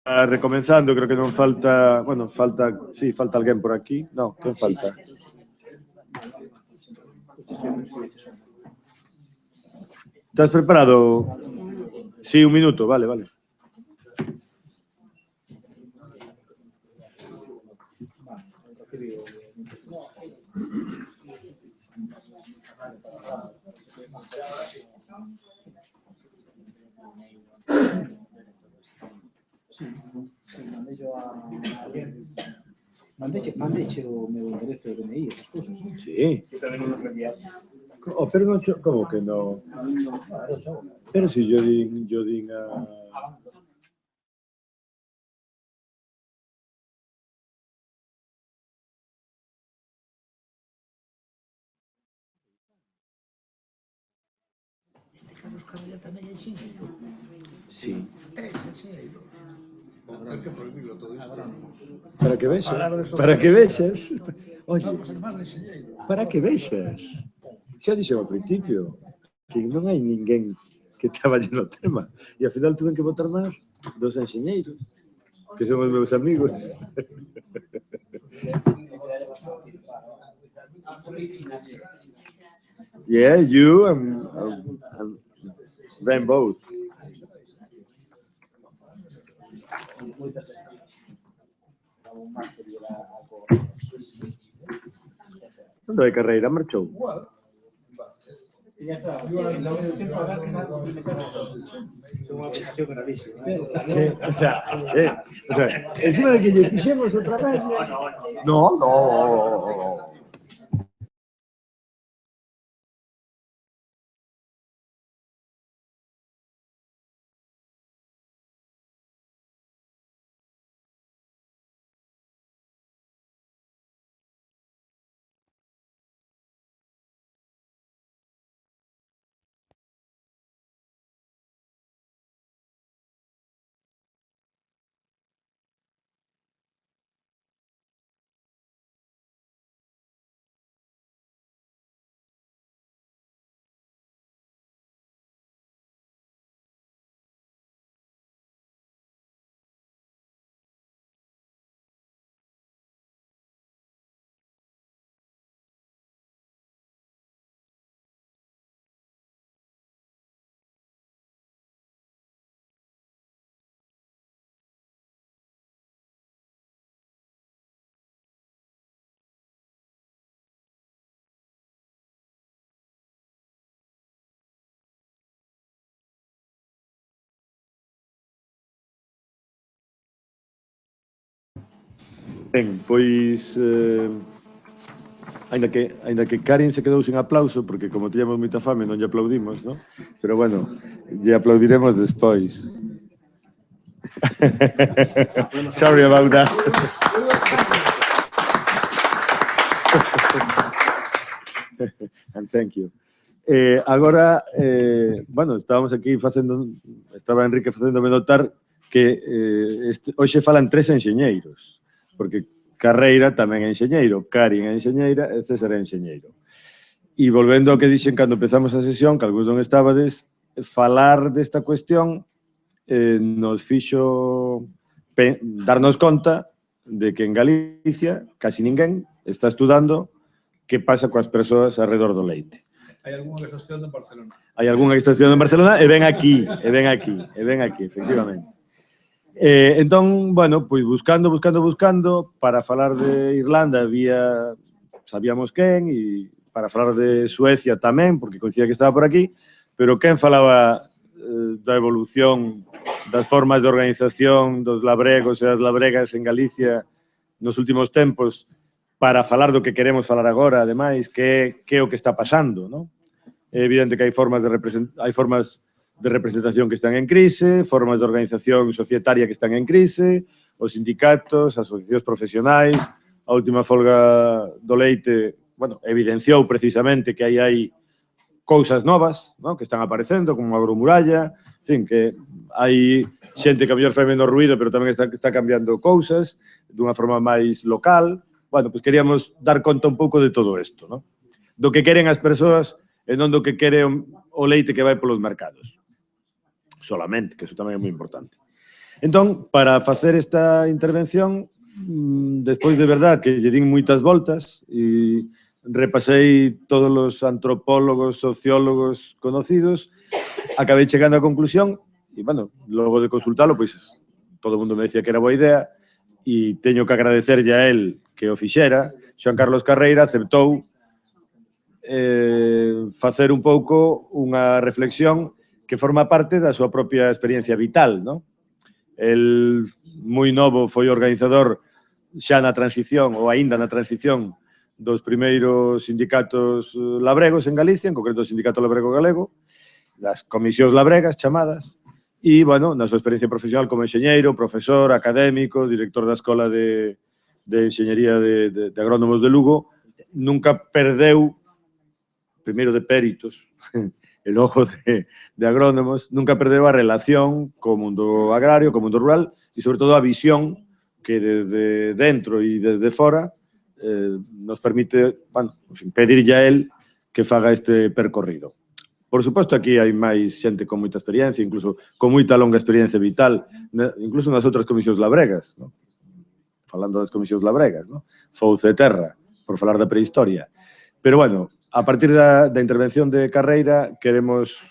recomenzando, creo que non falta, bueno, falta, sí, falta alguén por aquí. No, quen falta? Estás preparado? Sí, un minuto, vale, vale. Mandeche o meu enderezo de DNI, esas cousas. Sí. Oh, pero non, como que no? Pero si yo din a... Este Carlos Carrera tamén é enxeñeiro. Sí. Tres enxeñeiros. Ten que prohibirlo todo isto. Para que vexas. Para que vexas. Oye, para que vexas. Xa dixo ao principio que non hai ninguén que traballe no tema. E ao final tuven que botar máis dos enxeñeiros, que son os meus amigos. Yeah, you and them both. Onde vai Carreira? Marchou? O sea, encima de que lle fixemos outra vez. No. Ben, pois ainda que Karin se quedou sin aplauso porque como tiñamos moita fame non lle aplaudimos, ¿no? Pero bueno, lle aplaudiremos despois. Sorry about that. And thank you. Agora, bueno, estábamos aquí estaba Enrique facéndome notar que hoxe falan tres enxeñeiros, porque Carreira tamén é enxeñeiro, Karin é enxeñeira e César é enxeñeiro. E volvendo ao que dixen cando empezamos a sesión, que algúns non estabades, falar desta cuestión nos fixo darnos conta de que en Galicia casi ninguén está estudando que pasa coas persoas alrededor do leite. Hai algunha que está estudando en Barcelona. Hai algunha que está estudando en Barcelona e ven aquí, efectivamente. Entón, bueno, pois buscando para falar de Irlanda sabíamos quen e para falar de Suecia tamén, porque coincidía que estaba por aquí, pero quen falaba da evolución das formas de organización dos labregos e das labregas en Galicia nos últimos tempos para falar do que queremos falar agora, ademais, que é o que está pasando, non? É evidente que hai formas de representación que están en crise, formas de organización societaria que están en crise, os sindicatos, as asociacións profesionais, a última folga do leite, bueno, evidenciou precisamente que aí hai cousas novas, ¿no?, que están aparecendo, como a agromuralla, en fin, que hai xente que a mellor fai menos ruído, pero tamén está cambiando cousas dunha forma máis local. Bueno, pois queríamos dar conta un pouco de todo isto, ¿no?, do que queren as persoas e non do que quere o leite que vai polos mercados. Solamente, que eso tamén é moi importante. Entón, para facer esta intervención, despois de verdad que lle din moitas voltas e repasei todos os antropólogos, sociólogos conocidos, acabei chegando á conclusión e, bueno, logo de consultalo, pois todo o mundo me decía que era boa idea e teño que agradecerlle a él que o fixera. Xoan Carlos Carreira aceptou facer un pouco unha reflexión que forma parte da súa propia experiencia vital, non? El, moi novo, foi organizador xa na transición, ou aínda na transición, dos primeiros sindicatos labregos en Galicia, en concreto o Sindicato Labrego Galego, das comisións labregas chamadas, e, bueno, na súa experiencia profesional como enxeñeiro, profesor, académico, director da Escola de Enxeñería de Agrónomos de Lugo, nunca perdeu, primeiro de peritos, e logo de agrónomos, nunca perdeu a relación co mundo agrario, co mundo rural, e, sobre todo, a visión que desde dentro e desde fora nos permite, bueno, pedirlle a él que faga este percorrido. Por suposto, aquí hai máis xente con moita experiencia, incluso con moita longa experiencia vital, incluso nas outras comisións labregas, ¿no? Falando das comisións labregas, ¿no? Fouce e Terra, por falar da prehistoria. Pero, bueno, a partir da intervención de Carreira, queremos,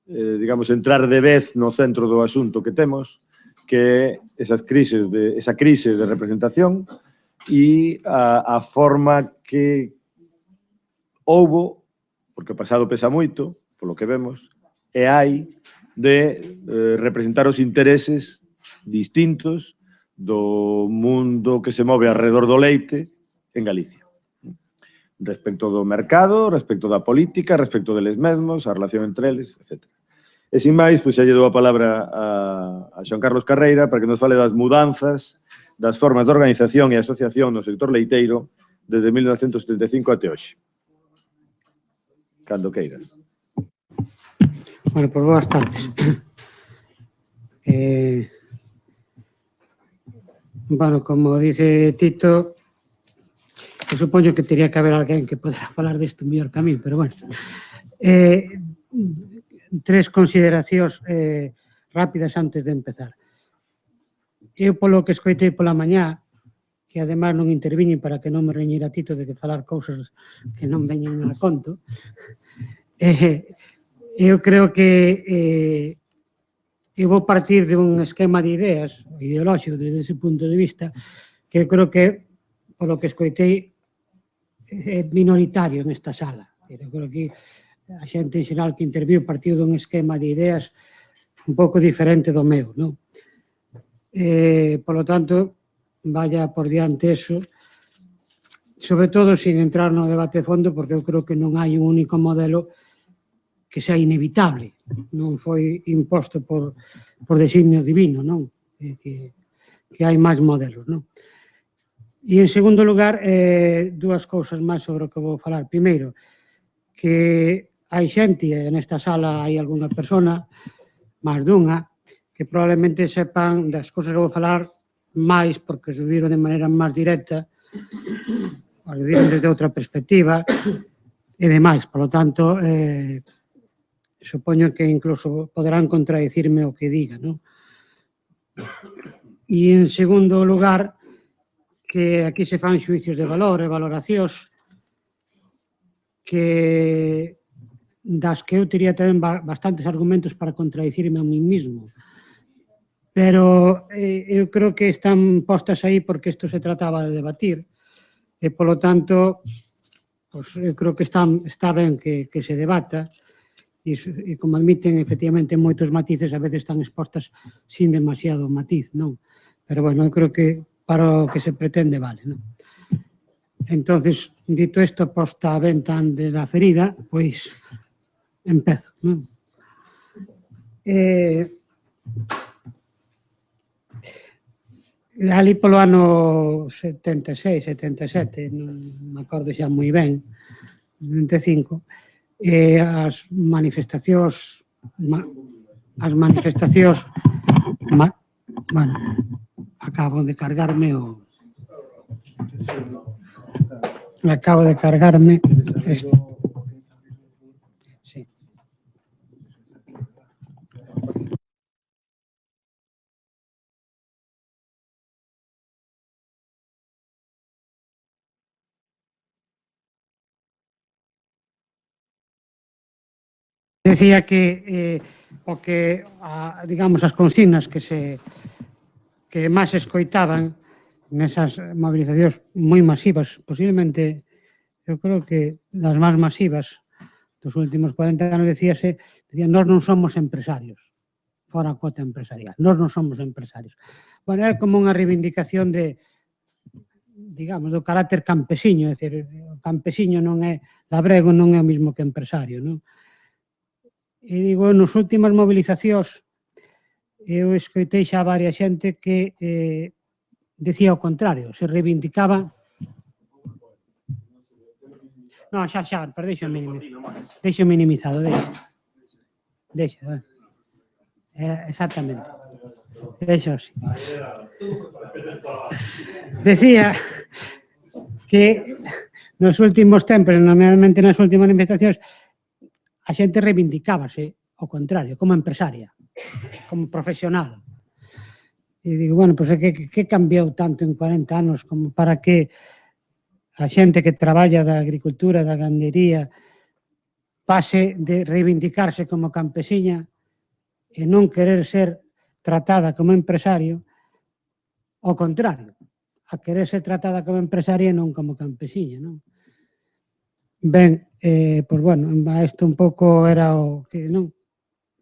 digamos, entrar de vez no centro do asunto que temos, que é esa crise de representación e a forma que houbo, porque o pasado pesa moito, polo que vemos, e hai de representar os intereses distintos do mundo que se move alrededor do leite en Galicia. Respecto do mercado, respecto da política, respecto deles mesmos, a relación entre eles, etc. E, sin máis, pois xa lle dou a palabra a Xoan Carlos Carreira para que nos fale das mudanzas, das formas de organización e asociación no sector leiteiro desde 1975 até hoxe. Cando queiras. Bueno, pues boas tardes. Bueno, como dice Tito, eu supoño que teria que haber alguén que podera falar desto mellor que a mí, pero bueno. Tres consideracións rápidas antes de empezar. Eu, polo que escoitei pola mañá, que ademais non interviñen para que non me reñira Tito de que falar cousas que non veñen a conto, eu creo que eu vou partir de un esquema de ideas ideolóxico desde ese punto de vista que eu creo que, polo que escoitei, é minoritario nesta sala. Eu creo que a xente en xeral que interviu partiu dun esquema de ideas un pouco diferente do meu, non? Por lo tanto, vaya por diante eso, sobre todo sin entrar no debate de fondo, porque eu creo que non hai un único modelo que sea inevitable, non foi imposto por designio divino, non? Que hai máis modelos, non? E, en segundo lugar, dúas cousas máis sobre o que vou falar. Primeiro, que hai xente, e nesta sala hai algunha persona, máis dunha, que probablemente sepan das cousas que vou falar máis porque se viron de maneira máis directa, ou viron desde outra perspectiva, e demais. Por lo tanto, supoño que incluso poderán contradicirme o que diga, non? E, en segundo lugar, que aquí se fan xuicios de valor e valoracións que das que eu teria tamén bastantes argumentos para contradicirme a mí mismo. Pero eu creo que están postas aí porque isto se trataba de debatir e, polo tanto, eu creo que está ben que se debata e, como admiten, efectivamente, moitos matices a veces están expostas sin demasiado matiz, non? Pero, bueno, eu creo que para o que se pretende vale, non? Entonces, dito isto, posta a venta antes da ferida, pois empezo, non? Ali polo ano 76, 77, non me acordo xa moi ben, 75, as manifestacións, bueno, acabo de cargarme isto. Decía que digamos, as consignas que máis escoitaban nesas movilizacións moi masivas, posiblemente, eu creo que das máis masivas dos últimos 40 anos, decían, nós non somos empresarios, fora a cuota empresarial, nós non somos empresarios. Bueno, é como unha reivindicación digamos, do carácter campesiño, é dicir, o campesiño non é, labrego non é o mismo que empresario, non? E digo, nos últimas movilizacións, eu escoitei xa varias xente que decía o contrario, se reivindicaba. Non, xa, pero deixo minimizado, deixo. Exactamente. Deixo así. Decía que nos últimos tempos, normalmente nas últimas manifestacións, a xente reivindicábase ao contrario, como empresaria, como profesional. E digo, bueno, pois que cambiou tanto en 40 anos como para que a xente que traballa da agricultura, da gandería, pase de reivindicarse como campesiña e non querer ser tratada como empresario, ao contrario, a querer ser tratada como empresaria e non como campesiña, non? Ben, pois, bueno, isto un pouco era o que, non?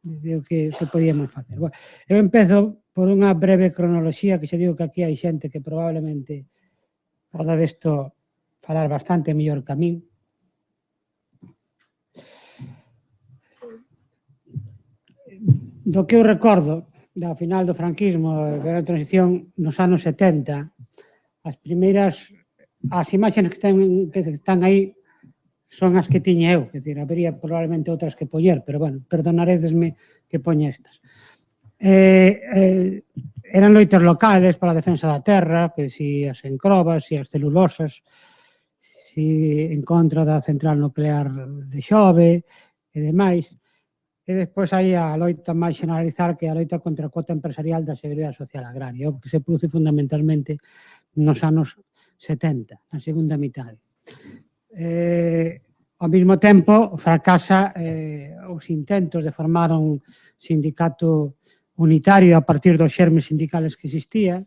O que podíamos facer. Bueno, eu empezo por unha breve cronoloxía, que xa digo que aquí hai xente que probablemente poda desto falar bastante mellor que a min. Do que eu recordo, do final do franquismo, da transición nos anos 70, as primeiras, as imaxes que están aí son as que tiña eu, quer dizer, habería probablemente outras que poñer, pero, bueno, perdonaredesme que poña estas. Eran loitas locales para a defensa da terra, que si as encrobas, si as celulosas, si en contra da central nuclear de Xove e demais. E despois hai a loita máis generalizar, que é a loita contra a cuota empresarial da Seguridade Social Agraria, o que se produce fundamentalmente nos anos 70, na segunda mitade. Ao mesmo tempo, fracasa os intentos de formar un sindicato unitario a partir dos xermes sindicales que existía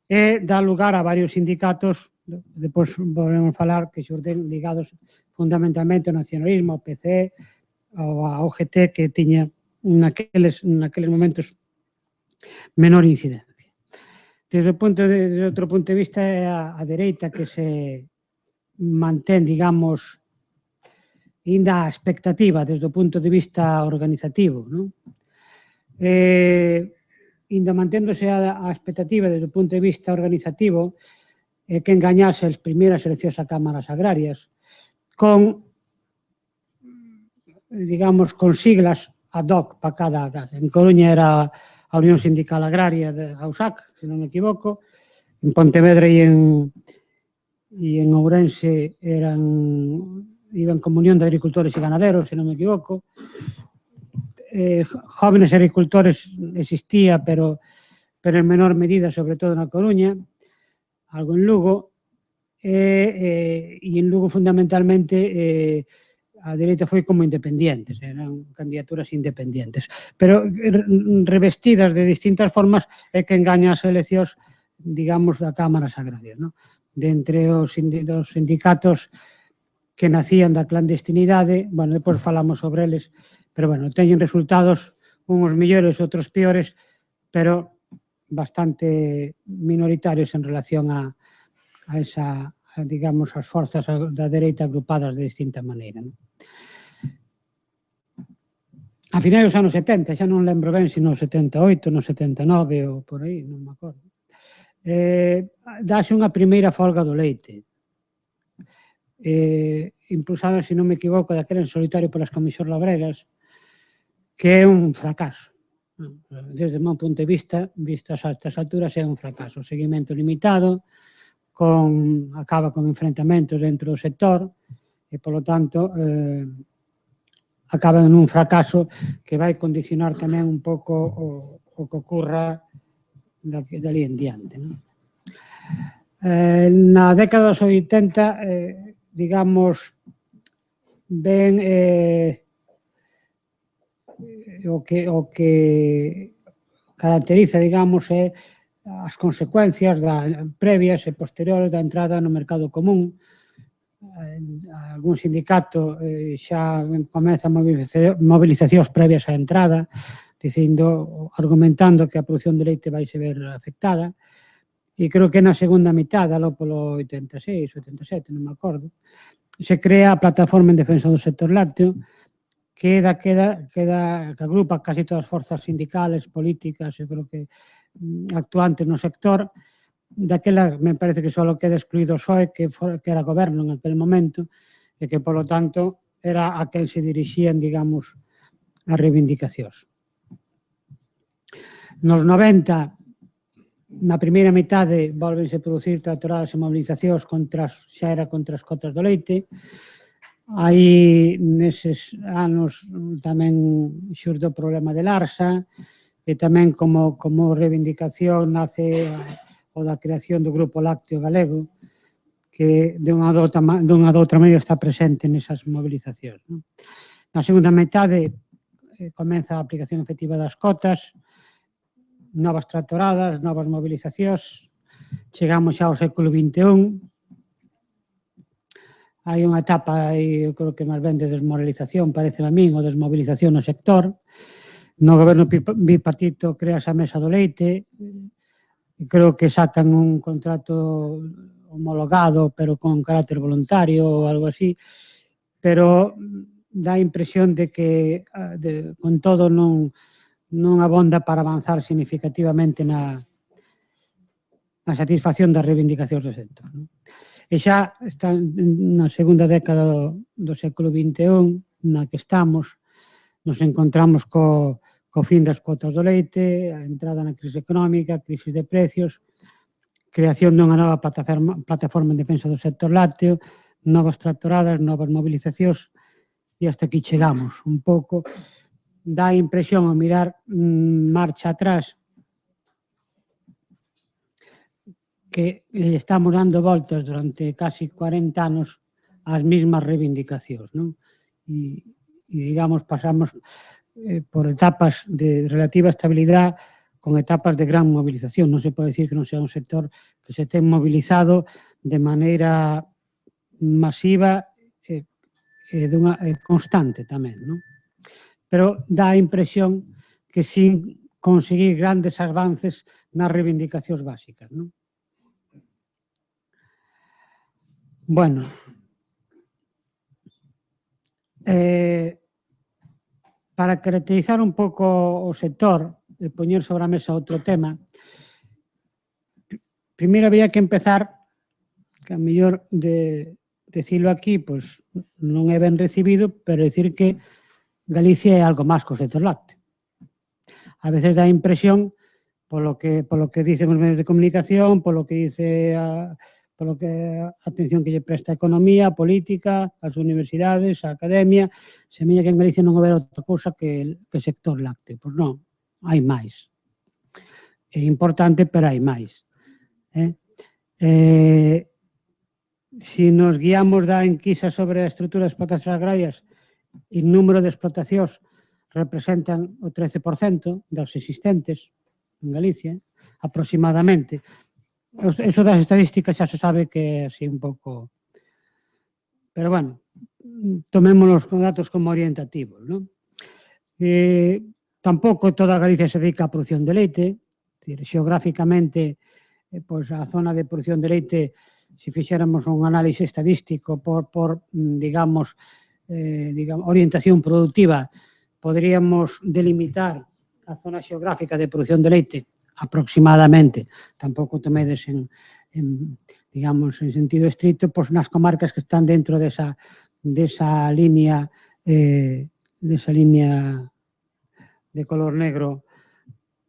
e dá lugar a varios sindicatos, depois volvemos falar, que xurden ligados fundamentalmente ao nacionalismo, ao PC, ao OGT, que tiña naqueles momentos menor incidencia. Desde outro punto de vista, é a dereita que se mantén, digamos, ainda a expectativa desde o punto de vista organizativo, non? Ainda manténdose a expectativa desde o punto de vista organizativo, que engañase as primeiras eleccións a cámaras agrarias con, digamos, con siglas ad hoc para cada casa. En Coruña era a Unión Sindical Agraria de AUSAC, se non me equivoco, en Pontevedra e en Ourense iban como Unión de Agricultores e Ganaderos, se non me equivoco. Jóvenes agricultores existía, pero en menor medida, sobre todo na Coruña, algo en Lugo, e en Lugo fundamentalmente a dereita foi como independientes, eran candidaturas independientes, pero revestidas de distintas formas e que engañan as eleccións, digamos, da cámaras agrarias, non? De entre os sindicatos que nacían da clandestinidade, bueno, depois falamos sobre eles, pero, bueno, teñen resultados uns mellores, outros peores, pero bastante minoritarios en relación a esa, digamos, as forzas da dereita agrupadas de distinta maneira, non? A finais dos anos 70, xa non lembro ben se no 78, no 79 ou por aí, non me acordo, dáse unha primeira folga do leite, impulsada, se non me equivoco, daquela en solitario polas comisións labregas, que é un fracaso. Desde o meu punto de vista, vistas a estas alturas, é un fracaso. O seguimento limitado, acaba con enfrentamentos dentro do sector, e, polo tanto, acaba en un fracaso que vai condicionar tamén un pouco o que ocurra dali en diante. Na década dos 80, digamos, ven o que caracteriza, digamos, é as consecuencias previas e posteriores da entrada no mercado común. Algún sindicato xa comeza movilizacións previas á entrada, argumentando que a produción de leite vai se ver afectada, e creo que na segunda mitad, algo polo 86, 87, non me acordo, se crea a plataforma en defensa do sector lácteo, que agrupa casi todas as forzas sindicales, políticas, eu creo que actuantes no sector. Daquela me parece que só queda excluído o PSOE, que era goberno en aquel momento, e que, polo tanto, era a quen se dirixían, digamos, as reivindicacións. Nos 90, na primeira metade, volvense a producir tractoradas e mobilizacións xa era contra as cotas do leite. Aí, neses anos, tamén xurde o problema de Larsa, e tamén como reivindicación nace o da creación do Grupo Lácteo Galego, que de unha ou outra maneira está presente nesas mobilizacións. Na segunda metade comeza a aplicación efectiva das cotas, novas tractoradas, novas mobilizacións, chegamos xa ao século XXI, hai unha etapa, eu creo que máis ben de desmoralización, parece a min, ou desmovilización no sector. No goberno bipartito creas a Mesa do Leite, creo que sacan un contrato homologado, pero con carácter voluntario ou algo así, pero dá a impresión de que, con todo, non abonda para avanzar significativamente na satisfacción das reivindicacións do sector. E xa está na segunda década do século XXI, na que estamos, nos encontramos co fin das cuotas do leite, a entrada na crise económica, crisis de precios, creación dunha nova plataforma en defensa do sector lácteo, novas tractoradas, novas mobilizacións, e hasta aquí chegamos. Un pouco dá a impresión ao mirar marcha atrás que estamos dando voltas durante casi 40 anos ás mismas reivindicacións, non? E, digamos, pasamos por etapas de relativa estabilidade con etapas de gran movilización. Non se pode dicir que non sea un sector que se ten mobilizado de maneira masiva e constante tamén, non? Pero dá a impresión que sin conseguir grandes avances nas reivindicacións básicas, non? Bueno, para caracterizar un pouco o sector e poñer sobre a mesa outro tema, primeiro había que empezar, que a mellor de decirlo aquí, pois non é ben recibido, pero decir que Galicia é algo máis que o sector lácteo. A veces dá a impresión, polo que dicen os medios de comunicación, polo que dice a atención que lle presta a economía, a política, as universidades, a academia, semella que en Galicia non haber outra cousa que o sector lácteo. Pois non, hai máis. É importante, pero hai máis. Se nos guiamos da enquisa sobre a estrutura de explotacións agrarias, e o número de explotacións representan o 13% das existentes en Galicia, aproximadamente. Eso das estadísticas xa se sabe que é así un pouco... Pero, bueno, tomemos os datos como orientativos, non? Tampouco toda Galicia se dedica á produción de leite, xeográficamente, pois a zona de produción de leite, se fixéramos un análise estadístico por digamos, orientación productiva, poderíamos delimitar a zona xeográfica de produción de leite aproximadamente, tampouco tomedes en sentido estricto, pois nas comarcas que están dentro desa línea de color negro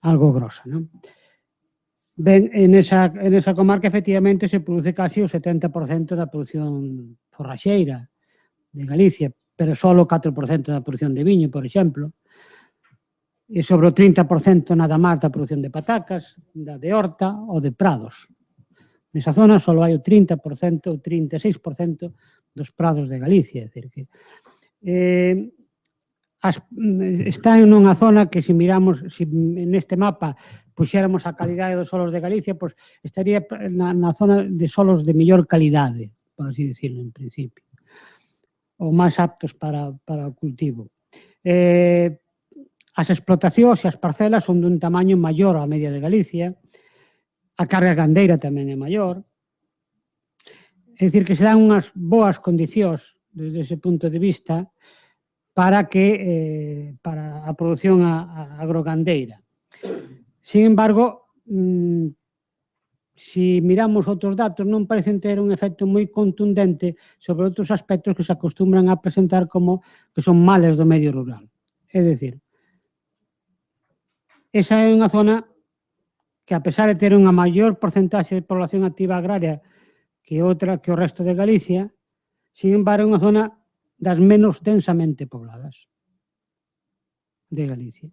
algo grosa, non? Ben, en esa comarca efectivamente se produce casi o 70% da produción forraxeira de Galicia, pero só o 4% da produción de viño, por exemplo, e sobre o 30% nada máis da produción de patacas, da de horta ou de prados. Nesa zona só hai o 30% ou 36% dos prados de Galicia. É dicir que está en unha zona que, se miramos, se neste mapa puxéramos a calidade dos solos de Galicia, pois estaría na zona de solos de mellor calidade, por así decirlo, en principio, ou máis aptos para o cultivo. As explotacións e as parcelas son dun tamaño maior á media de Galicia, a carga gandeira tamén é maior, é dicir, que se dan unhas boas condicións desde ese punto de vista para a produción agrogandeira. Sin embargo, se miramos outros datos, non parecen ter un efecto moi contundente sobre outros aspectos que se acostumbran a presentar como que son males do medio rural. É dicir, esa é unha zona que, a pesar de ter unha maior porcentaxe de población activa agraria que o resto de Galicia, sin embargo, é unha zona das menos densamente pobladas de Galicia.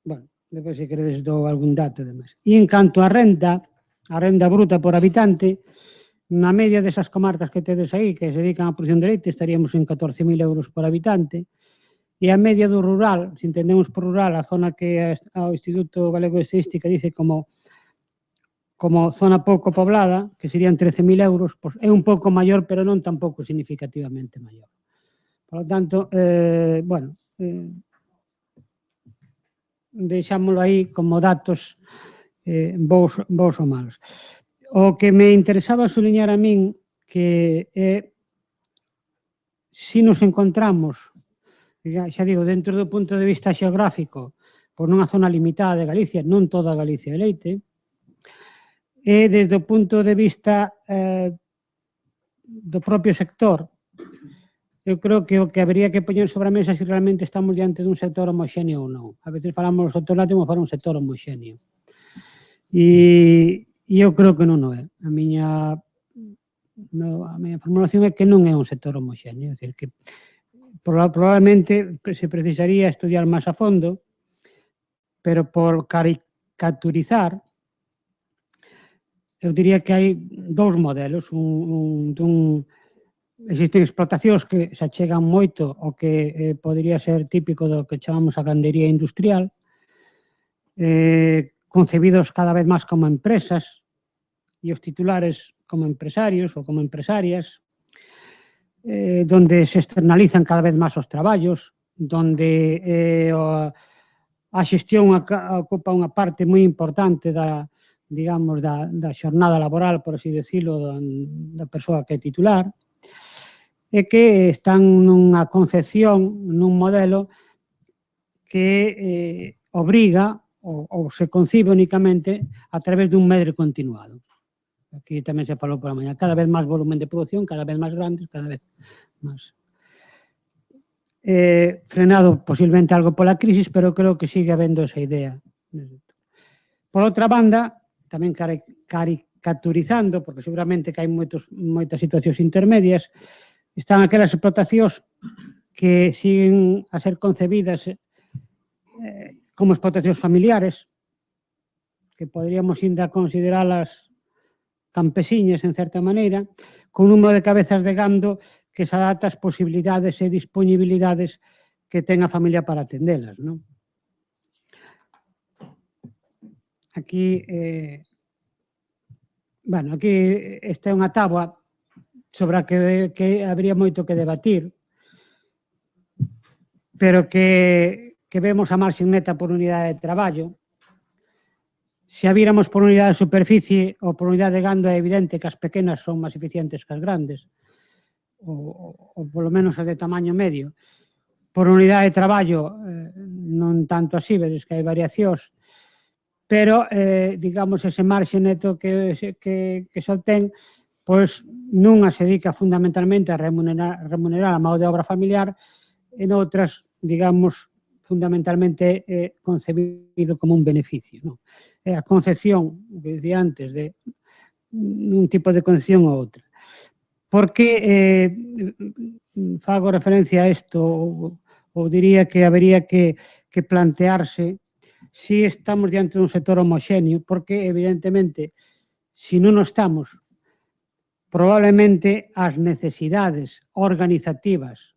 Bueno, depois, se queredes, dou algún dato demais. E en canto á renda, a renda bruta por habitante, na media desas comarcas que tedes aí, que se dedican á produción de leite, estaríamos en 14.000 euros por habitante, e a media do rural, se entendemos por rural, a zona que o Instituto Galego de Estadística dice como zona pouco poblada, que serían 13.000 euros, pois é un pouco maior, pero non tampouco significativamente maior. Por lo tanto, bueno, deixámoslo aí como datos bons ou malos. O que me interesaba suliñar a min, que é, se nos encontramos, xa digo, dentro do punto de vista xeográfico, por nunha zona limitada de Galicia, non toda Galicia é leite, e desde o punto de vista do propio sector, eu creo que o que habría que poñer sobre a mesa se realmente estamos diante dun sector homoxéneo ou non. A veces falamos do sector lácteo como para un sector homoxéneo. E eu creo que non o é. A miña formulación é que non é un sector homoxéneo, é dicir, que probablemente se precisaría estudiar máis a fondo, pero por caricaturizar, eu diría que hai dous modelos. Existen explotacións que se achegan moito ao que podría ser típico do que chamamos a gandería industrial, concebidos cada vez máis como empresas e os titulares como empresarios ou como empresarias, donde se externalizan cada vez máis os traballos, donde a xestión ocupa unha parte moi importante da xornada laboral, por así decirlo, da persoa que é titular, e que están nunha concepción, nun modelo que obriga ou se concibe únicamente a través dun medre continuado. Aquí tamén se falou por a mañá, cada vez máis volumen de produción, cada vez máis grandes, cada vez máis. Frenado posiblemente algo pola crisis, pero creo que sigue habendo esa idea. Por outra banda, tamén caricaturizando, porque seguramente que hai moitas situacións intermedias, están aquelas explotacións que siguen a ser concebidas como explotacións familiares, que poderíamos ainda consideralas campesiñas, en certa maneira, con un número de cabezas de gando que se adapta ás posibilidades e disponibilidades que ten a familia para atendelas, non? Aquí, aquí esta é unha táboa sobre a que habría moito que debatir, pero que vemos a marxe neta por unidade de traballo. Se a víramos por unidade de superficie ou por unidade de gando, é evidente que as pequenas son máis eficientes que as grandes, ou polo menos as de tamaño medio. Por unidade de traballo, non tanto así, vedes que hai variacións, pero, digamos, ese marxe neto que só ten, pois nunha se dedica fundamentalmente a remunerar a mão de obra familiar, e noutras, digamos, fundamentalmente concebido como un beneficio, non? É a concepción, que dicía antes, de un tipo de concepción ou outra. Por que fago referencia a isto, ou diría que habería que plantearse si estamos diante dun sector homoxéneo, porque, evidentemente, se non o estamos, probablemente as necesidades organizativas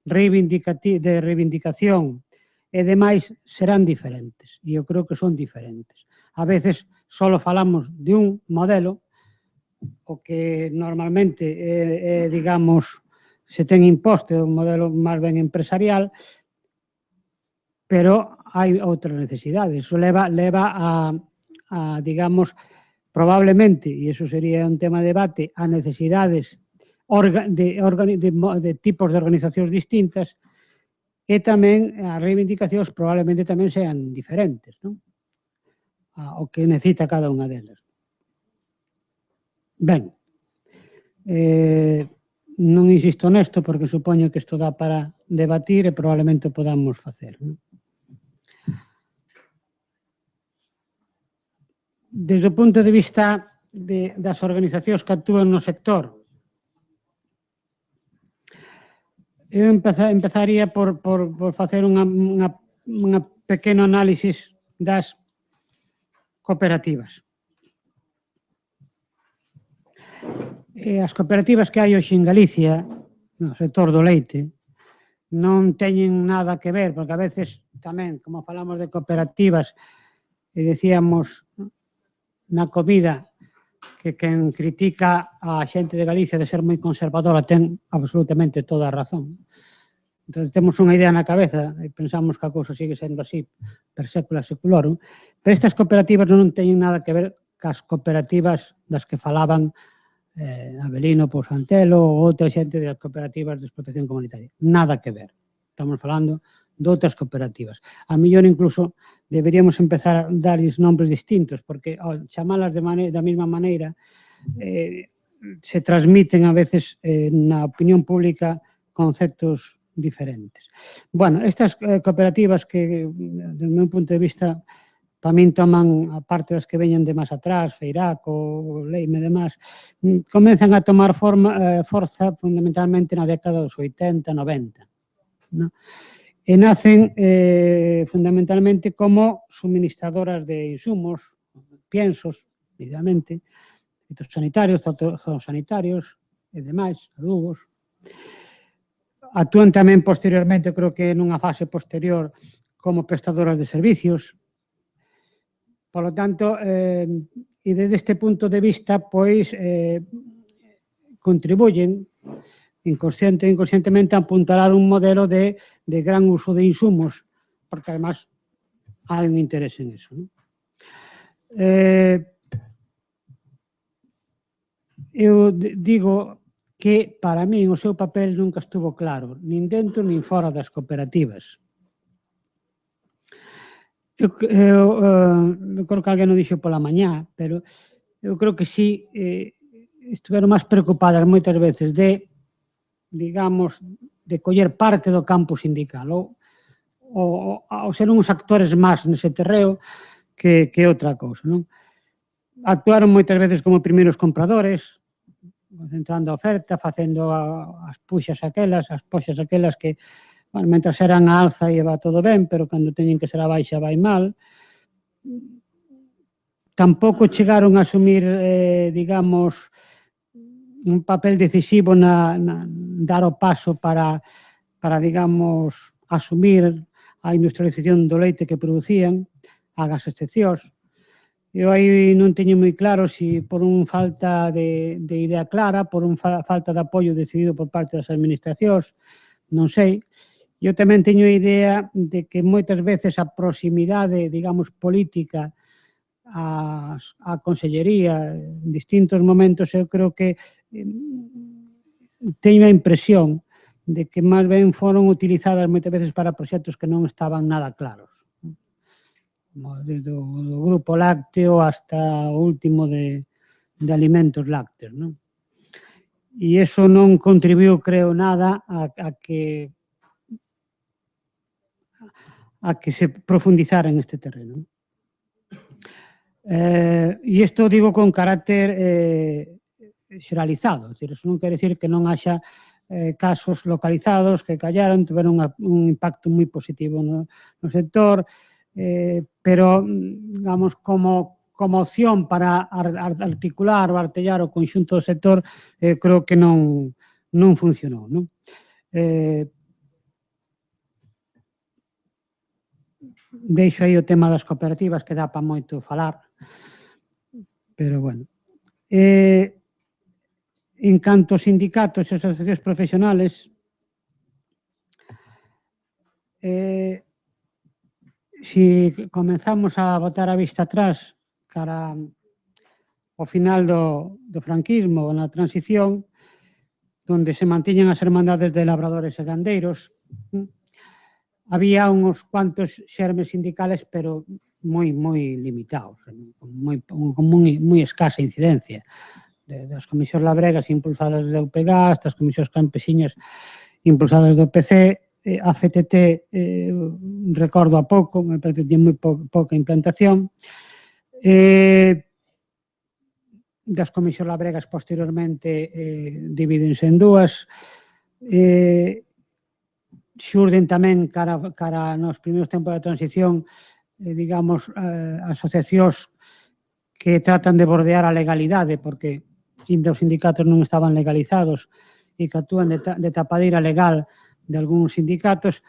de reivindicación e demais serán diferentes. E eu creo que son diferentes. A veces só falamos de un modelo, o que normalmente digamos, se ten imposto un modelo máis ben empresarial, pero hai outras necesidades. Iso leva a digamos, probablemente, e iso sería un tema de debate, a necesidades de tipos de organizacións distintas e tamén as reivindicacións probablemente tamén sean diferentes, non? O que necesita cada unha delas. Ben, non insisto nesto porque supoño que isto dá para debatir e probablemente o podamos facer, non? Desde o punto de vista das organizacións que actúan no sector, eu empezaría por facer unha pequeno análisis das cooperativas. As cooperativas que hai hoxe en Galicia, no sector do leite, non teñen nada que ver, porque a veces tamén, como falamos de cooperativas, e decíamos na comida que quen critica a xente de Galicia de ser moi conservadora ten absolutamente toda a razón. Entón, temos unha idea na cabeza e pensamos que a cousa sigue sendo así per sécula seculorum, pero estas cooperativas non teñen nada que ver cas cooperativas das que falaban Avelino Pousantelo ou outra xente das cooperativas de explotación comunitaria. Nada que ver. Estamos falando de outras cooperativas. A mellor incluso deberíamos empezar a darlles nombres distintos, porque ao chamalas da mesma maneira se transmiten a veces na opinión pública conceptos diferentes. Bueno, estas cooperativas que, do meu punto de vista, para min toman, a parte das que veñen de máis atrás, Feiraco, Leime e demás, comenzan a tomar forza fundamentalmente na década dos 80, 90. ¿No? E nacen fundamentalmente como suministradoras de insumos, piensos, evidentemente, fitosanitarios, zoosanitarios e demais, adubos. Actúan tamén posteriormente, creo que nunha fase posterior, como prestadoras de servicios. Por lo tanto, e desde este punto de vista, pois, contribuyen inconsciente e inconscientemente a apuntalar un modelo de gran uso de insumos, porque además hai un interés en eso. Eu digo que para mí o seu papel nunca estuvo claro, nin dentro nin fora das cooperativas. Eu creo que alguén o dixo pola mañá, pero eu creo que sí estiveron máis preocupadas moitas veces de, digamos, de coller parte do campo sindical ou ser uns actores máis nese terreo que outra cousa, non? Actuaron moitas veces como primeiros compradores, concentrando a oferta, facendo as poxas aquelas que, bueno, mentras eran a alza ia todo ben, pero cando teñen que ser a baixa vai mal. Tampouco chegaron a asumir, digamos, un papel decisivo na dar o paso para, digamos, asumir a industrialización do leite que producían, as excepcións. Eu aí non teño moi claro se por un falta de idea clara, por un falta de apoio decidido por parte das administracións, non sei. Eu tamén teño a idea de que moitas veces a proximidade, digamos, política á consellería en distintos momentos, eu creo que teño a impresión de que máis ben foron utilizadas moitas veces para proxectos que non estaban nada claros. Desde o grupo lácteo hasta o último de alimentos lácteos, non? E iso non contribuiu, creo, nada a que se profundizara en este terreno. E isto digo con carácter xeralizado, iso non quere dicir que non haxa casos localizados que callaron, tiveron un impacto moi positivo no sector, pero, digamos, como como opción para articular ou artellar o conxunto do sector, creo que non funcionou, non? Deixo aí o tema das cooperativas, que dá para moito falar, pero bueno. En canto aos sindicatos e asociacións profesionales, si comenzamos a botar a vista atrás cara ao final do franquismo ou na transición, onde se mantiñan as hermandades de labradores e gandeiros, había uns cuantos xermes sindicales, pero moi limitados, con moi escasa incidencia. Das comisións labregas impulsadas do UPG, das comisións campesiñas impulsadas do PC, a FTT recordo a pouco, me parece que tiene moi pouca implantación. Das comisións labregas posteriormente divídense en dúas. Xurden tamén cara nos primeiros tempos da transición, digamos, asociacións que tratan de bordear a legalidade, porque os sindicatos non estaban legalizados e que actúan de tapadeira legal de algúns sindicatos.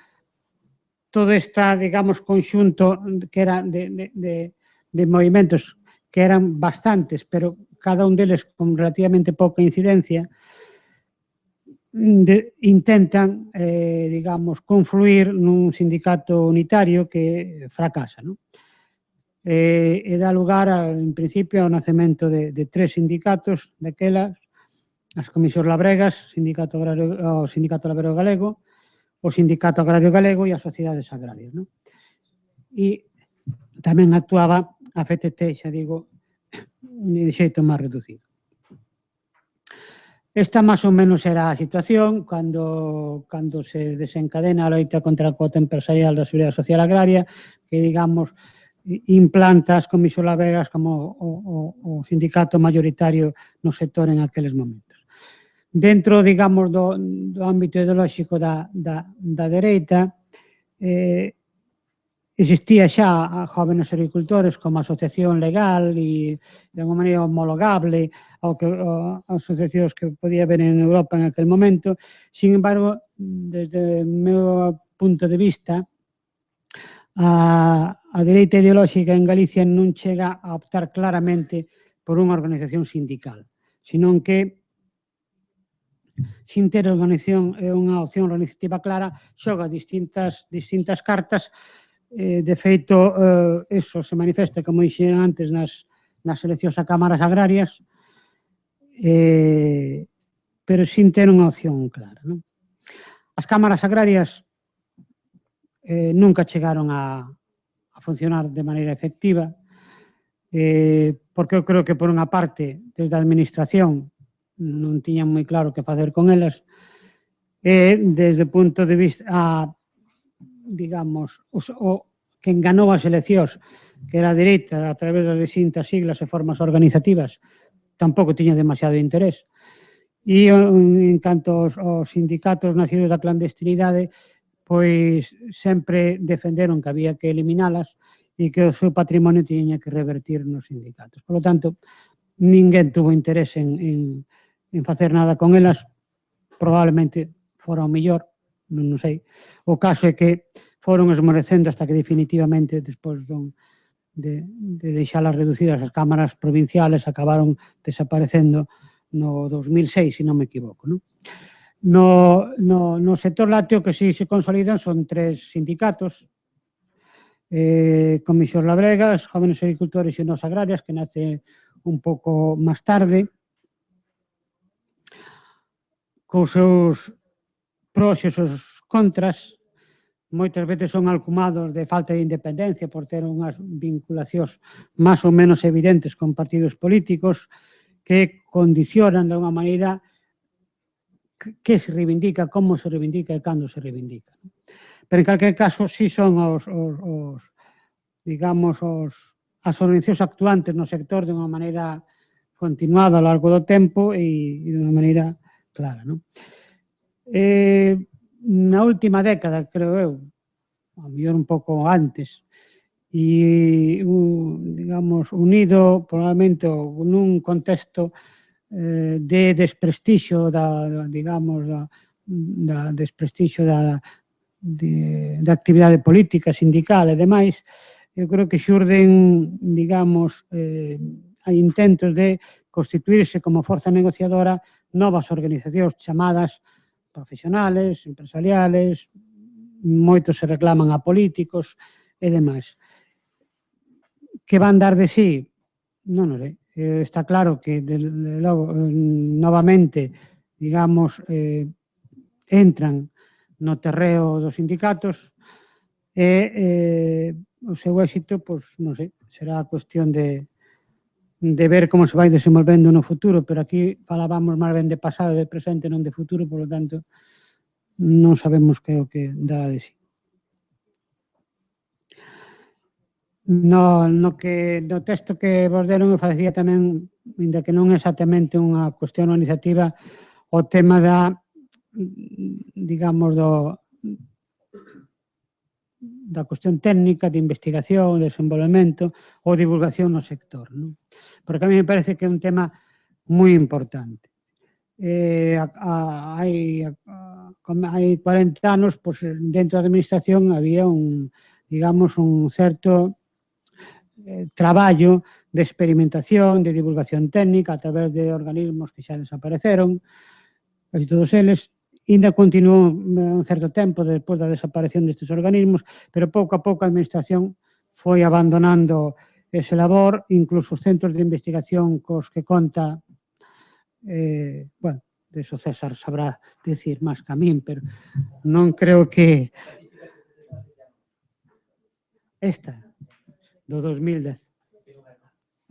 Todo este, digamos, conxunto que era de movimentos que eran bastantes, pero cada un deles con relativamente pouca incidencia, intentan, digamos, confluir nun sindicato unitario que fracasa, non? E dá lugar, en principio, ao nacemento de 3 sindicatos daquelas, as comisións labregas, o Sindicato Labrego Galego, o Sindicato Agrario Galego e as sociedades agrarias, non? E tamén actuaba a FTT, xa digo, de xeito máis reducido. Esta máis ou menos era a situación cando se desencadena a loita contra a cuota empresarial da Seguridade Social Agraria, que, digamos, implanta as comisións labregas como o sindicato mayoritario no sector en aqueles momentos. Dentro, digamos, do ámbito ideolóxico da dereita, existía xa a Jóvenes Agricultores como asociación legal e de alguma maneira homologable ao que asociacións que podía haber en Europa en aquel momento. Sin embargo, desde o meu punto de vista, a dereita ideolóxica en Galicia non chega a optar claramente por unha organización sindical, senón que, sin ter organización e unha opción organizativa clara, xoga distintas cartas. De feito, eso se manifesta, como dixen antes, nas eleccións a cámaras agrarias, pero sin ter unha opción clara, non? As cámaras agrarias nunca chegaron a funcionar de maneira efectiva, porque eu creo que, por unha parte, desde a administración non tiñan moi claro que facer con elas, e desde o punto de vista, digamos, o que enganou as eleccións, que era a dereita, a través das distintas siglas e formas organizativas, tampouco tiña demasiado interés. E en canto aos sindicatos nacidos da clandestinidade, pois sempre defenderon que había que eliminalas e que o seu patrimonio tiña que revertir nos sindicatos. Por lo tanto, ninguén tuvo interés en facer nada con elas, probablemente fora o mellor, non sei. O caso é que foron esmorecendo hasta que definitivamente, despois de deixalas reducidas as cámaras provinciales, acabaron desaparecendo no 2006, se non me equivoco, non? No sector lácteo que sí se consolidan son 3 sindicatos, Comisións Labregas, Jóvenes Agricultores e Nos Agrarias, que nace un pouco máis tarde, cos seus pros e os seus contras. Moitas veces son alcumados de falta de independencia por ter unhas vinculacións máis ou menos evidentes con partidos políticos que condicionan de unha maneira que se reivindica, como se reivindica e cando se reivindica. Pero, en calquer caso, sí son digamos, as organizacións actuantes no sector de unha maneira continuada ao largo do tempo e de unha maneira clara, non? Na última década, creo eu, a mellor un pouco antes, e, digamos, unido probablemente nun contexto de desprestixio desprestixio da actividade política, sindical e demais, eu creo que xurden, digamos, hai intentos de constituirse como forza negociadora novas organizacións chamadas profesionales, empresariales, moitos se reclaman a políticos e demais. Que van dar de sí? Non o sei. Está claro que, logo, novamente, digamos, entran no terreo dos sindicatos e o seu éxito, pois, non sei, será cuestión de ver como se vai desenvolvendo no futuro, pero aquí falábamos máis ben de pasado, de presente, non de futuro, polo tanto, non sabemos que é o que dará de sí. No texto que vos deron eu facía tamén, ainda que non é exactamente unha cuestión organizativa, o tema da, digamos, da cuestión técnica, de investigación, de desenvolvemento ou divulgación no sector, non? Porque a mí me parece que é un tema moi importante. Hai 40 anos, pois, dentro da administración había digamos, un certo traballo de experimentación, de divulgación técnica a través de organismos que xa desapareceron, casi todos eles. Ainda continuou un certo tempo despois da desaparición destes organismos, pero pouco a pouco a administración foi abandonando ese labor, incluso os centros de investigación cos que conta, bueno, deso César sabrá dicir máis que a min, pero non creo que esta do 2010.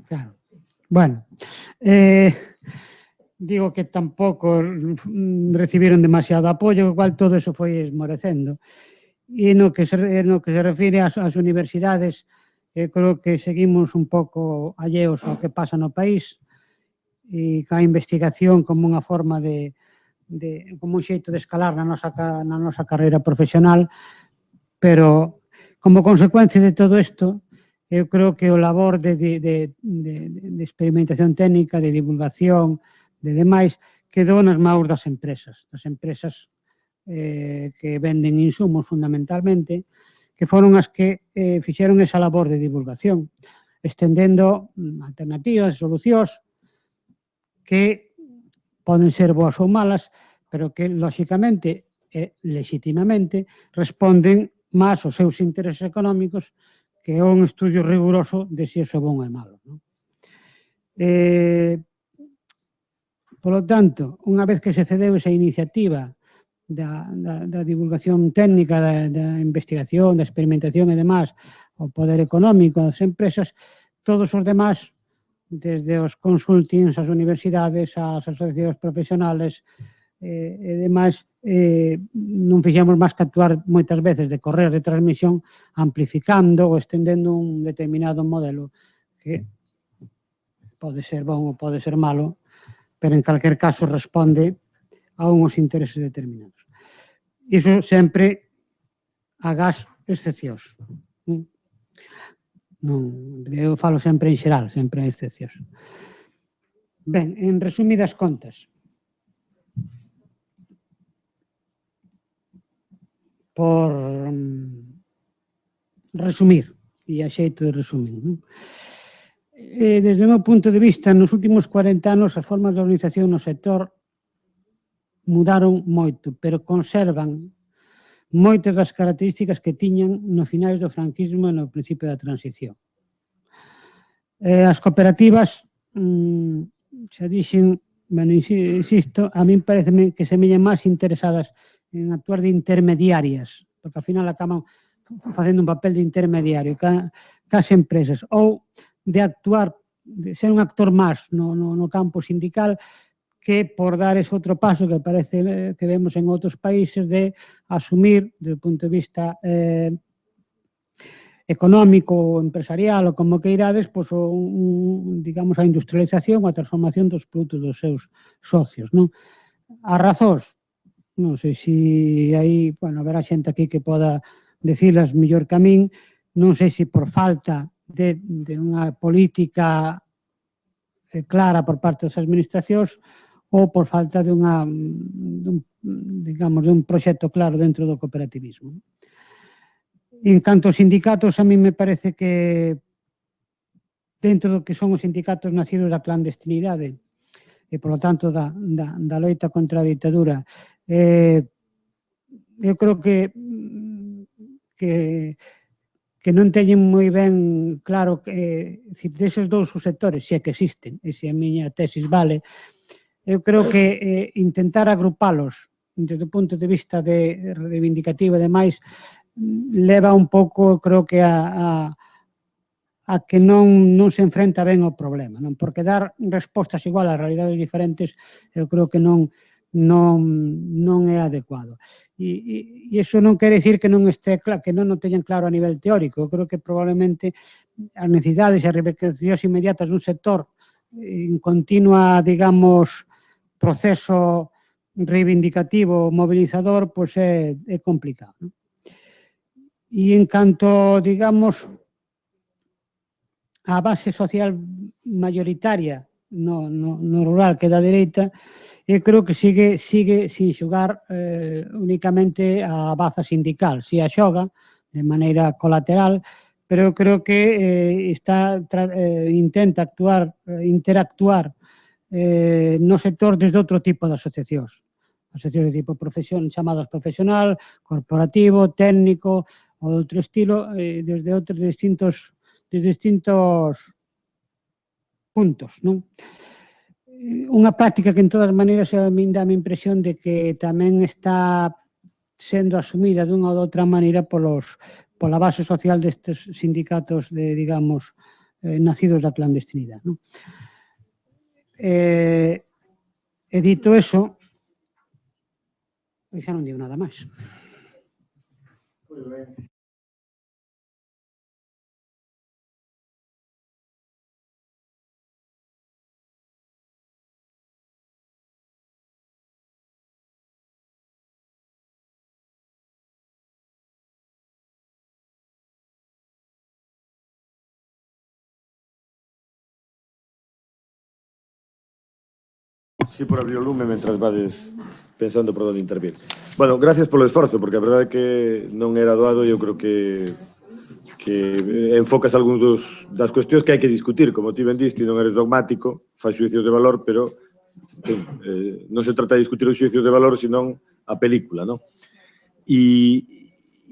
Claro. Bueno, digo que tampouco recibiron demasiado apoio, igual todo eso foi esmorecendo. E no que se refire ás universidades, creo que seguimos un pouco alleos ao que pasa no país e ca investigación como unha forma como un xeito de escalar na nosa carreira profesional, pero como consecuencia de todo isto, eu creo que o labor de experimentación técnica, de divulgación, de demais, quedou nas maus das empresas que venden insumos fundamentalmente, que foron as que fixeron esa labor de divulgación, estendendo alternativas, solucións que poden ser boas ou malas, pero que, lóxicamente e legitimamente, responden máis aos seus intereses económicos que é un estudio riguroso de se iso é bon ou é malo. Polo tanto, unha vez que se cedeu esa iniciativa da divulgación técnica, da investigación, da experimentación e demás, o poder económico das empresas, todos os demás, desde os consultings, as universidades, as asociacións profesionales e demais, non fixemos máis que actuar moitas veces de correr de transmisión, amplificando ou estendendo un determinado modelo que pode ser bon ou pode ser malo, pero en calquer caso responde a uns intereses determinados. Iso sempre agás excepcións. Eu falo sempre en xeral, sempre en excepcións. Ben, en resumidas contas, por resumir, e a xeito de resumir, desde o meu punto de vista, nos últimos 40 anos as formas de organización no sector mudaron moito, pero conservan moitas das características que tiñan no finais do franquismo e no principio da transición. As cooperativas, xa dixen, bueno, insisto, a min pareceme que semellan máis interesadas en actuar de intermediarias, porque ao final acaban facendo un papel de intermediario cas empresas, ou de actuar, de ser un actor máis no campo sindical, que por dar ese outro paso que parece que vemos en outros países de asumir, desde o punto de vista económico, empresarial ou como que irades, pois, digamos, a industrialización ou a transformación dos produtos dos seus socios, non? As razóns, non sei se aí, bueno, haberá xente aquí que poda decilas mellor que a min, non sei se por falta de unha política clara por parte das administracións ou por falta dun proxecto claro dentro do cooperativismo. En canto aos sindicatos, a mí me parece que dentro do que son os sindicatos nacidos da clandestinidade e, por lo tanto, da loita contra a ditadura, eu creo que non teñen moi ben claro que deses dous sectores, se é que existen, e se a miña tesis vale, eu creo que intentar agrupalos desde o punto de vista de reivindicativo e demais leva un pouco, creo que a que non se enfrenta ben ao problema, non? Porque dar respostas igual a realidades diferentes eu creo que non é adecuado. E iso non quere dicir que non o teñan claro a nivel teórico. Eu creo que probablemente as necesidades e as reivindicacións inmediatas dun sector en continua, digamos, proceso reivindicativo, mobilizador, pois é complicado. E en canto, digamos, a base social mayoritaria no rural que da dereita, eu creo que sigue sin xogar únicamente a baza sindical. Si a xoga de maneira colateral, pero eu creo que intenta interactuar no sector desde outro tipo de asociacións. Asociacións de tipo chamadas profesional, corporativo, técnico ou de outro estilo, desde outros distintos puntos, non? Unha práctica que, en todas maneiras, a min dá a impresión de que tamén está sendo asumida dunha ou outra maneira pola base social destes sindicatos, digamos, nacidos da clandestinidade. E dito eso, xa non digo nada máis. Sí, por abrir o lume mentras vades pensando por onde intervir. Bueno, gracias polo esforzo, porque a verdade é que non era doado e eu creo que enfocas algúns das cuestións que hai que discutir. Como ti ben diste, non eres dogmático, faz xuicios de valor, pero non se trata de discutir os xuicios de valor, senón a película, non? E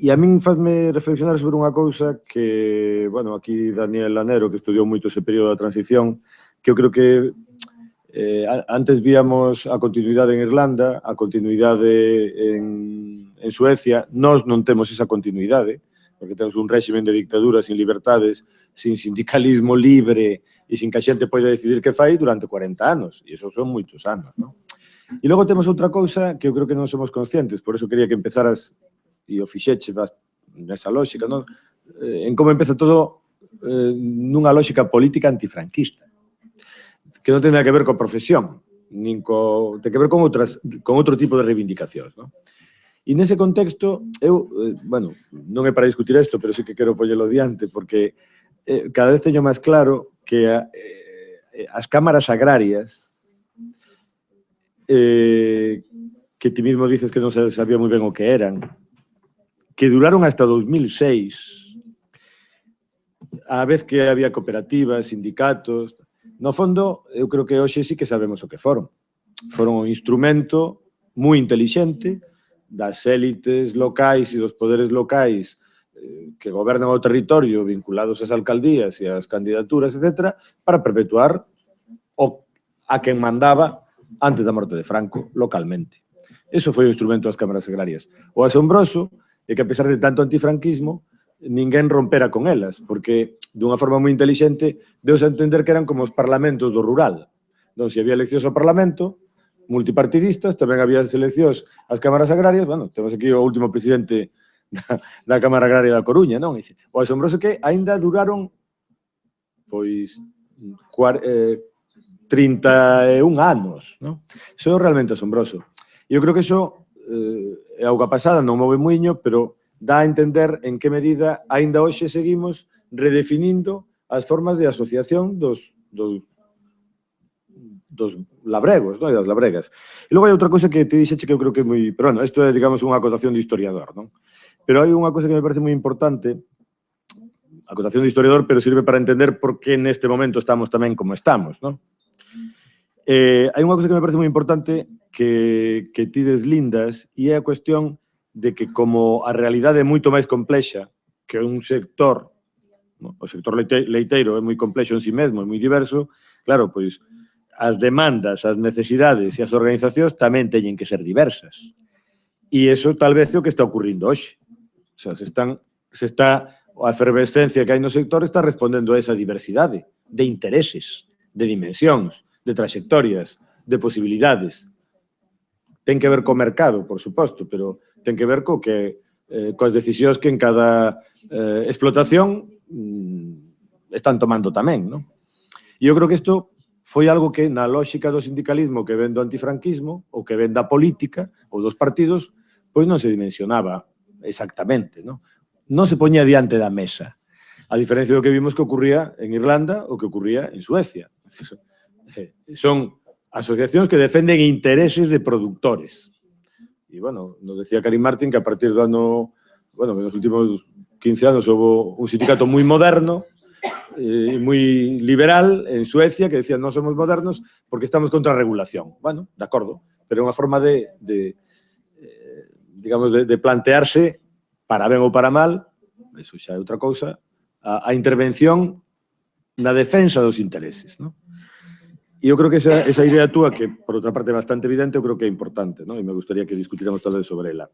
a min fazme reflexionar sobre unha cousa que, bueno, aquí Daniel Lanero, que estudiou moito ese período da transición, que eu creo que antes víamos a continuidade en Irlanda, a continuidade en Suecia. Nós non temos esa continuidade, porque temos un réximen de dictadura sin libertades, sin sindicalismo libre e sin que a xente poida decidir que fai durante 40 anos. E esos son moitos anos, non? E logo temos outra cousa que eu creo que non somos conscientes, por eso quería que empezaras, e o fixeche nesa lógica, non? En como empeza todo nunha lógica política antifranquista, que non ten nada que ver coa profesión, ten que ver con outro tipo de reivindicacións, non? E nese contexto, eu, bueno, non é para discutir isto, pero sí que quero poñelo diante, porque cada vez teño máis claro que as cámaras agrarias, que ti mismo dices que non se sabía moi ben o que eran, que duraron hasta 2006, a vez que había cooperativas, sindicatos. No fondo, eu creo que hoxe sí que sabemos o que foron. Foron un instrumento moi intelixente das élites locais e dos poderes locais que gobernan o territorio vinculados ás alcaldías e ás candidaturas, etc., para perpetuar a quen mandaba antes da morte de Franco localmente. Eso foi o instrumento das cámaras agrarias. O asombroso é que, a pesar de tanto antifranquismo, ninguén rompera con elas, porque, dunha forma moi intelixente, deus a entender que eran como os parlamentos do rural. Non, se había eleccións ao parlamento, multipartidistas, tamén había eleccións ás cámaras agrarias. Bueno, temos aquí o último presidente da Cámara Agraria da Coruña, non? O asombroso que aínda duraron, pois, 31 anos, non? Iso é realmente asombroso. E eu creo que iso é auga pasada, non move muiño, pero dá a entender en que medida aínda hoxe seguimos redefinindo as formas de asociación dos labregos, non? E das labregas. E logo hai outra cosa que te dixeche que eu creo que é moi... Pero, bueno, isto é, digamos, unha acotación de historiador, non? Pero hai unha cosa que me parece moi importante, acotación de historiador, pero sirve para entender por que neste momento estamos tamén como estamos, non? Hai unha cosa que me parece moi importante que ti deslindas e é a cuestión de que como a realidade é moito máis complexa que un sector, no? O sector leiteiro é moi complexo en si mesmo, é moi diverso, claro, pois as demandas, as necesidades e as organizacións tamén teñen que ser diversas. E iso tal vez é o que está ocurrindo hoxe. O sea, a efervescencia que hai no sector está respondendo a esa diversidade de intereses, de dimensións, de trayectorias, de posibilidades. Ten que ver co mercado, por suposto, pero ten que ver coas decisións que en cada explotación están tomando tamén, non? E eu creo que isto foi algo que na lógica do sindicalismo que ven do antifranquismo ou que ven da política ou dos partidos, pois non se dimensionaba exactamente, non? Non se poñía diante da mesa. A diferencia do que vimos que ocurría en Irlanda ou que ocurría en Suecia. Son asociacións que defenden intereses de productores. E, bueno, nos decía Karim Martin que a partir do ano... Bueno, nos últimos 15 anos houve un sindicato moi moderno, moi liberal en Suecia, que decían non somos modernos porque estamos contra a regulación. Bueno, de acordo, pero é unha forma digamos, de plantearse para ben ou para mal, eso xa é outra cousa, a intervención na defensa dos intereses, non? E eu creo que esa idea túa, que por outra parte é bastante evidente, eu creo que é importante, non? E me gustaría que discutíramos tal vez sobre ela.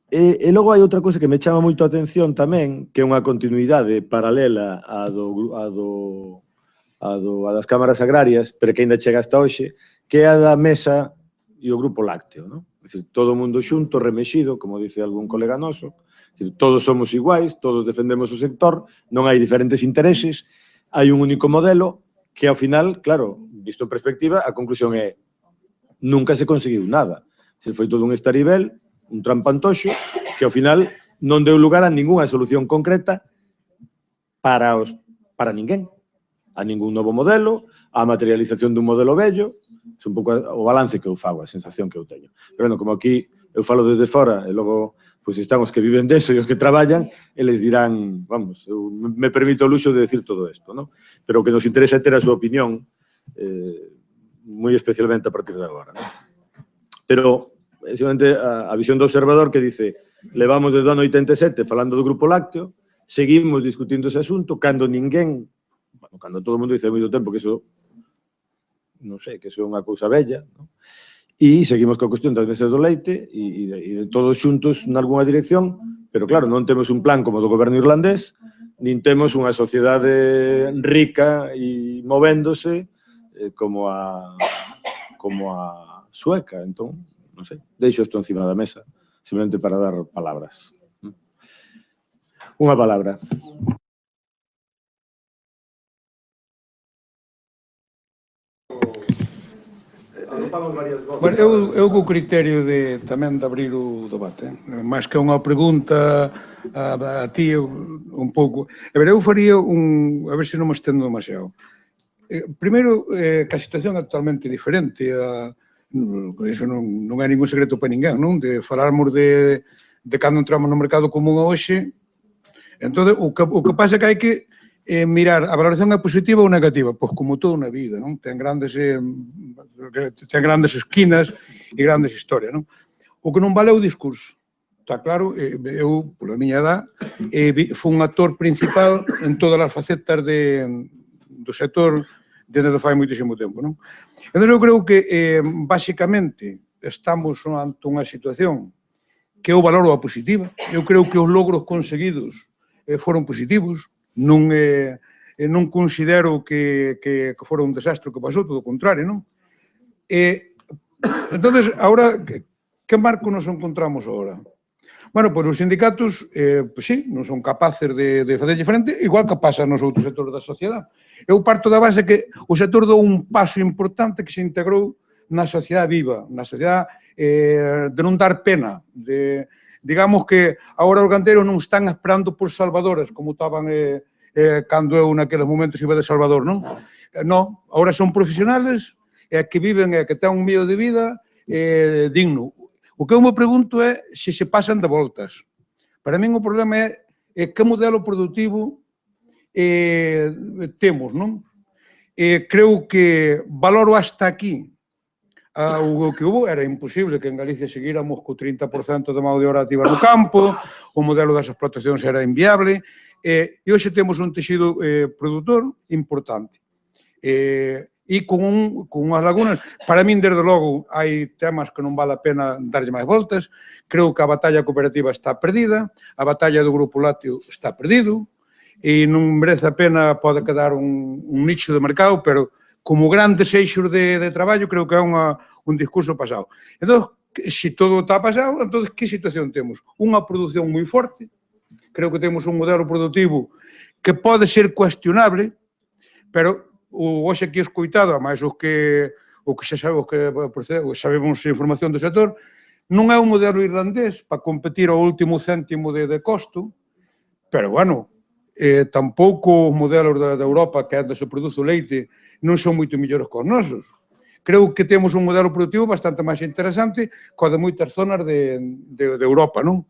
E logo hai outra cousa que me chama moito a atención tamén, que é unha continuidade paralela a das cámaras agrarias, pero que ainda chega hasta hoxe, que é a da mesa e o grupo lácteo, non? É dicir, todo o mundo xunto, remexido, como dice algún colega noso, é dicir, todos somos iguais, todos defendemos o sector, non hai diferentes intereses, hai un único modelo que, ao final, claro, visto en perspectiva, a conclusión é nunca se conseguiu nada. Se foi todo un estarivel, un trampantoxo, que ao final non deu lugar a ningunha solución concreta para ninguén. A ningún novo modelo, a materialización dun modelo vello, é un pouco o balance que eu fago, a sensación que eu teño. Pero, bueno, como aquí eu falo desde fora, e logo pois están os que viven deso e os que traballan, eles dirán, vamos, eu me permito o luxo de decir todo isto, non? Pero o que nos interesa é ter a súa opinión, moi especialmente a partir de agora, non? Pero, precisamente, a visión do observador que dice, levamos desde o ano 87 falando do grupo lácteo, seguimos discutindo ese asunto, cando ninguén, bueno, cando todo o mundo dice moito tempo que iso, non sei, que iso é unha cousa bella, non? E seguimos coa cuestión das mesas do leite e de todos xuntos nalgúna dirección, pero claro, non temos un plan como do goberno irlandés, nin temos unha sociedade rica e movéndose como a sueca, entón, non sei, deixo isto encima da mesa, simplemente para dar palabras. Unha palabra. Bueno, eu co criterio tamén de abrir o debate, máis que unha pregunta a ti un pouco. A ver, eu faría a ver se non me estendo demasiado. Primeiro, que a situación é totalmente diferente, iso non é ningún secreto para ninguén, non? De falarmos de cando entramos no mercado común a hoxe. Entón, o que pasa é que hai que mirar, a valoración é positiva ou negativa? Pois como todo na vida, non? Ten grandes esquinas e grandes historias, non? O que non vale é o discurso. Está claro, eu, pola miña edad, fui un actor principal en todas as facetas do sector desde fai moitísimo tempo, non? Entón, eu creo que, basicamente, estamos ante unha situación que eu valoro a positiva. Eu creo que os logros conseguidos foron positivos. Non considero que fora un desastre que pasou, todo o contrario, non? Entón, agora, que marco nos encontramos agora? Bueno, pois os sindicatos, pois sí, non son capaces de facer diferente, igual que pasa nos outros sectores da sociedade. Eu parto da base que o sector dou un paso importante que se integrou na sociedade viva, na sociedade de non dar pena, digamos que agora os gandeiros non están esperando por salvadores, como estaban cando eu naqueles momentos iba de Salvador, non? Non, agora son profesionales que viven e que ten un medio de vida digno. O que eu me pregunto é se se pasan de voltas. Para min o problema é que modelo productivo temos, non? Creo que valoro hasta aquí o que hubo, era imposible que en Galicia seguíramos co 30% de mão de obra ativa no campo, o modelo das explotacións era inviable, e hoxe temos un texido produtor importante. E con unhas lagunas, para min, desde logo, hai temas que non vale a pena darlle máis voltas. Creo que a batalla cooperativa está perdida, a batalla do grupo lácteo está perdido, e non merece a pena, pode quedar un nicho de mercado, pero como grandes eixos de traballo, creo que é un discurso pasado. Entón, se todo está pasado, entón, que situación temos? Unha produción moi forte, creo que temos un modelo productivo que pode ser cuestionable, pero hoxe aquí escoitado, a máis o que xa sabemos a información do sector, non é un modelo irlandés para competir ao último céntimo de costo, pero, bueno, tampouco os modelos da Europa, que é onde se produce o leite, non son moito mellores que os nosos. Creo que temos un modelo productivo bastante máis interesante que o de moitas zonas de Europa, non?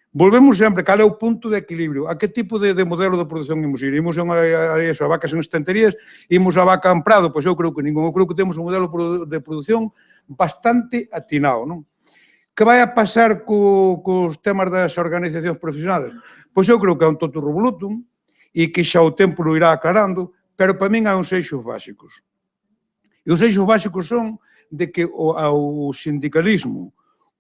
Volvemos sempre, cal é o punto de equilibrio? A que tipo de modelo de produción imos ir? Imos a vacas en estanterías? Imos a vaca en prado? Pois eu creo que ningún. Eu creo que temos un modelo de produción bastante atinado, non? Que vai a pasar cos temas das organizacións profesionales? Pois eu creo que é un totum revolutum e que xa o tempo lo irá aclarando, pero para min hai uns eixos básicos. E os eixos básicos son de que o sindicalismo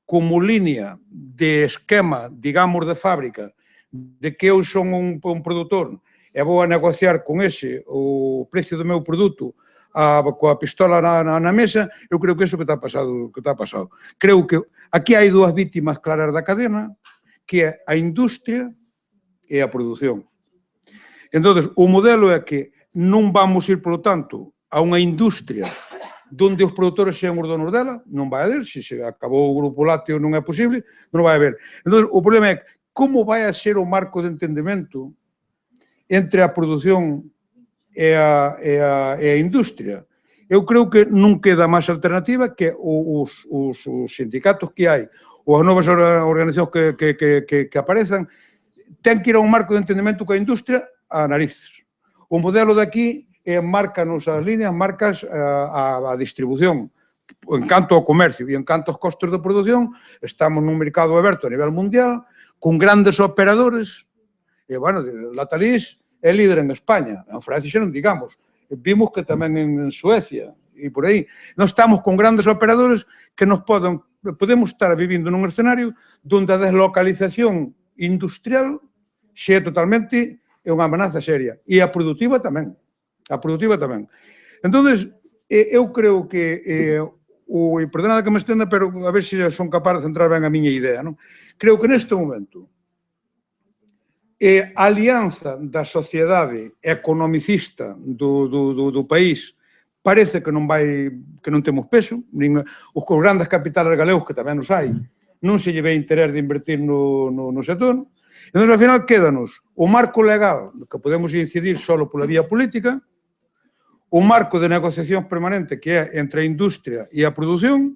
como línea de esquema, digamos, de fábrica, de que eu son un produtor e vou a negociar con ese o precio do meu produto coa pistola na mesa, eu creo que iso que está pasado. Creo que aquí hai dúas vítimas claras da cadena, que é a industria e a produción. Entón, o modelo é que non vamos ir, polo tanto, a unha industria donde os produtores sean os donos dela, non vai haber, se acabou o grupo lácteo non é posible, non vai haber. Entón, o problema é como vai a ser o marco de entendemento entre a produción e a industria. Eu creo que non queda máis alternativa que os sindicatos que hai ou as novas organizacións que aparezan ten que ir a un marco de entendemento coa industria a narices. O modelo de aquí márcanos as líneas, marcas a distribución. En canto ao comercio e en canto aos costos de produción, estamos nun mercado aberto a nivel mundial, con grandes operadores, e, bueno, Latalis é líder en España, en Francia xa non digamos, vimos que tamén en Suecia, e por aí. Nós estamos con grandes operadores que nos podemos estar vivindo nun escenario onde a deslocalización industrial xa é totalmente unha amenaza seria. E a productiva tamén. Entón, eu creo que, perdona que me estenda, pero a ver se son capaz de centrar ben a miña idea, non? Creo que neste momento a alianza da sociedade economicista do país parece que non temos peso, os grandes capitales galegos, que tamén os hai, non se lle ve interés de invertir no sector. Entón, ao final, quédanos o marco legal, que podemos incidir só pola vía política, o marco de negociación permanente que é entre a industria e a produción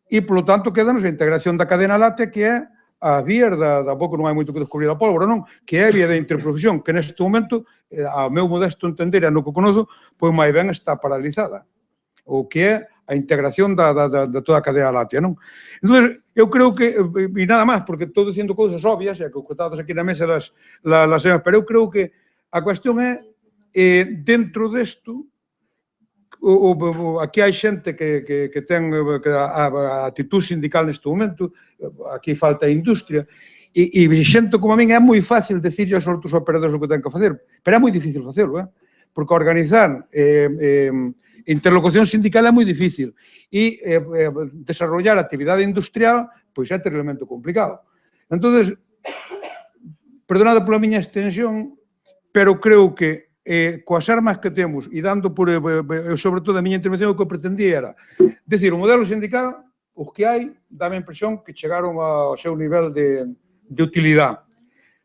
e, polo tanto, quédanos a integración da cadena láctea que é a vía pouco non hai moito que descubrir a pólvora, non? Que é a vía da interprofesión, que neste momento, ao meu modesto entender e no que conozo, pois máis ben está paralizada. O que é a integración da toda a cadena láctea, non? Entón, eu creo que, e nada máis, porque estou dicindo cousas obvias, e que cotadas aquí na mesa pero eu creo que a cuestión é dentro desto, aquí hai xente que ten a actitud sindical neste momento, aquí falta a industria, e xente como a min é moi fácil decirle aos outros operadores o que ten que facer, pero é moi difícil facelo, porque organizar interlocución sindical é moi difícil, e desarrollar actividade industrial pois é terriblemente complicado. Entón, perdonade pola miña extensión, pero creo que coas armas que temos e dando por, sobre todo a miña intervención, o que eu pretendía era decir, o modelo sindical, os que hai, dá a impresión que chegaron ao seu nivel de utilidade.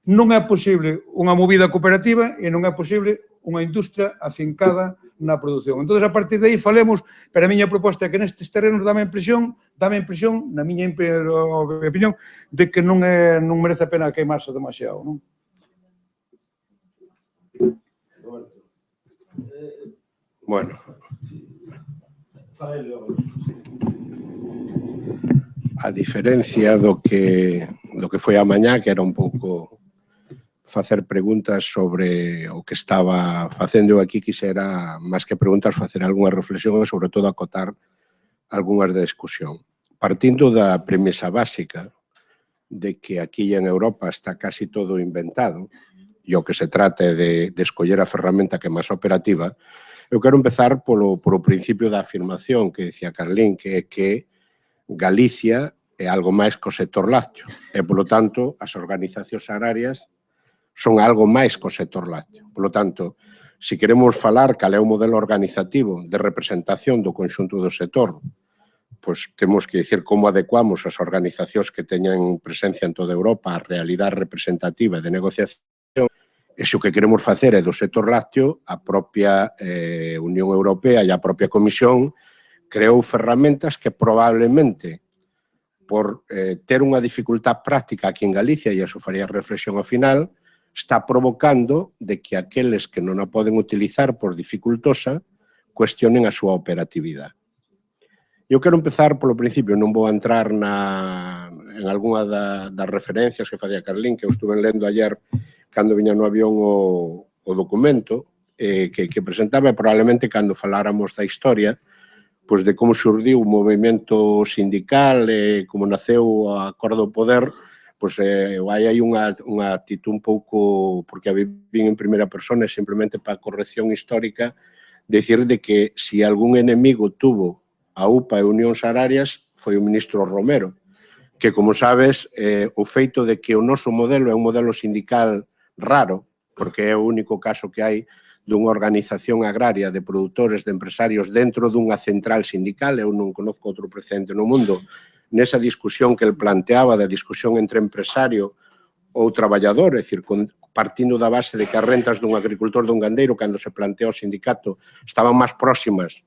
Non é posible unha movida cooperativa e non é posible unha industria afincada na produción. Entón, a partir de aí, falemos, pero a miña proposta é que nestes terrenos dá a impresión, na miña opinión, de que non merece a pena queimarse demasiado, non? Bueno. A diferencia do que foi a mañá, que era un pouco facer preguntas sobre o que estaba facendo aquí, quixera, máis que preguntas, facer algunha reflexión e, sobre todo, acotar algunhas de discusión. Partindo da premisa básica de que aquí en Europa está casi todo inventado e o que se trate de escoller a ferramenta que é máis operativa, eu quero empezar polo principio da afirmación que dicía Carlín, que é que Galicia é algo máis que o sector lácteo e, polo tanto, as organizacións agrarias son algo máis que o sector lácteo. Por lo tanto, se queremos falar cal é o modelo organizativo de representación do conxunto do sector, pois temos que dicir como adecuamos as organizacións que teñan presencia en toda Europa a realidade representativa de negociación, e se o que queremos facer é do sector lácteo, a propia Unión Europea e a propia Comisión creou ferramentas que probablemente por ter unha dificultad práctica aquí en Galicia, e iso faría reflexión ao final, está provocando de que aqueles que non a poden utilizar por dificultosa cuestionen a súa operatividade. Eu quero empezar polo principio, non vou entrar en algunha das referencias que facía Carlín, que eu estuve lendo ayer cando viña no avión o documento que presentaba, e probablemente cando faláramos da historia, pois de como xurdiu o movimento sindical e como naceu o Acordo do Poder, pois hai unha actitud un pouco, porque a vivín en primeira persona, simplemente para corrección histórica, decir de que se algún enemigo tuvo a UPA e Unións Agrarias foi o ministro Romero, que, como sabes, o feito de que o noso modelo é un modelo sindical raro, porque é o único caso que hai dunha organización agraria de produtores, de empresarios dentro dunha central sindical, eu non conozco outro precedente no mundo, nesa discusión que el planteaba, da discusión entre empresario ou traballador, é dicir, partindo da base de que as rentas dun agricultor, dun gandeiro, cando se plantea o sindicato, estaban máis próximas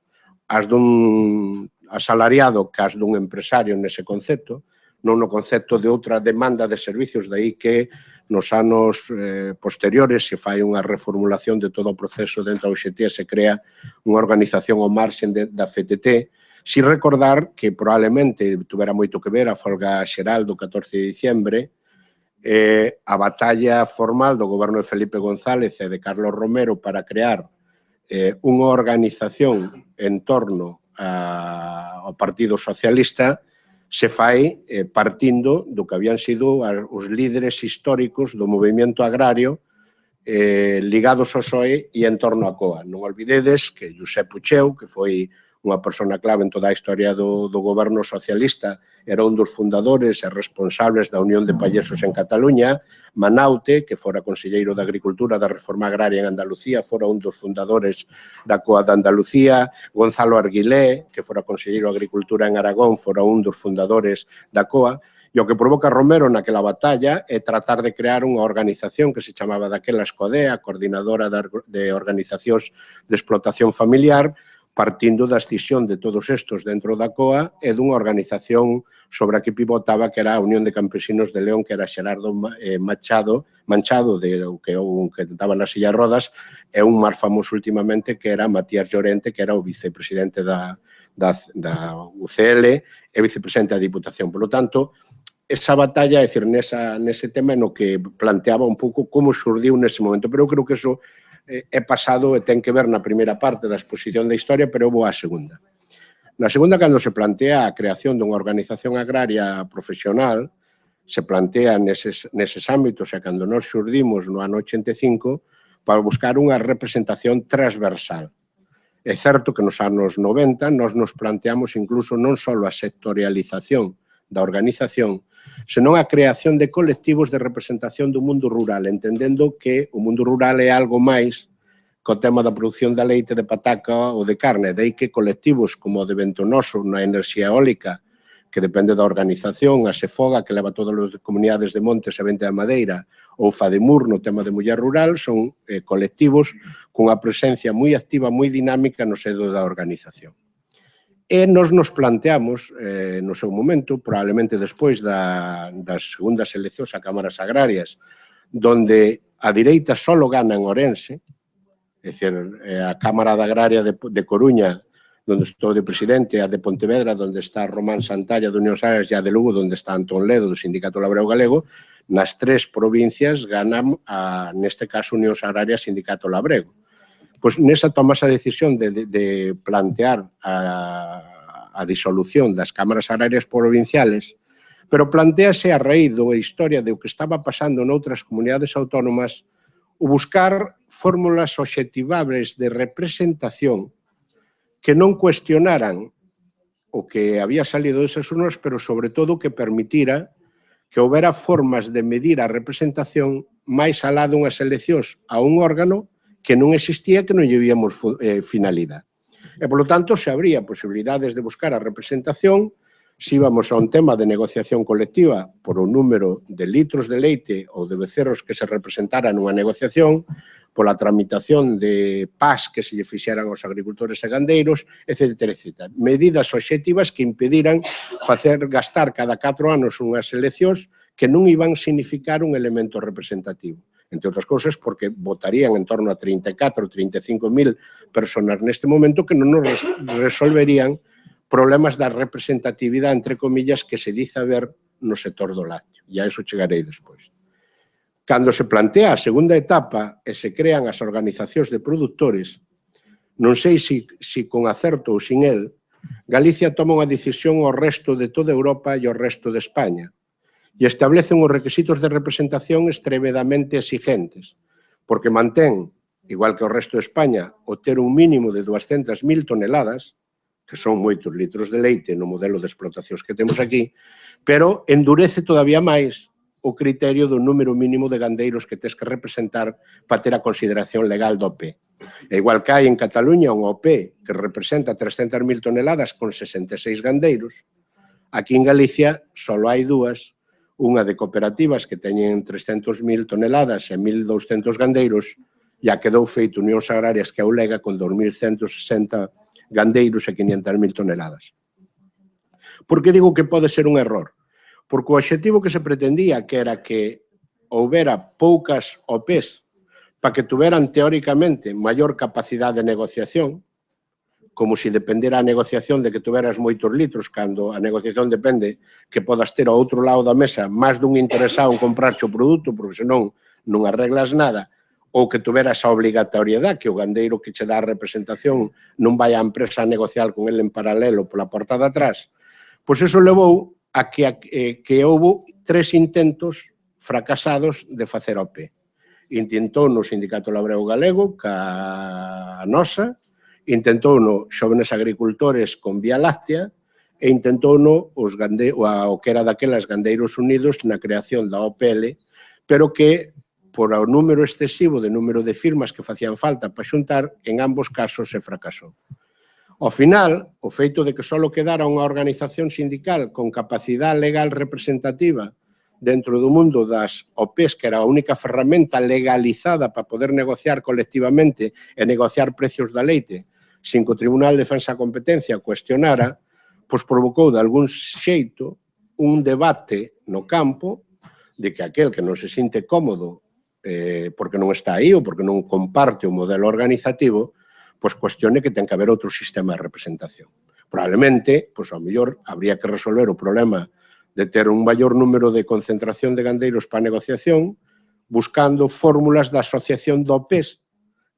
as dun asalariado que as dun empresario nese concepto, non no concepto de outra demanda de servicios, de aí que nos anos posteriores se fai unha reformulación de todo o proceso dentro da UGT e se crea unha organización ao marxen da FTT, si recordar que probablemente tuvera moito que ver a folga xeral do 14 de diciembre, a batalla formal do goberno de Felipe González e de Carlos Romero para crear unha organización en torno ao Partido Socialista se fai partindo do que habían sido os líderes históricos do movimento agrario ligados ao PSOE e en torno a COA. Non olvidedes que Josep Pucheu, que foi unha persona clave en toda a historia do goberno socialista, era un dos fundadores e responsables da Unión de Pallesos en Cataluña, Manaute, que fora conselleiro de Agricultura da Reforma Agraria en Andalucía, fora un dos fundadores da COA de Andalucía, Gonzalo Arguilé, que fora conselleiro de Agricultura en Aragón, fora un dos fundadores da COA, e o que provoca Romero naquela batalla é tratar de crear unha organización que se chamaba daquela Escodea, Coordinadora de Organizacións de Explotación Familiar, partindo da escisión de todos estos dentro da COA e dunha organización sobre a que pivotaba, que era a Unión de Campesinos de León, que era Xerardo Manchado, que estaba nas sillas rodas, e un máis famoso últimamente, que era Matías Llorente, que era o vicepresidente da UCL e vicepresidente da Diputación. Por lo tanto, esa batalla, é dicir, nese tema no que planteaba un pouco como xurdiu nese momento, pero eu creo que eso é pasado e ten que ver na primeira parte da exposición da historia, pero eu vou á segunda. Na segunda, cando se plantea a creación dunha organización agraria profesional, se plantea neses ámbitos e cando nos xurdimos no ano 85 para buscar unha representación transversal. É certo que nos anos 90 nos planteamos incluso non só a sectorialización da organización, senón a creación de colectivos de representación do mundo rural, entendendo que o mundo rural é algo máis co tema da produción da leite, de pataca ou de carne. De aí que colectivos como o de Ventonoso na enerxía eólica, que depende da organización, a Sefoga, que leva todas as comunidades de montes e vente da madeira, ou Fademur, no tema de muller rural, son colectivos cunha presencia moi activa, moi dinámica no seno da organización. E nos planteamos, no seu momento, probablemente despois das segundas eleccións a cámaras agrarias, donde a direita solo gana en Ourense, é dicir, a Cámara da Agraria de Coruña, donde estou de presidente, a de Pontevedra, donde está Román Santalla, de Unión Agrarias, e a de Lugo, donde está Antón Ledo, do Sindicato Labrego Galego, nas 3 provincias ganan, neste caso, Unión Agrarias, Sindicato Labrego. Pois nesa tomas a decisión de plantear a disolución das cámaras agrarias provinciales, pero plantease a raíz da historia de o que estaba pasando noutras comunidades autónomas o buscar fórmulas obxectivables de representación que non cuestionaran o que había salido desas urnas, pero sobre todo que permitira que houbera formas de medir a representación máis alá dunhas eleccións a un órgano que non existía, que non lle víamos finalidade. E, polo tanto, se habría posibilidades de buscar a representación, se íbamos a un tema de negociación colectiva por o número de litros de leite ou de becerros que se representaran nunha negociación, pola tramitación de PAS que se lle fixeran aos agricultores e gandeiros, etc. Medidas obxectivas que impediran facer gastar cada 4 anos unhas eleccións que non iban significar un elemento representativo. Entre outras cousas, porque votarían en torno a 34 ou 35.000 personas neste momento que non nos resolverían problemas da representatividade, entre comillas, que se dice haber no sector do lácteo. E a eso chegarei despois. Cando se plantea a segunda etapa e se crean as organizacións de produtores, non sei se con acerto ou sin el, Galicia toma unha decisión ao resto de toda Europa e ao resto de España e establecen os requisitos de representación extremadamente exigentes, porque mantén, igual que o resto de España, o ter un mínimo de 200.000 toneladas, que son moitos litros de leite no modelo de explotacións que temos aquí, pero endurece todavía máis o criterio do número mínimo de gandeiros que tes que representar para ter a consideración legal do OP. E igual que hai en Cataluña un OP que representa 300.000 toneladas con 66 gandeiros, aquí en Galicia só hai dúas, unha de cooperativas que teñen 300.000 toneladas e 1.200 gandeiros, e a quedou feito Unións Agrarias que Aulega con 2.160 gandeiros e 500.000 toneladas. Por que digo que pode ser un error? Porque o obxectivo que se pretendía, que era que houbera poucas OPs para que tuveran teóricamente maior capacidade de negociación, como se dependera a negociación de que tuveras moitos litros, cando a negociación depende que podas ter ao outro lado da mesa máis dun interesado en comprarche o produto, porque senón non arreglas nada, ou que tuveras a obrigatoriedade que o gandeiro que che dá a representación non vai á empresa a negociar con ele en paralelo pola porta de atrás, pois iso levou a que houve 3 intentos fracasados de facer OP. Intentou no Sindicato Labrego Galego, ca nosa, intentou no Xóvenes Agricultores con Vía Láctea e intentou no o que era daquelas Gandeiros Unidos na creación da OPL, pero que por o número excesivo de número de firmas que facían falta para xuntar, en ambos casos se fracasou. Ao final, o feito de que só quedara unha organización sindical con capacidade legal representativa dentro do mundo das OPs, que era a única ferramenta legalizada para poder negociar colectivamente e negociar precios da leite, sin que o Tribunal de Defensa da Competencia cuestionara, pois provocou de algún xeito un debate no campo de que aquel que non se sinte cómodo porque non está aí ou porque non comparte o modelo organizativo, pois cuestione que ten que haber outro sistema de representación. Probablemente, pois ao mellor, habría que resolver o problema de ter un maior número de concentración de gandeiros para a negociación, buscando fórmulas de asociación de OPs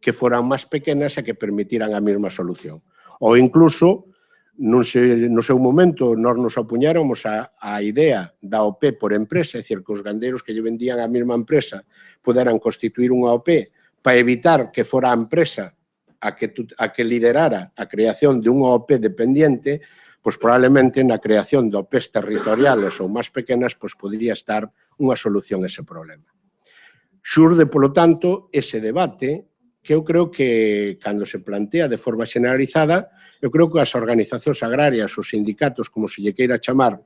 que foran máis pequenas e que permitiran a mesma solución. Ou incluso, no seu momento, nós nos opuñéramos á idea da OP por empresa, é dicir, que os gandeiros que lle vendían á mesma empresa poderan constituir unha OP para evitar que fora a empresa a que liderara a creación de unha OP dependiente, pois probablemente na creación de OPs territoriales ou máis pequenas, pois podría estar unha solución a ese problema. Xurde, polo tanto, ese debate que eu creo que, cando se plantea de forma generalizada, eu creo que as organizacións agrarias, os sindicatos, como se lle queira chamar,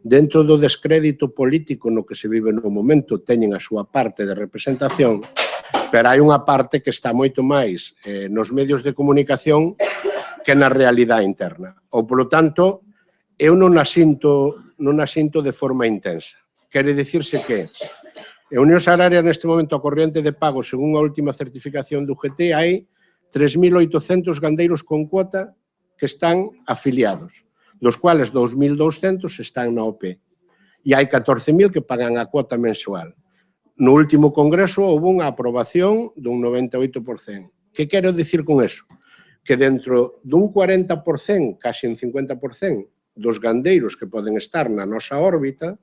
dentro do descrédito político no que se vive no momento, teñen a súa parte de representación, pero hai unha parte que está moito máis nos medios de comunicación que na realidade interna. Ou, polo tanto, eu non a sinto de forma intensa. Quere dicirse que en Unións Agrarias neste momento a corriente de pago, según a última certificación do UGT, hai 3.800 gandeiros con cuota que están afiliados, dos cuales 2.200 están na OP. E hai 14.000 que pagan a cuota mensual. No último congreso houve unha aprobación dun 98%. Que quero dicir con eso? Que dentro dun 40%, casi un 50%, dos gandeiros que poden estar na nosa órbita,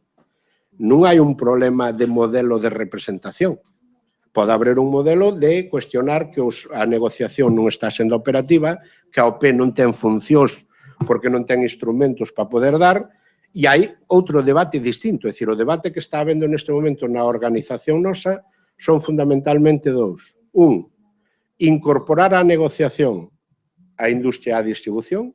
non hai un problema de modelo de representación. Pode haber un modelo de cuestionar que a negociación non está sendo operativa, que a OP non ten funcións porque non ten instrumentos para poder dar, e hai outro debate distinto. É dicir, o debate que está habendo neste momento na organización nosa son fundamentalmente dous. Un, incorporar a negociación a industria e a distribución,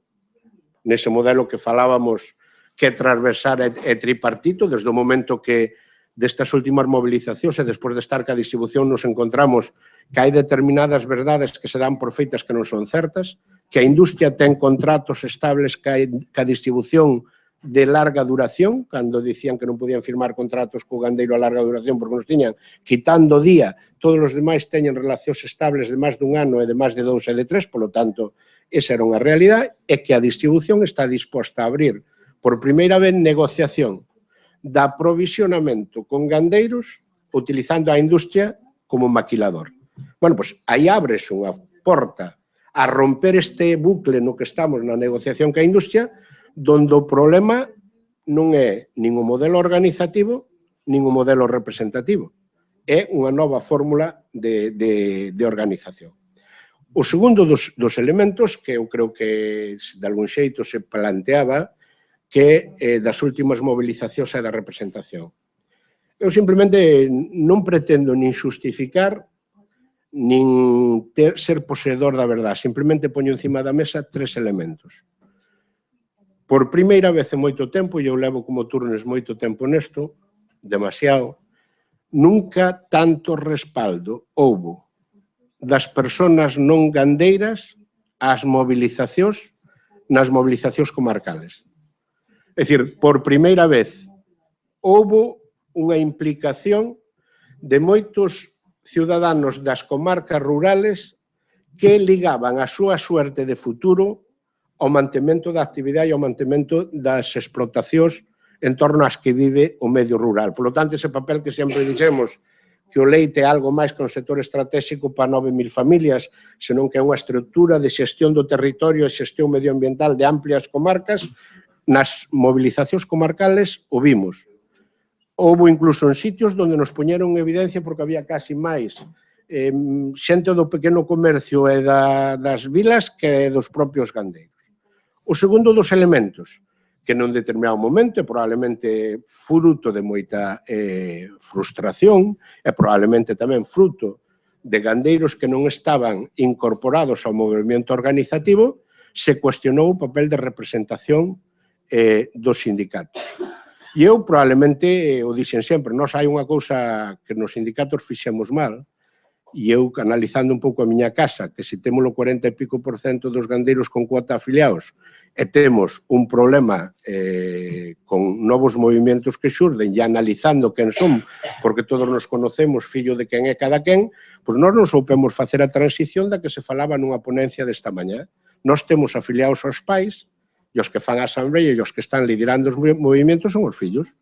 nese modelo que falábamos que é transversal e tripartito, desde o momento que destas últimas mobilizacións e despois de estar ca distribución nos encontramos que hai determinadas verdades que se dan por feitas que non son certas, que a industria ten contratos estables ca distribución de larga duración, cando dicían que non podían firmar contratos co gandeiro a larga duración porque nos tiñan quitando día, todos os demais teñen relacións estables de máis dun ano e de máis de 2 e de 3, polo tanto, esa era unha realidade, e que a distribución está disposta a abrir por primeira vez negociación de aprovisionamento con gandeiros utilizando a industria como maquilador. Bueno, pois aí abres unha porta a romper este bucle no que estamos na negociación ca industria, donde o problema non é nin o modelo organizativo, nin o modelo representativo. É unha nova fórmula de organización. O segundo dos elementos que eu creo que de algún xeito se planteaba que das últimas mobilizacións e da representación. Eu simplemente non pretendo nin xustificar nin ser poseedor da verdade, simplemente poño encima da mesa 3 elementos. Por primeira vez en moito tempo, e eu levo como Turnes moito tempo nesto, demasiado, nunca tanto respaldo houbo das persoas non gandeiras ás mobilizacións nas mobilizacións comarcales. É dicir, por primeira vez houbo unha implicación de moitos ciudadanos das comarcas rurales que ligaban a súa suerte de futuro ao mantemento da actividade e ao mantemento das explotacións en torno ás que vive o medio rural. Por lo tanto, ese papel que sempre dixemos que o leite é algo máis que un sector estratégico para 9.000 familias, senón que é unha estrutura de xestión do territorio e xestión medioambiental de amplias comarcas. Nas mobilizacións comarcales o vimos. Houbo incluso en sitios onde nos poñeron en evidencia porque había casi máis xente do pequeno comercio e das vilas que dos propios gandeiros. O segundo dos elementos, que nun determinado momento é probablemente fruto de moita frustración e probablemente tamén fruto de gandeiros que non estaban incorporados ao movimento organizativo, se cuestionou o papel de representación dos sindicatos. E eu probablemente o dixen sempre, nós hai unha cousa que nos sindicatos fixemos mal, e eu analizando un pouco a miña casa, que se temos o 40 e pico % dos gandeiros con cuota afiliados e temos un problema con novos movimentos que xurden e analizando quen son, porque todos nos conocemos fillo de quen é cada quen, pois nós non soupemos facer a transición da que se falaba nunha ponencia desta mañá. Nós temos afiliados aos pais, e os que fan a asamblea e os que están liderando os movimentos son os fillos.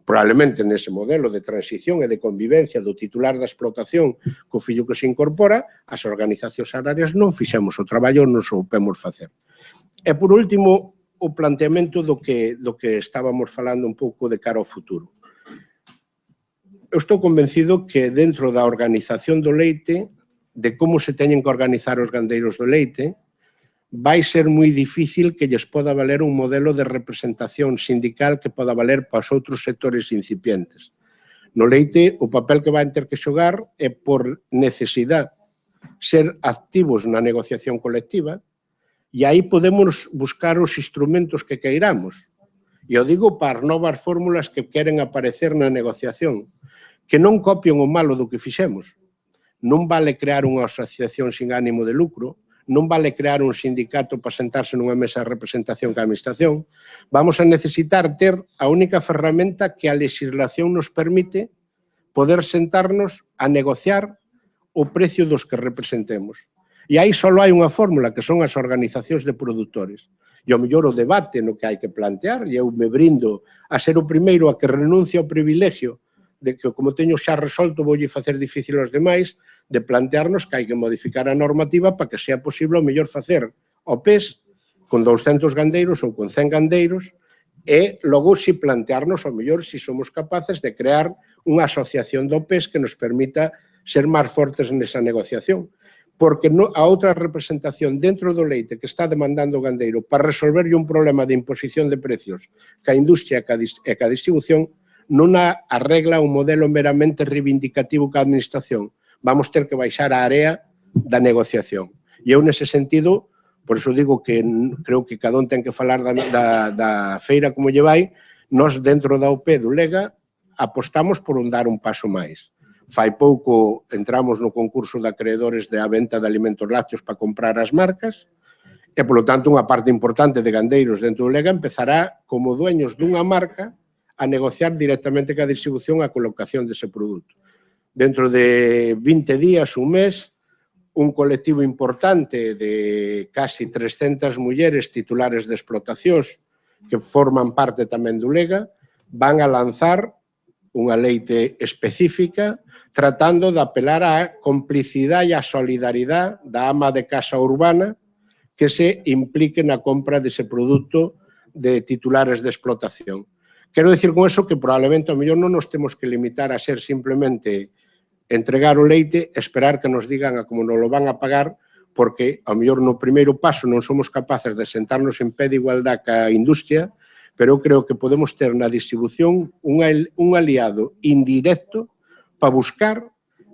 Probablemente nese modelo de transición e de convivencia do titular da explotación co fillo que se incorpora, as organizacións agrarias non fixemos o traballo, non soupemos facer. E, por último, o planteamento do que estábamos falando un pouco de cara ao futuro. Eu estou convencido que dentro da organización do leite, de como se teñen que organizar os gandeiros do leite, vai ser moi difícil que lles poda valer un modelo de representación sindical que poda valer para os outros sectores incipientes. No leite, o papel que van ter que xogar é por necesidade ser activos na negociación colectiva e aí podemos buscar os instrumentos que queiramos. E eu digo para as novas fórmulas que queren aparecer na negociación, que non copien o malo do que fixemos. Non vale crear unha asociación sin ánimo de lucro, non vale crear un sindicato para sentarse nunha mesa de representación ca administración. Vamos a necesitar ter a única ferramenta que a legislación nos permite poder sentarnos a negociar o precio dos que representemos. E aí só hai unha fórmula, que son as organizacións de produtores. E ao mellor o debate no que hai que plantear, e eu me brindo a ser o primeiro a que renuncia ao privilegio de que, como teño xa resolto, voulle facer difícil aos demais, de plantearnos que hai que modificar a normativa para que sea posible o mellor facer o PES con 200 gandeiros ou con 100 gandeiros e logo si plantearnos o mellor si somos capaces de crear unha asociación do PES que nos permita ser máis fortes nesa negociación. Porque a outra representación dentro do leite que está demandando o gandeiro para resolverlle un problema de imposición de precios que a industria e que a distribución non arregla un modelo meramente reivindicativo que a administración. Vamos ter que baixar a área da negociación. E eu, nese sentido, por iso digo que creo que cada un ten que falar da feira como lle vai, nós dentro da OP do Lega apostamos por dar un paso máis. Fai pouco entramos no concurso de acreedores da venta de alimentos lácteos para comprar as marcas e, polo tanto, unha parte importante de gandeiros dentro do Lega empezará como dueños dunha marca a negociar directamente ca distribución a colocación dese produto. Dentro de 20 días, un mes, un colectivo importante de casi 300 mulleres titulares de explotacións que forman parte tamén do Lega van a lanzar unha leite específica tratando de apelar á complicidade e á solidaridade da ama de casa urbana que se implique na compra dese produto de titulares de explotación. Quero dicir con eso que probablemente ao mellor non nos temos que limitar a ser simplemente entregar o leite, esperar que nos digan a como nos lo van a pagar, porque ao mellor no primeiro paso non somos capaces de sentarnos en pé de igualdade ca industria, pero eu creo que podemos ter na distribución un aliado indirecto para buscar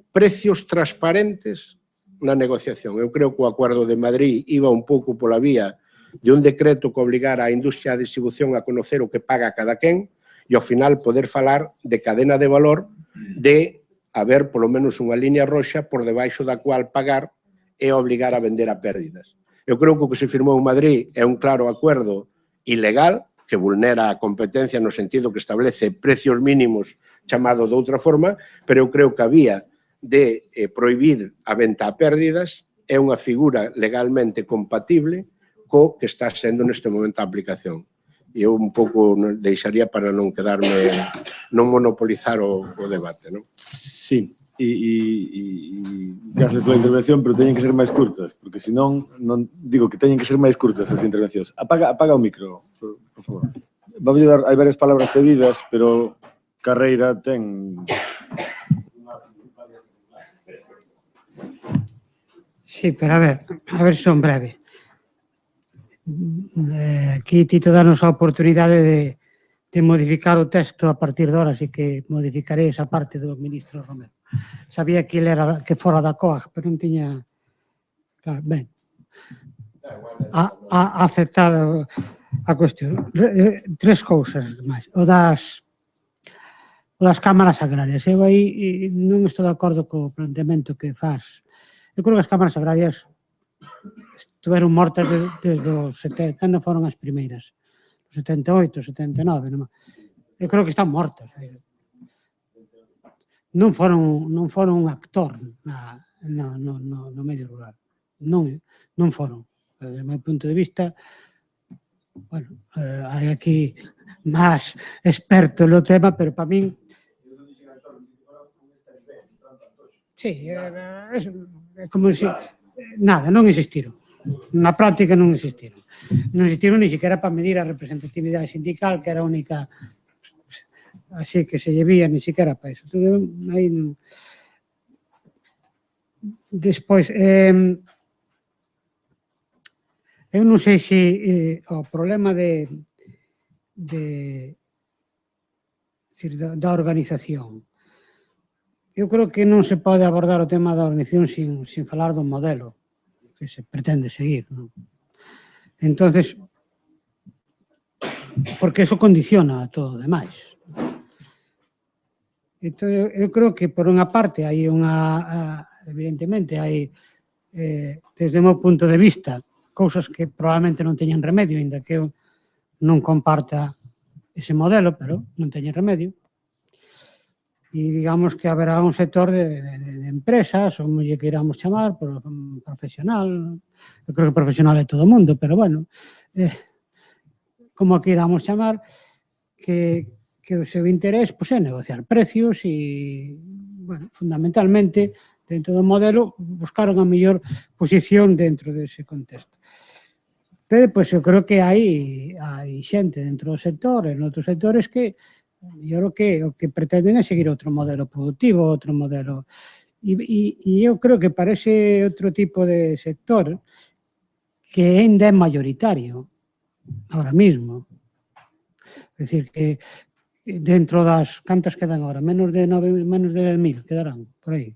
precios transparentes na negociación. Eu creo que o Acordo de Madrid iba un pouco pola vía de un decreto que obligara a industria a distribución a conocer o que paga cada quen e ao final poder falar de cadena de valor de haber polo menos unha línea roxa por debaixo da cual pagar e obligar a vender a pérdidas. Eu creo que o que se firmou en Madrid é un claro acordo ilegal que vulnera a competencia no sentido que establece precios mínimos chamado de outra forma, pero eu creo que a vía de prohibir a venta a pérdidas é unha figura legalmente compatible co que está sendo neste momento a aplicación. E eu un pouco deixaría para non quedarme, non monopolizar o debate, non? Sí, e gracias pola intervención, pero teñen que ser máis curtas, porque senón, non digo que teñen que ser máis curtas as intervencións. Apaga o micro, por favor. Vamos a dar, hai varias palabras pedidas, pero Carreira ten... Sí, pero a ver son breve. Aquí Tito danos a oportunidade de modificar o texto a partir de ahora, así que modificaré esa parte do ministro Romero. Sabía que ele era que fora da COAG, pero non tiña... Claro, ben. Aceptada a cuestión. Tres cousas máis. O das cámaras agrarias. Eu aí non estou de acordo co planteamento que faz. Eu creo que as cámaras agrarias estuveron mortas desde os 70, cando foron as primeiras? Os 78, 79, non? Eu creo que están mortas. Non foron un actor no medio rural. Non foron. Desde o meu punto de vista, bueno, hai aquí máis experto no tema, pero para min... Sí, é como se... Nada, non existiron. Na práctica non existiron. Non existiron ni siquiera para medir a representatividade sindical, que era a única... Así que se llevía, ni siquiera para eso. Aí non... Despois, eu non sei se o problema da organización. eu creo que non se pode abordar o tema da organización sin falar do modelo que se pretende seguir, non? Entonces, porque eso condiciona a todo o demais. Entón, eu creo que, por unha parte, hai evidentemente, hai, desde o meu punto de vista, cousas que probablemente non teñen remedio, ainda que eu non comparta ese modelo, pero non teñen remedio. E digamos que haberá un sector de empresas, ou lle que iramos chamar, por profesional, eu creo que profesional é todo o mundo, pero bueno, como que iramos chamar, que o seu interés é negociar precios e, bueno, fundamentalmente, dentro do modelo, buscar unha mellor posición dentro dese contexto. Pero, pois, eu creo que hai xente dentro do sector, en outros sectores, que o que pretenden é seguir outro modelo productivo, outro modelo. E eu creo que para ese outro tipo de sector, que ainda é mayoritario, ahora mismo, é dicir, que dentro das, cantas quedan agora? Menos de 10.000 quedarán, por aí.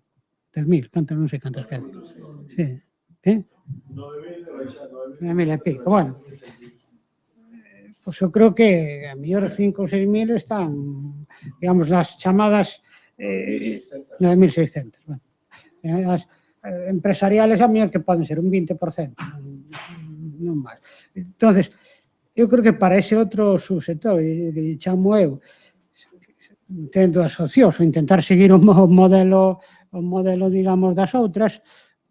10.000, cantas, non sei cantas quedan. Sí. Que? 9.000 e pico, bueno. Pois eu creo que a mellor 5 ou 6.000 están, digamos, nas chamadas 9.600. Bueno. As empresariales a mellor que poden ser un 20%, non máis. Entonces, eu creo que para ese outro subsector, que chamo eu, tendo asocios, ou intentar seguir o modelo, digamos, das outras,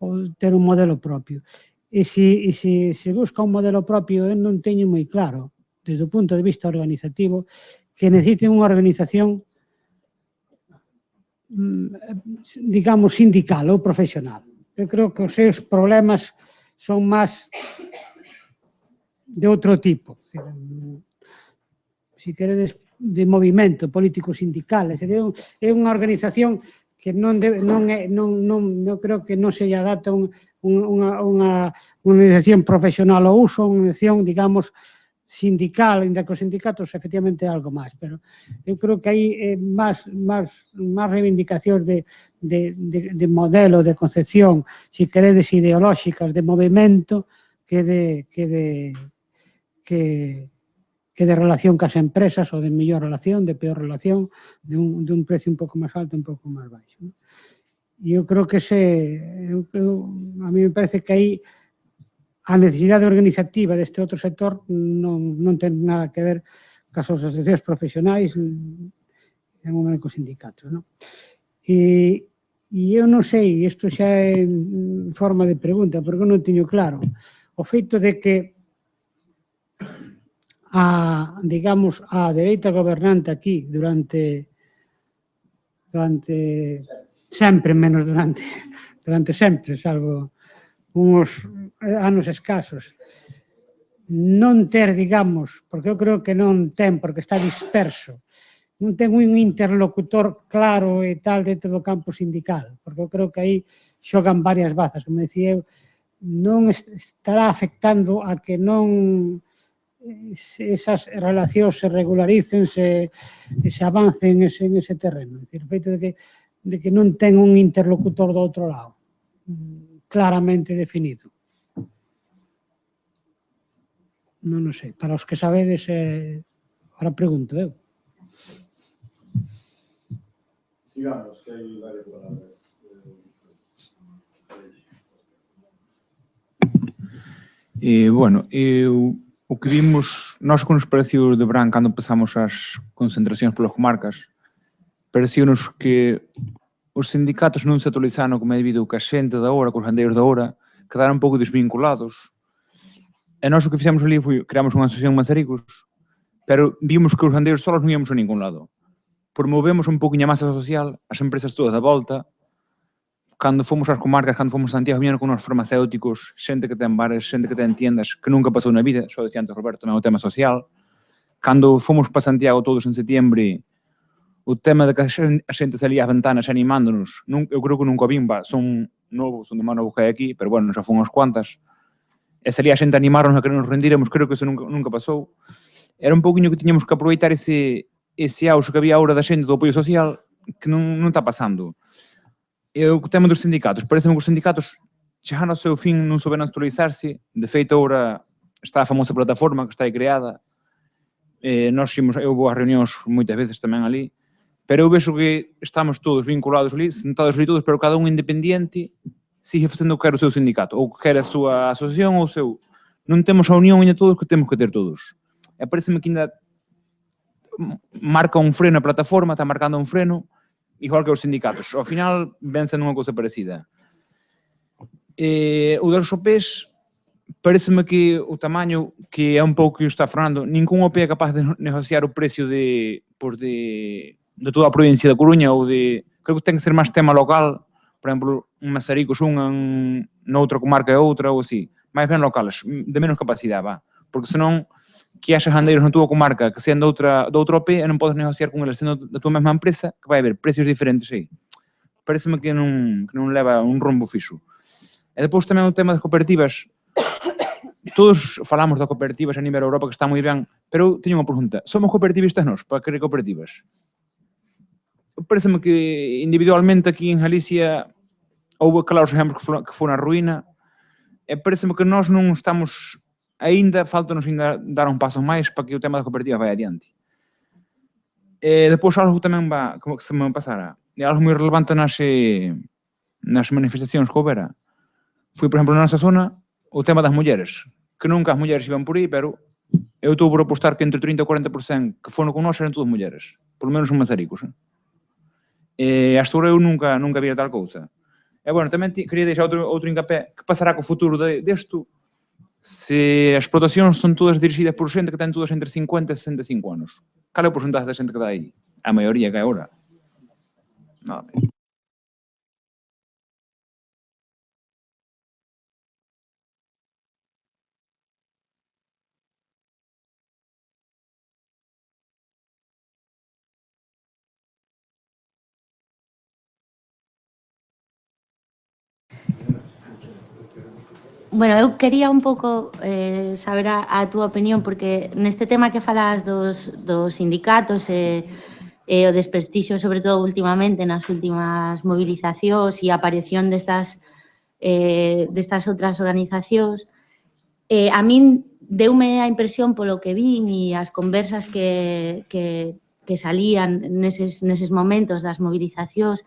ou ter un modelo propio. E se busca un modelo propio, eu non teño moi claro, desde o punto de vista organizativo, que necesiten unha organización, digamos, sindical ou profesional. Eu creo que os seus problemas son máis de outro tipo. Se queredes, de movimento político sindical, é unha organización que non creo que non se lle adapta unha organización profesional ao uso, unha organización, digamos, sindical, ainda que os sindicatos efectivamente é algo máis, pero eu creo que hai máis reivindicacións de modelo, de concepción, se queredes ideolóxicas, de movimento, que de relación cas empresas, ou de mellor relación, de peor relación, de un precio un pouco máis alto, un pouco máis baixo. E eu creo que a mí me parece que aí a necesidade organizativa deste outro sector non ten nada que ver cas asociacións profesionais e cos sindicatos. E eu non sei, isto xa é forma de pregunta, porque eu non teño claro o feito de que digamos, a dereita gobernante aquí durante sempre, menos durante sempre, salvo uns anos escasos, non ter, digamos, porque eu creo que non ten, porque está disperso, non ten un interlocutor claro e tal dentro do campo sindical, porque eu creo que aí xogan varias bazas, como dicía eu, non estará afectando a que non esas relacións se regularicen, se avancen en ese terreno. É dicir, o feito de que non ten un interlocutor do outro lado claramente definido. Non sei, para os que sabedes, ahora pregunto eu. Sigamos, que hai varias palabras. Bueno, o que vimos, nós con os precios de verán, cando empezamos as concentracións polas comarcas, pareceu-nos que os sindicatos non se actualizaron como é debido que a xente da hora, cos gandeiros da hora, quedaron un pouco desvinculados. E nós o que fixemos ali foi, creamos unha asociación de mazaricos, pero vimos que os gandeiros solos non íamos a ningún lado. Promovemos un pouquinho a masa social, as empresas todas da volta. Cando fomos ás comarcas, cando fomos a Santiago, viñeron con os farmacéuticos, xente que ten bares, xente que ten tiendas, que nunca pasou na vida, só decía antes Roberto, tamén o tema social. Cando fomos para Santiago todos en setembro, o tema de que a xente salía ás ventanas animándonos, eu creo que nunca vim, son novos, son de mano que hai aquí, pero bueno, xa fun uns cuantas, e salía a xente animarnos a que nos rendíramos, creo que eso nunca pasou. Era un pouquinho que tiñamos que aproveitar ese auxo que había ahora da xente do apoio social, que non está pasando. E o tema dos sindicatos, parece que os sindicatos chegaron ao seu fin, non souberon actualizarse. De feito, agora está a famosa plataforma que está aí creada. Eu vou a reunións moitas veces tamén ali, pero eu vexo que estamos todos vinculados ali, sentados ali todos, pero cada un independiente sigue facendo o que quer o seu sindicato, ou que quer a súa asociación, ou o seu... Non temos a unión ainda todos que temos que ter todos. E parece-me que ainda marca un freno a plataforma, está marcando un freno, igual que os sindicatos. Ao final, vence nunha cousa parecida. O dos OPs, parece-me que o tamaño, que é un pouco que o está Fernando, ningún OP é capaz de negociar o precio de toda a provincia da Coruña, ou de... Creo que ten que ser máis tema local, por exemplo, un Mazaricos, noutra comarca é outra, ou así. Mais ben locales, de menos capacidade, vá. Porque senón, que haxa gandeiros na túa comarca que sean de outra OP e non podes negociar con eles sendo da túa mesma empresa, que vai haber precios diferentes aí. Pareceme que non leva un rombo fixo. E depois tamén o tema das cooperativas. Todos falamos das cooperativas a nivel Europa que está moi ben, pero eu teño unha pregunta. Somos cooperativistas nós para querer cooperativas? Pareceme que individualmente aquí en Galicia houve claros exemplos que foron a ruína e pareceme que nós non estamos... falta-nos ainda dar un paso máis para que o tema da cooperativa vai adiante. E depois algo tamén como que se me pasara. É algo moi relevante nas manifestacións que houbera. Foi, por exemplo, na nosa zona, o tema das mulleres. Que nunca as mulleres iban por aí, pero eu estou por apostar que entre 30 e 40% que foron con nós eran todas mulleres. Por lo menos un Mazaricos. E hasta agora eu nunca vira tal cousa. E, bueno, tamén quería deixar outro hincapé. Que pasará co futuro desto? Se as explotacións son todas dirixidas por xente que ten todas entre 50 e 65 anos. Cal é o porcentaje da xente que dá aí? A maioría que é agora. Nada. Bueno, eu quería un pouco saber a túa opinión, porque neste tema que falas dos sindicatos e o desprestixio, sobre todo últimamente, nas últimas movilizacións e a aparición destas outras organizacións, a min deume a impresión polo que vin e as conversas que salían neses momentos das movilizacións,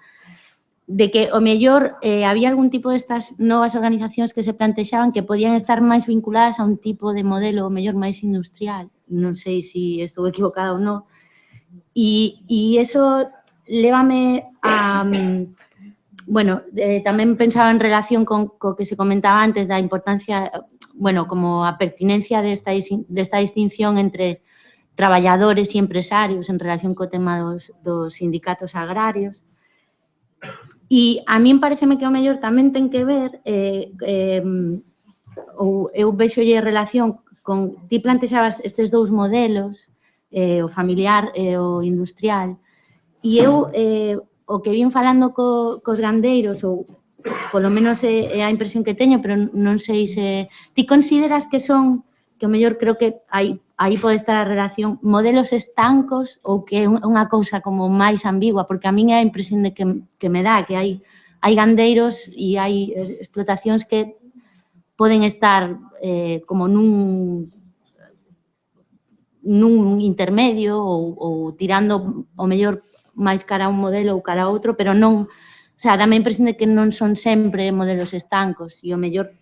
de que o mellor había algún tipo destas novas organizacións que se plantexaban que podían estar máis vinculadas a un tipo de modelo o mellor máis industrial. Non sei se estou equivocada ou non. E iso lévame a... Bueno, tamén pensaba en relación co que se comentaba antes da importancia, bueno, como a pertinencia desta distinción entre traballadores e empresarios en relación co tema dos sindicatos agrarios. E a min pareceme que o mellor tamén ten que ver, ou eu vexolle relación con, ti plantexabas estes dous modelos, o familiar e o industrial, e eu o que vin falando cos gandeiros, ou polo menos é a impresión que teño, pero non sei se... Ti consideras que son, que o mellor creo que aí pode estar a relación, modelos estancos ou que é unha cousa como máis ambigua, porque a min é a impresión de que me dá, que hai gandeiros e hai explotacións que poden estar como nun intermedio ou tirando o mellor máis cara a un modelo ou cara a outro, pero non, o sea, dame a impresión de que non son sempre modelos estancos e o mellor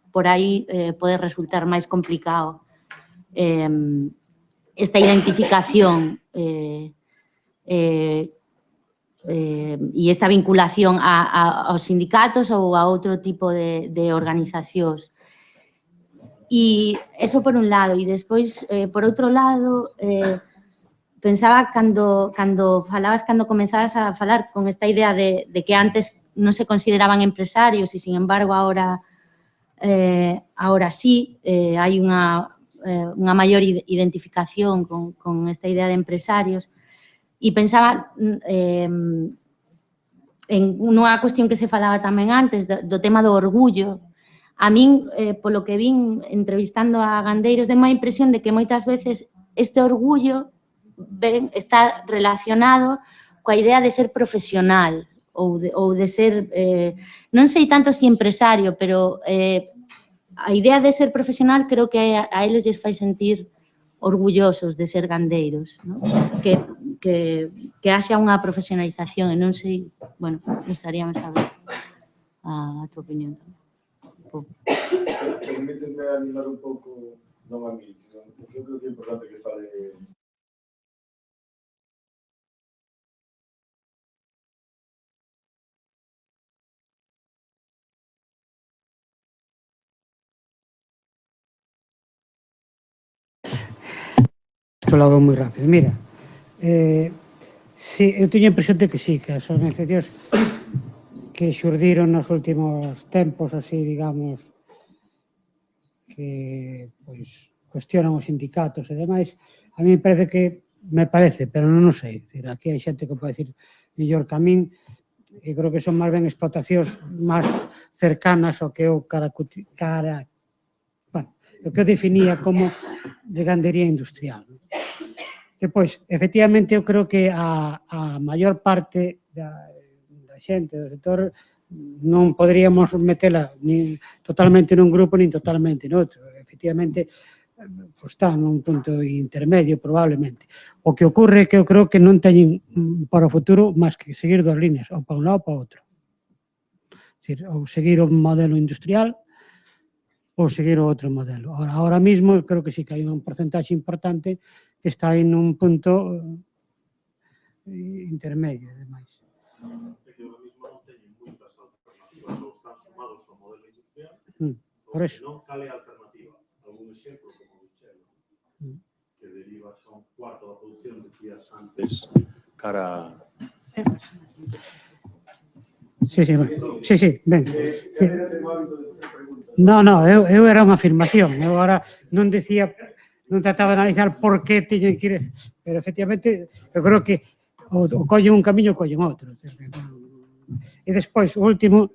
por aí pode resultar máis complicado esta identificación e esta vinculación aos sindicatos ou a outro tipo de organizacións. E eso por un lado. E despois, por outro lado, pensaba cando comenzabas a falar con esta idea de que antes non se consideraban empresarios e, sin embargo, ahora sí, hai unha maior identificación con esta idea de empresarios. E pensaba en unha cuestión que se falaba tamén antes, do tema do orgullo. A min, polo que vin entrevistando a gandeiros, deme a impresión de que moitas veces este orgullo está relacionado coa idea de ser profesional ou de ser, non sei tanto se empresario, pero a idea de ser profesional creo que a eles lles fai sentir orgullosos de ser gandeiros, ¿no? Que haxa unha profesionalización e non sei, bueno, gostaríamos saber a tua opinión. Permíteme animar un pouco, non a mí, sino porque eu creo que é importante que fale. Isto logo moi rápido. Mira, sí, eu teño a impresión de que sí, que as organizacións que xurdiron nos últimos tempos, así, digamos, que, pois, cuestionan os sindicatos e demais, a mí me parece, pero non o sei, decir, aquí hai xente que pode decir mellor que a min, e creo que son máis ben explotacións máis cercanas ao que eu o que eu definía como de gandería industrial. Depois, efectivamente, eu creo que a maior parte da xente do sector non poderíamos metela nin totalmente nun grupo nin totalmente noutro. Efectivamente, está nun punto intermedio, probablemente. O que ocorre é que eu creo que non teñen para o futuro máis que seguir dos líneas, ou para un lado ou para outro. Ou seguir o modelo industrial ou seguir o outro modelo. Ahora mismo, creo que sí que hai un porcentaxe importante que está aí nun punto intermedio, ademais. É que ahora mismo non teñen moitas alternativas, ou están sumados ao modelo industrial, por eso. Non cale alternativa. Algún exemplo como Michel, que deriva xa un cuarto da produción, decías antes, cara... Sí, ben. Non, eu era unha afirmación. Eu agora non decía, non trataba de analizar por que teñen que ir, pero efectivamente eu creo que o collen un camiño ou collen outro. E despois, o último,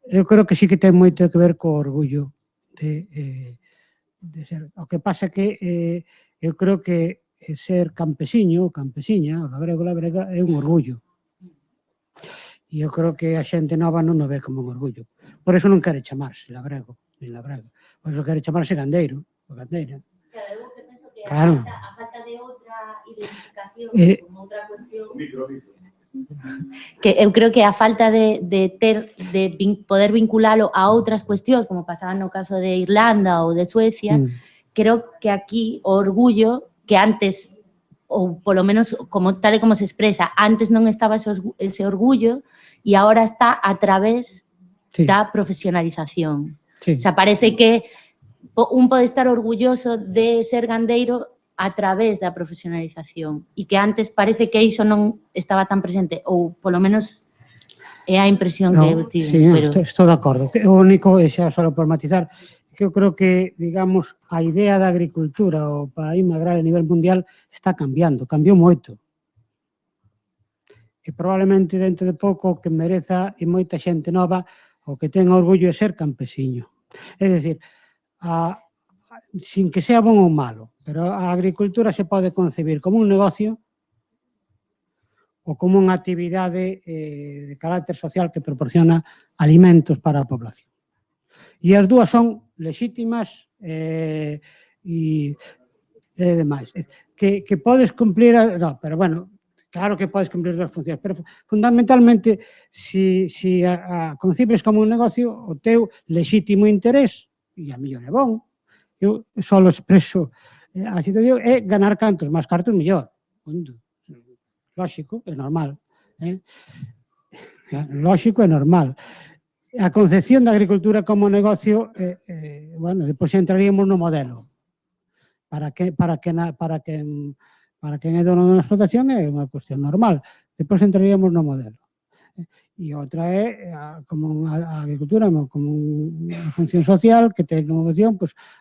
eu creo que sí que ten moito que ver co orgullo de ser. O que pasa que eu creo que ser campesiño, campesiña, labrega, é un orgullo. E eu creo que a xente nova non o ve como un orgullo. Por eso non quere chamarse labrego, nin labrego. Por eso quere chamarse gandeiro, ou gandeira. Claro, eu que penso que Claro. a falta de outra identificación como outra cuestión, que eu creo que a falta de poder vinculalo a outras cuestións, como pasaba no caso de Irlanda ou de Suecia, creo que aquí o orgullo que antes, ou polo menos como tal e como se expresa, antes non estaba ese orgullo e agora está a través da profesionalización. O sea, parece que un pode estar orgulloso de ser gandeiro a través da profesionalización e que antes parece que iso non estaba tan presente, ou polo menos é a impresión que eu tive. Sí, estou de acordo. O único, xa só por matizar, que eu creo que, digamos, a idea da agricultura ou paradigma agrario a nivel mundial está cambiando, cambiou moito. E probablemente dentro de pouco que mereza e moita xente nova o que ten orgullo é ser campesiño. É dicir, sin que sea bon ou malo, pero a agricultura se pode concebir como un negocio ou como unha actividade de carácter social que proporciona alimentos para a población. E as dúas son lexítimas e demais. Que podes cumplir... No, pero bueno, claro que podes cumplir as funcións, pero fundamentalmente, se a concibes como un negocio, o teu lexítimo interés, e a millón é bon, eu só expreso a situación, é ganar cantos máis cartos mellor. Lóxico, é normal. Lóxico, é normal. A concepción da agricultura como negocio, bueno, depois entraríamos no modelo. Para quen é dono dunha explotación é unha cuestión normal. Depois entraríamos no modelo. E outra é como a agricultura como unha función social que ten como opción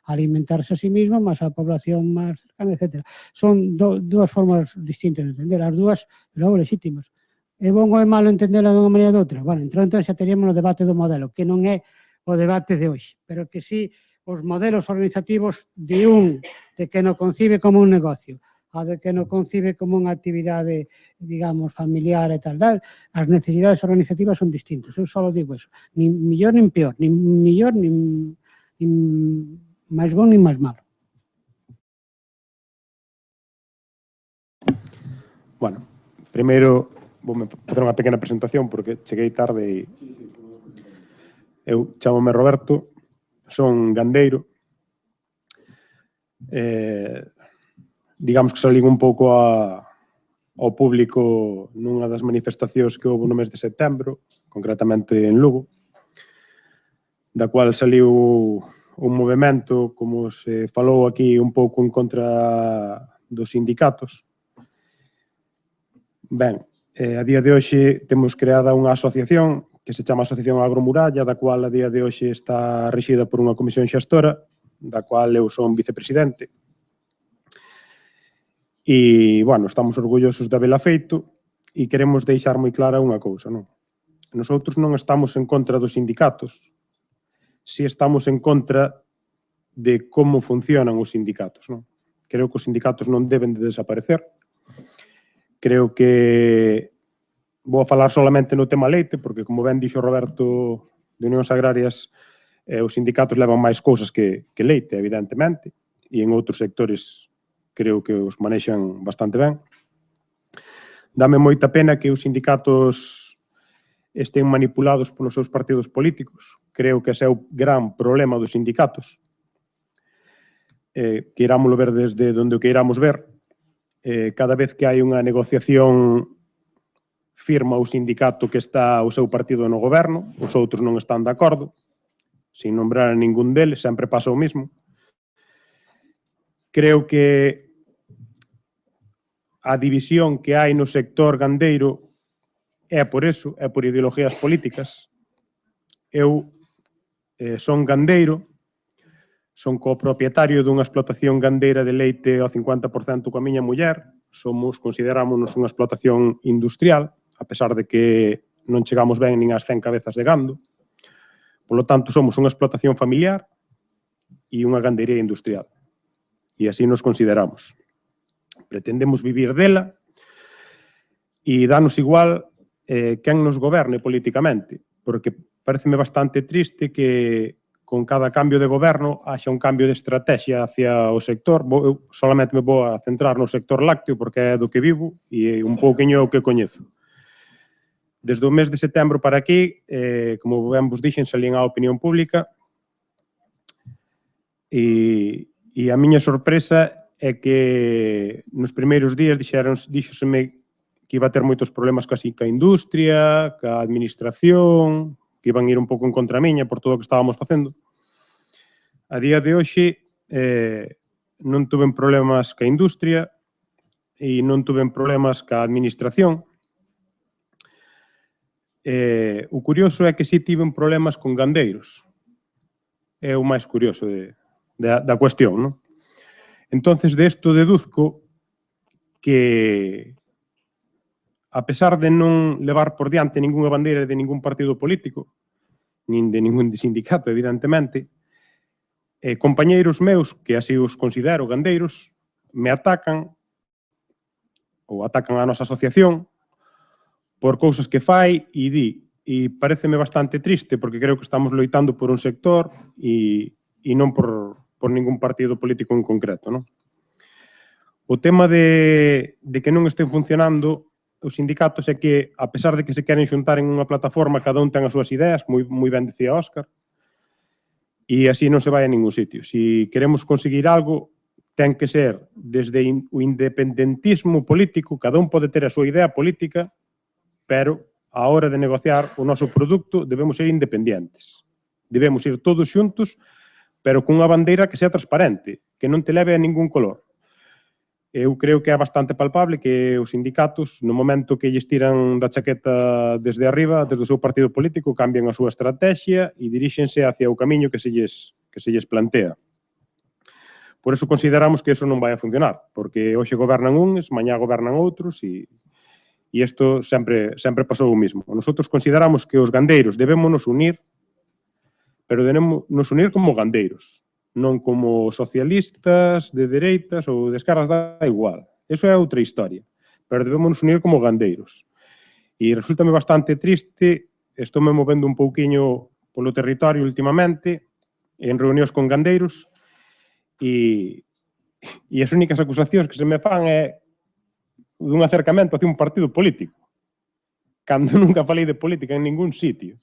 alimentarse a sí mismo, máis a población máis cercana, etc. Son dúas formas distintas de entender, as dúas logo lexítimas. É bon ou é malo entendela dunha maneira ou doutra? Bueno, entón xa teríamos o debate do modelo, que non é o debate de hoxe, pero que sí os modelos organizativos de que non concibe como un negocio, a de que non concibe como unha actividade, digamos, familiar e tal. As necesidades organizativas son distintas. Eu só digo eso. Nin millor nin peor, nin millor nin máis bon nin máis malo. Bueno, primeiro vou facer unha pequena presentación porque cheguei tarde e eu chamome Roberto, son gandeiro. Digamos que salín un pouco ao público nunha das manifestacións que houve no mes de setembro, concretamente en Lugo, da cual saliu un movimento, como se falou aquí, un pouco en contra dos sindicatos. Ben, a día de hoxe temos creada unha asociación que se chama Asociación Agromuralla, da cual a día de hoxe está rexida por unha comisión xestora, da cual eu son vicepresidente. E, bueno, estamos orgullosos de habela feito e queremos deixar moi clara unha cousa, non? Nosotros non estamos en contra dos sindicatos, si estamos en contra de como funcionan os sindicatos, non? Creo que os sindicatos non deben de desaparecer. Creo que vou a falar solamente no tema leite, porque, como ben dixo Roberto de Unións Agrarias, os sindicatos levan máis cousas que leite, evidentemente, e en outros sectores creo que os manexan bastante ben. Dame moita pena que os sindicatos estén manipulados polos seus partidos políticos. Creo que ese é o gran problema dos sindicatos. Queirámoslo ver desde onde o queiramos ver. Cada vez que hai unha negociación firma o sindicato que está o seu partido no goberno, os outros non están de acordo, sin nombrar a ningún deles, sempre pasa o mismo. Creo que a división que hai no sector gandeiro é por eso, é por ideologías políticas. Eu son gandeiro, son copropietario dunha explotación gandeira de leite ao 50% coa miña muller, considerámonos unha explotación industrial, a pesar de que non chegamos ben nin ás 100 cabezas de gando. Por lo tanto, somos unha explotación familiar e unha gandería industrial. E así nos consideramos. Pretendemos vivir dela e danos igual quen nos goberne políticamente, porque pareceme bastante triste que con cada cambio de goberno haxa un cambio de estrategia hacia o sector. Eu solamente me vou a centrar no sector lácteo porque é do que vivo e un pouquinho o que coñezo. Desde o mes de setembro para aquí, como ben vos dixen, salín á opinión pública e a miña sorpresa é que nos primeiros días díxoseme que iba a ter moitos problemas ca industria, ca administración, que iban ir un pouco en contra miña por todo o que estábamos facendo. A día de hoxe non tuven problemas ca industria e non tuven problemas ca administración. O curioso é que si tiven problemas con gandeiros. É o máis curioso da cuestión, non? Entonces, de isto deduzco que, a pesar de non levar por diante ningunha bandeira de ningún partido político, nin de ningún sindicato, evidentemente, compañeiros meus, que así os considero gandeiros, me atacan ou atacan a nosa asociación por cousas que fai e pareceme bastante triste porque creo que estamos loitando por un sector e non por ningún partido político en concreto, non? O tema de que non estén funcionando os sindicatos é que, a pesar de que se queren xuntar en unha plataforma, cada un ten as súas ideas, moi ben dicía Óscar, e así non se vai a ningún sitio. Se queremos conseguir algo, ten que ser desde o independentismo político, cada un pode ter a súa idea política, pero a hora de negociar o noso produto debemos ser independentes. Debemos ir todos xuntos, pero cunha bandeira que sea transparente, que non te leve a ningún color. Eu creo que é bastante palpable que os sindicatos, no momento que lles tiran da chaqueta desde arriba, desde o seu partido político, cambian a súa estrategia e diríxense hacia o camiño que se lles plantea. Por eso consideramos que eso non vai a funcionar, porque hoxe gobernan uns, mañá gobernan outros e isto sempre pasou o mismo. Nosotros consideramos que os gandeiros debemos nos unir, pero debemos nos unir como gandeiros, non como socialistas, de dereitas ou de esquerdas, dá igual. Eso é outra historia. Pero debemos unir como gandeiros. E resultame bastante triste, estou me movendo un pouquiño polo territorio últimamente, en reunións con gandeiros, e as únicas acusacións que se me fan é dun acercamento hacia un partido político, cando nunca falei de política en ningún sitio.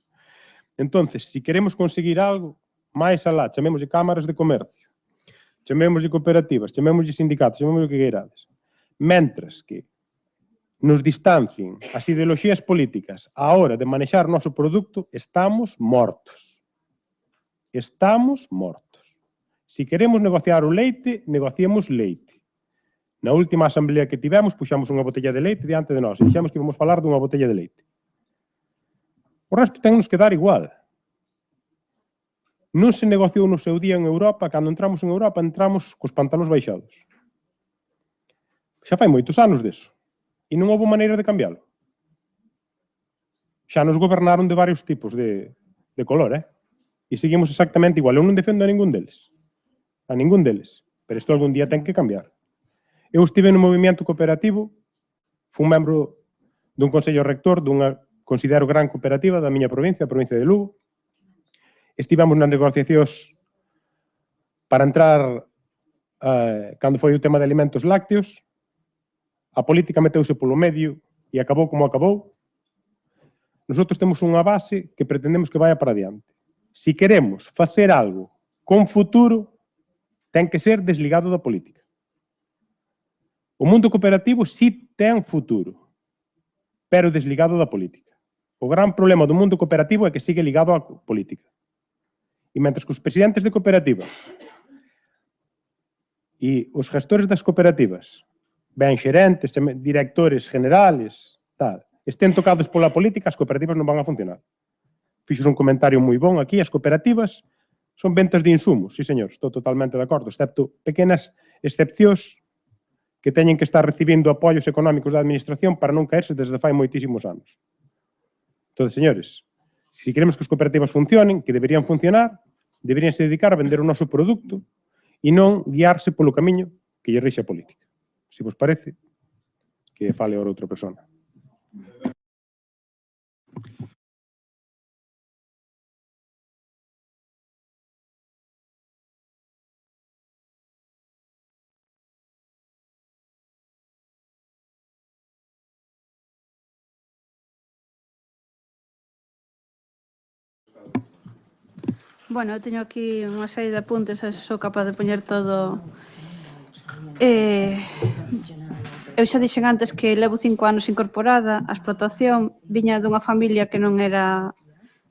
Entonces, se queremos conseguir algo, máis alá, chamémoslle cámaras de comercio, chamémoslle cooperativas, chamémoslle sindicatos, chamémoslle o que queirades. Mentras que nos distancien as ideoloxías políticas a hora de manexar o noso produto, estamos mortos. Estamos mortos. Se queremos negociar o leite, negociemos leite. Na última asamblea que tivemos, puxamos unha botella de leite diante de nós e dixemos que íbamos falar dunha botella de leite. O resto tennos que dar igual. Non se negociou no seu día en Europa, cando entramos en Europa, entramos cos pantalóns baixados. Xa fai moitos anos deso. E non houve maneira de cambiálo. Xa nos gobernaron de varios tipos de color, E seguimos exactamente igual. Eu non defendo a ningún deles. A ningún deles. Pero isto algún día ten que cambiar. Eu estive no movimento cooperativo, fui membro dun consello rector dunha, considero, gran cooperativa da miña provincia, a provincia de Lugo. Estivamos nas negociacións para entrar cando foi o tema de alimentos lácteos. A política meteuse polo medio e acabou como acabou. Nosotros temos unha base que pretendemos que vaya para adiante. Se queremos facer algo con futuro, ten que ser desligado da política. O mundo cooperativo sí ten futuro, pero desligado da política. O gran problema do mundo cooperativo é que sigue ligado á política. E mentres que os presidentes de cooperativas e os gestores das cooperativas, ben xerentes, directores generales, tal, estén tocados pola política, as cooperativas non van a funcionar. Fixos un comentario moi bon aquí, as cooperativas son ventas de insumos, sí señor, estou totalmente de acordo, excepto pequenas excepcións que teñen que estar recibindo apoios económicos da administración para non caerse desde fai moitísimos anos. Entón, señores, se queremos que as cooperativas funcionen, que deberían funcionar, deberían se dedicar a vender o noso produto e non guiarse polo camiño que lle rixe a política. Se vos parece, que fale ahora outra persona. Bueno, eu teño aquí unha serie de apuntes, se sou capaz de poñer todo. Eu xa dixen antes que levo 5 anos incorporada á explotación, viña dunha familia que non era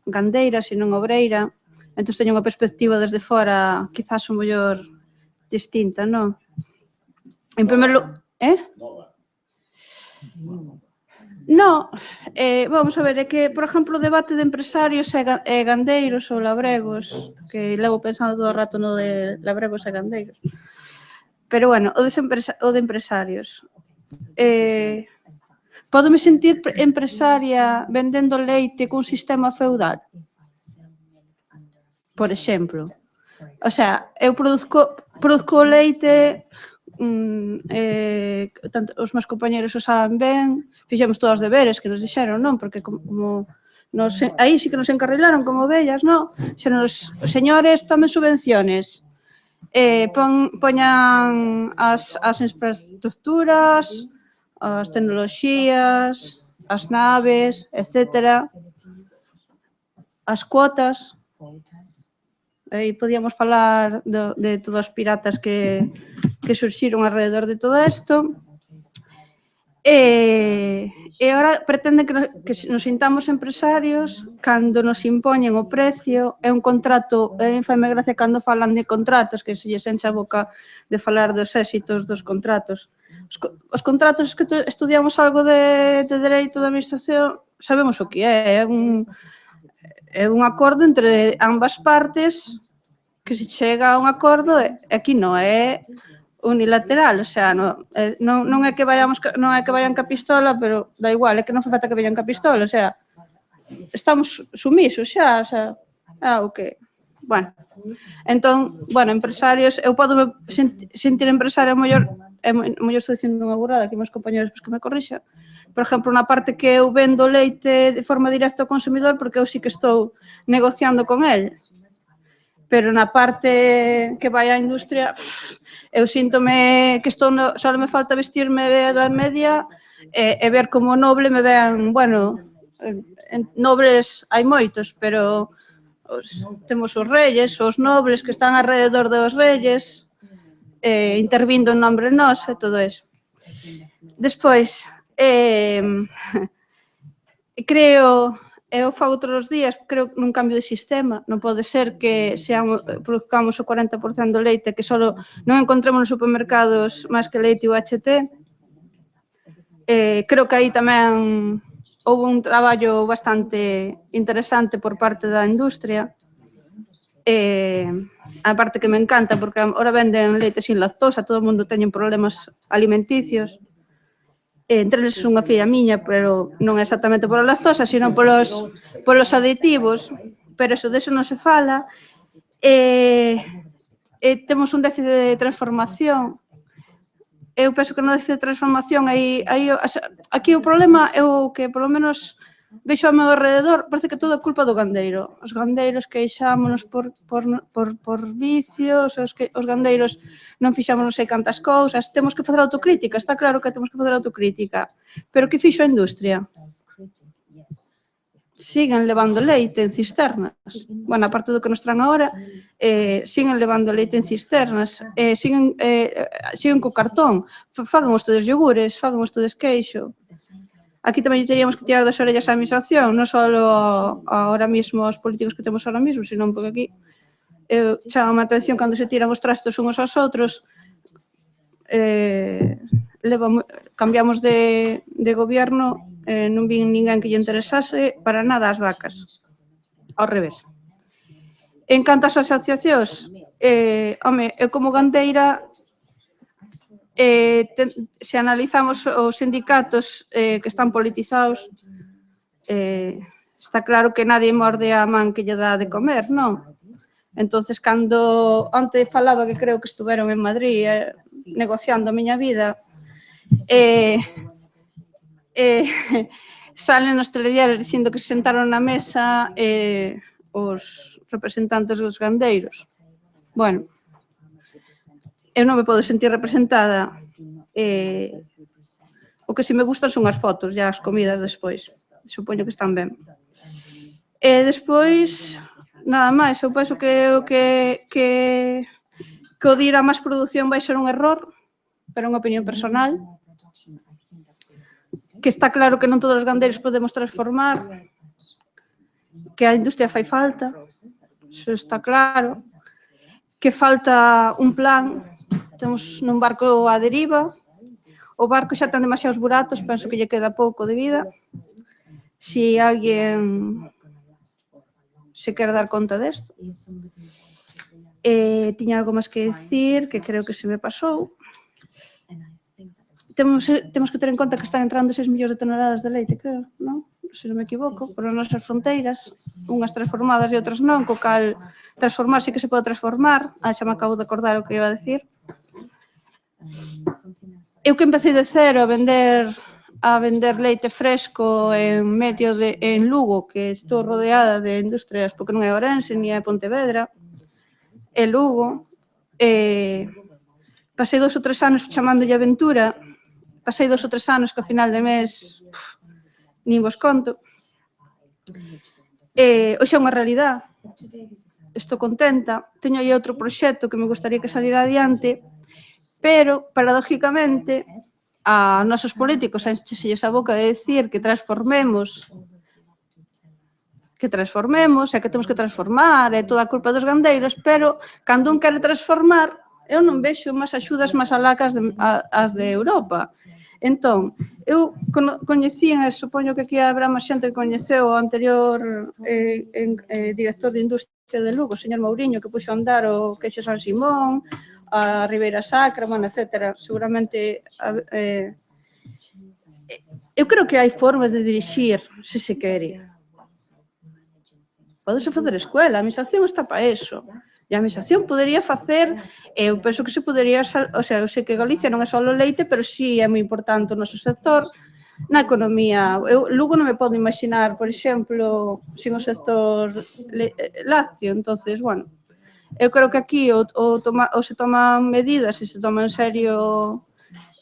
gandeira, senón obreira, entón teño unha perspectiva desde fora, quizás un mellor distinta, non? En primeiro lugar... No, vamos a ver, é que, por exemplo, o debate de empresarios e gandeiros ou labregos, que levo pensando todo o rato no de labregos e gandeiros. Pero, bueno, o de empresarios. Pódome sentir empresaria vendendo leite cun sistema feudal? Por exemplo. O sea, eu produzco leite... tanto os meus compañeros o saben ben, fixemos todos os deberes que nos dixeron, non? Porque como aí sí que nos encarrilaron como ovellas, non? Os señores tomen subvenciones, poñan as infraestructuras, as tecnoloxías, as naves, etcétera, as cuotas. Aí podíamos falar de todos os piratas que surxiron alrededor de todo isto. E agora pretenden que nos sintamos empresarios cando nos impoñen o precio. É un contrato, faime gracia cando falan de contratos, que se lles enche a boca de falar dos éxitos dos contratos. Os contratos que estudiamos algo de dereito da administración, sabemos o que é un acordo entre ambas partes que se chega a un acordo e aquí non é unilateral, o sea, non é que vayan ca pistola, pero da igual, é que non fa falta que vayan ca pistola, o sea, estamos sumisos xa, o sea, o que... Bueno, entón, empresarios, eu podo sentir empresaria mellor mellor estou dicindo unha burrada, que meus compañeros que me corrixa, por exemplo, na parte que eu vendo leite de forma directa ao consumidor, porque eu sí que estou negociando con el, pero na parte que vai á industria, eu síntome que estou, só me falta vestirme da media e ver como noble me ven, bueno, nobles hai moitos, pero temos os reyes, os nobles que están alrededor dos reyes, intervindo en nombre nos e todo eso. Despois, creo, eu fago todos os días, creo nun cambio de sistema, non pode ser que produzcamos o 40% do leite que só non encontremos nos supermercados máis que leite UHT. Creo que aí tamén houve un traballo bastante interesante por parte da industria, a parte que me encanta, porque ahora venden leite sin lactosa, todo o mundo teñen problemas alimenticios, entre eles unha filla miña, pero non é exactamente pola lactosa, sino polos aditivos, pero eso deso non se fala. Temos un déficit de transformación. Eu penso que no déficit de transformación aquí o problema é o que, polo menos, vexo ao meu alrededor, parece que todo é culpa do gandeiro. Os gandeiros queixámonos por vicios, os gandeiros non fixamos non sei cantas cousas, temos que facer autocrítica, está claro que temos que facer autocrítica, pero que fixo a industria? Siguen levando leite en cisternas. Bueno, aparte do que nos traen agora, siguen levando leite en cisternas, siguen co cartón, fagan ustedes yogures, fagan ustedes queixo. Aquí tamén teríamos que tirar das orellas á administración, non só ahora mismo aos políticos que temos ahora mismo, senón porque aquí chama a atención cando se tiran os trastos uns aos outros, cambiamos de gobierno, non vin ninguén que lle interesase para nada as vacas, ao revés. En canto ás asociacións, eu como gandeira, se analizamos os sindicatos que están politizados, está claro que nadie morde a man que lle dá de comer, non? Entonces, cando onte falaba que creo que estuveron en Madrid negociando a miña vida, salen nos telediarios dicindo que se sentaron na mesa os representantes dos gandeiros. Bueno, eu non me podo sentir representada. O que si me gustan son as fotos e as comidas despois. Supoño que están ben. E despois, nada máis, eu penso que o dir a máis produción vai ser un error, pero é unha opinión personal, que está claro que non todos os gandeiros podemos transformar, que a industria fai falta, iso está claro, que falta un plan, temos nun barco á deriva, o barco xa ten demasiados buratos, penso que lle queda pouco de vida, si alguén se quer dar conta desto. Tiña algo máis que dicir, que creo que se me pasou. Temos que ter en conta que están entrando 6 millóns de toneladas de leite, creo, non? Se non me equivoco, por as nosas fronteiras, unhas transformadas e outras non, co cal transformar sí que se pode transformar. Xa me acabo de acordar o que iba a decir. Eu que empecé de cero a vender leite fresco en Lugo, que estou rodeada de industrias, porque non é Ourense, ni é Pontevedra, é Lugo, pasei 2 ou 3 anos chamándolle aventura, pasei 2 ou 3 anos que ao final de mes nin vos conto. Hoxe é unha realidade, estou contenta, teño aí outro proxecto que me gustaría que saliera adiante, pero, paradójicamente, a nosos políticos encheselles a boca de decir que transformemos, e que temos que transformar, é toda a culpa dos gandeiros, pero, cando un quere transformar, eu non vexo máis axudas máis alá que as de Europa. Entón, eu coñecín, supoño que aquí habrá máis xente que coñeceu o anterior director de industria de Lugo, o señor Mouriño, que puxo a andar o queixo San Simón, a Ribeira Sacra, etc. Seguramente eu creo que hai formas de dirixir, se se quere. Podese facer escuela, a administración está para eso. E a administración podería facer, eu penso que se podería, o sea, eu sei que Galicia non é só o leite, pero sí é moi importante o noso sector na economía. Eu Lugo non me podo imaginar, por exemplo, sin o sector lácteo. Entonces, bueno, eu creo que aquí ou se toman medidas e se toma en serio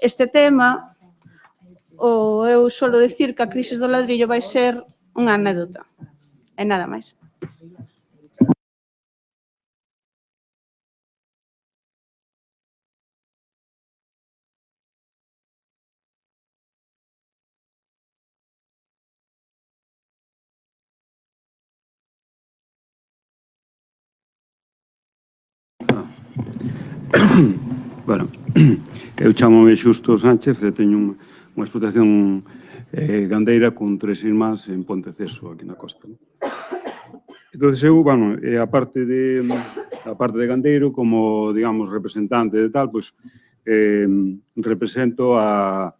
este tema, ou eu solo dicir que a crise do ladrillo vai ser unha anécdota. E nada máis. Bueno, eu chamo-me Xusto Sánchez e teño unha explotación gandeira con 3 irmáns en Ponteceso, aquí na costa. Entón, eu, bueno, a parte de gandeiro, como, digamos, representante de tal, pois, represento a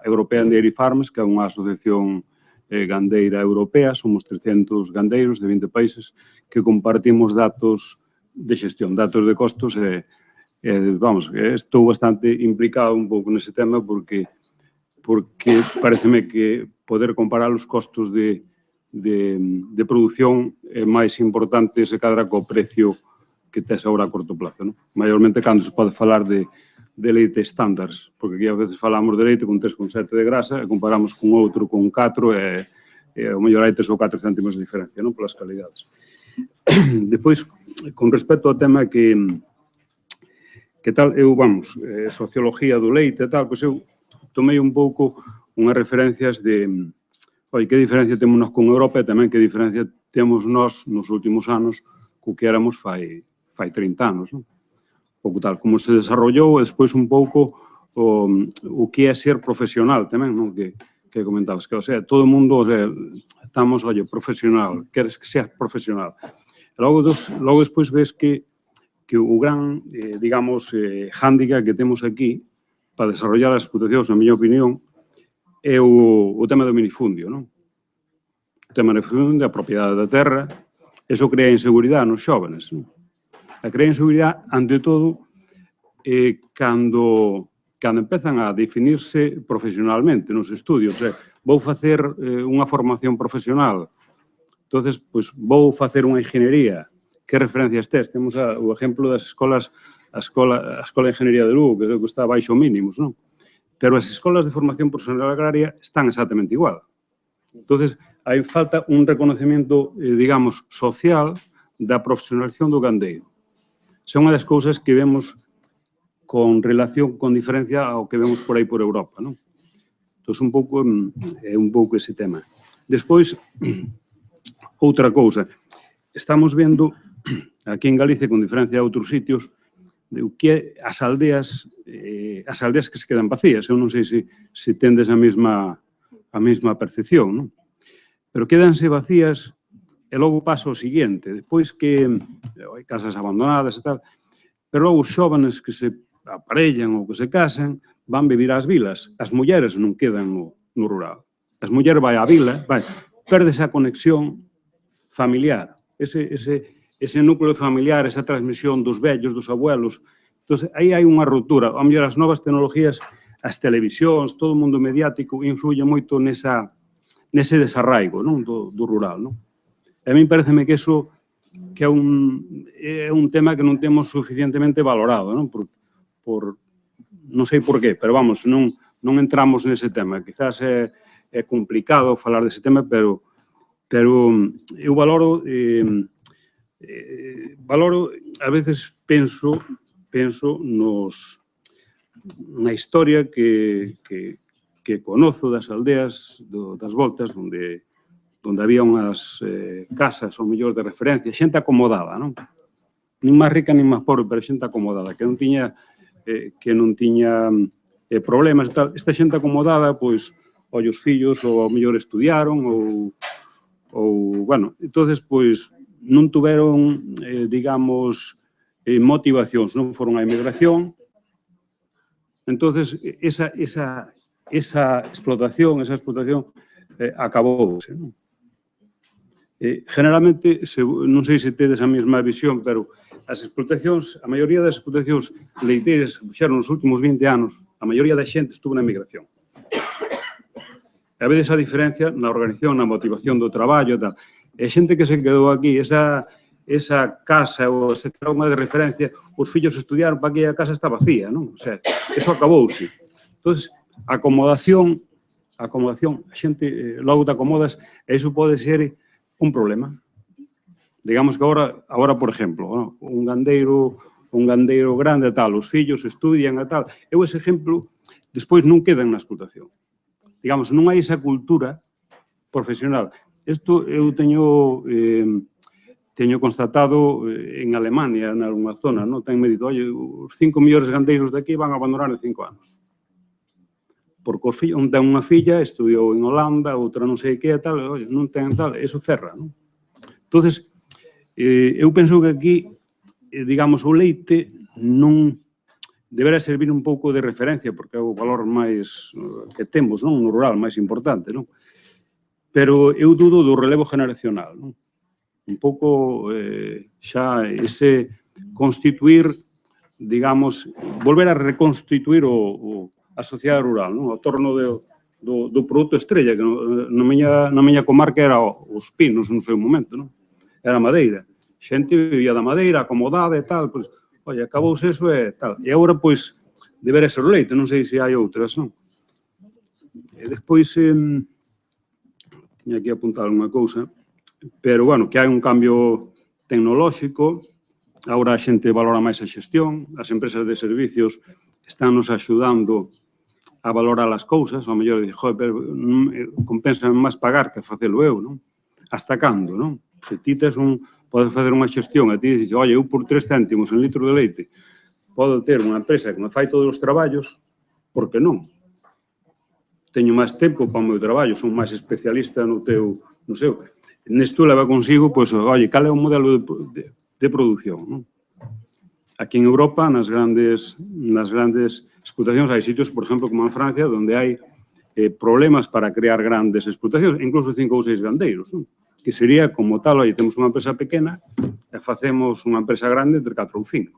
European Dairy Farms, que é unha asociación gandeira europea. Somos 300 gandeiros de 20 países que compartimos datos de xestión, datos de costos e vamos, estou bastante implicado un pouco nese tema porque pareceme que poder comparar os costos de produción é máis importante se cadra co precio que tes agora a corto plazo, non? Maiormente cando se pode falar de leite estándares, porque aquí a veces falamos de leite con 3,7 de grasa e comparamos con outro con 4 e o mellor hai 3 ou 4 céntimos de diferencia, non? Polas calidades. Depois, con respecto ao tema que tal, eu, vamos, sociología do leite e tal, pois eu tomei un pouco unhas referencias de, oi, que diferencia temos nós con Europa e tamén que diferencia temos nós nos últimos anos co que éramos fai 30 anos, non? Un pouco tal, como se desarrollou e despois un pouco o que é ser profesional tamén, non? Que comentabas, que, o sea, todo o mundo, o sea, estamos, oye, profesional, queres que seas profesional. E logo despois ves que o gran, digamos, hándicap que temos aquí para desarrollar as explotacións, na miña opinión, é o tema do minifundio, non? O tema do minifundio, a propiedade da terra, eso crea inseguridade nos xóvenes, non? A crea inseguridade, ante todo, cando empezan a definirse profesionalmente nos estudios. Vou facer unha formación profesional, entonces, pois, vou facer unha ingeniería. Que referencias tes? Temos o exemplo das escolas, a Escola de Ingeniería de Lugo, que está baixo mínimos, non? Pero as escolas de formación profesional agraria están exactamente igual. Entonces, hai falta un reconocimiento, digamos, social da profesionalización do gandeiro. Esa é unha das cousas que vemos con relación, con diferencia ao que vemos por aí por Europa, non? Entón, é un pouco ese tema. Despois, outra cousa, estamos vendo aquí en Galicia, con diferencia de outros sitios, o que é as aldeas que se quedan vacías. Eu non sei se tendes a mesma percepción, non? Pero quedanse vacías e logo pasa o seguinte, despois que hai casas abandonadas e tal, pero logo os xóvenes que se aparellan ou que se casan van vivir ás vilas. As mulleres non quedan no rural. As mulleres vai á vila, perde esa conexión familiar, ese núcleo familiar, esa transmisión dos vellos, dos abuelos. Entón, aí hai unha ruptura. A mellor as novas tecnologías, as televisións, todo o mundo mediático influye moito nese desarraigo, non, do rural, non? A mí pareceme que iso que é un tema que non temos suficientemente valorado, non? Non sei por qué, pero vamos, non entramos nese tema. Quizás é complicado falar dese tema, pero eu valoro, a veces penso na historia que conozo das aldeas, das voltas, onde había unhas casas, ou mellor, de referencia, xente acomodada, non? Nin máis rica, nin máis pobre, pero xente acomodada, que non tiña problemas e tal. Esta xente acomodada, pois, os fillos, ou ao mellor estudiaron, bueno, entonces, pois, non tuveron, digamos, motivacións, non foron a emigración. Entonces, esa explotación, acabou, non? Generalmente, non sei se tedes a mesma visión, pero as explotacións, a maioría das explotacións leiteiras que puxeron nos últimos 20 anos, a maioría da xente estuvo na emigración. E a veces a diferencia na organización, na motivación do traballo e tal. E xente que se quedou aquí, esa casa ou ese trauma de referencia, os fillos estudiaron para que a casa está vacía, non? O sea, eso acabouse. Entón, a acomodación, a xente logo te acomodas, e iso pode ser un problema. Digamos que agora por exemplo, un gandeiro grande e tal, os fillos estudian e tal, eu ese exemplo despois non quedan na explotación. Digamos, non hai esa cultura profesional. Isto eu teño constatado en Alemania, en alguna zona, non? Tenme dito, oi, os 5 millores gandeiros de aquí van a abandonar en 5 anos. Porque os fillos, un ten unha filla, estudiou en Holanda, outra non sei que, tal, oi, non ten tal, eso cerra, non? Entonces, eu penso que aquí, digamos, o leite non deberá servir un pouco de referencia, porque é o valor máis que temos, non? No rural, máis importante, non? Pero eu dudo do relevo generacional, non? Un pouco xa ese constituir, digamos, volver a reconstituir a sociedade rural, non? Ao torno do produto estrella, que na miña comarca era os pinos no seu momento, non? Era a madeira. Xente vivía da madeira, acomodada e tal, pois, oi, acabouse eso e tal. E agora, pois, deberá ser o leite, non sei se hai outras, non? E despois, tiña aquí apuntado unha cousa, pero, bueno, que hai un cambio tecnolóxico, agora a xente valora máis a xestión, as empresas de servicios están nos axudando a valorar as cousas, ao mellor, joder, compensa máis pagar que facelo eu, non? Hasta cando, non? Se ti podes facer unha xestión e ti dices, oi, eu por 3 céntimos en litro de leite podo ter unha empresa que me fai todos os traballos, por que non? Teño máis tempo para o meu traballo, son máis especialista no seu. Nesto leva consigo, pois, oi, cal é o modelo de produción, non? Aquí en Europa, nas grandes explotacións, hai sitios, por exemplo, como en Francia, onde hai problemas para crear grandes explotacións, incluso 5 ou 6 gandeiros, non? Que sería como tal, oi, temos unha empresa pequena e facemos unha empresa grande entre 4 ou 5.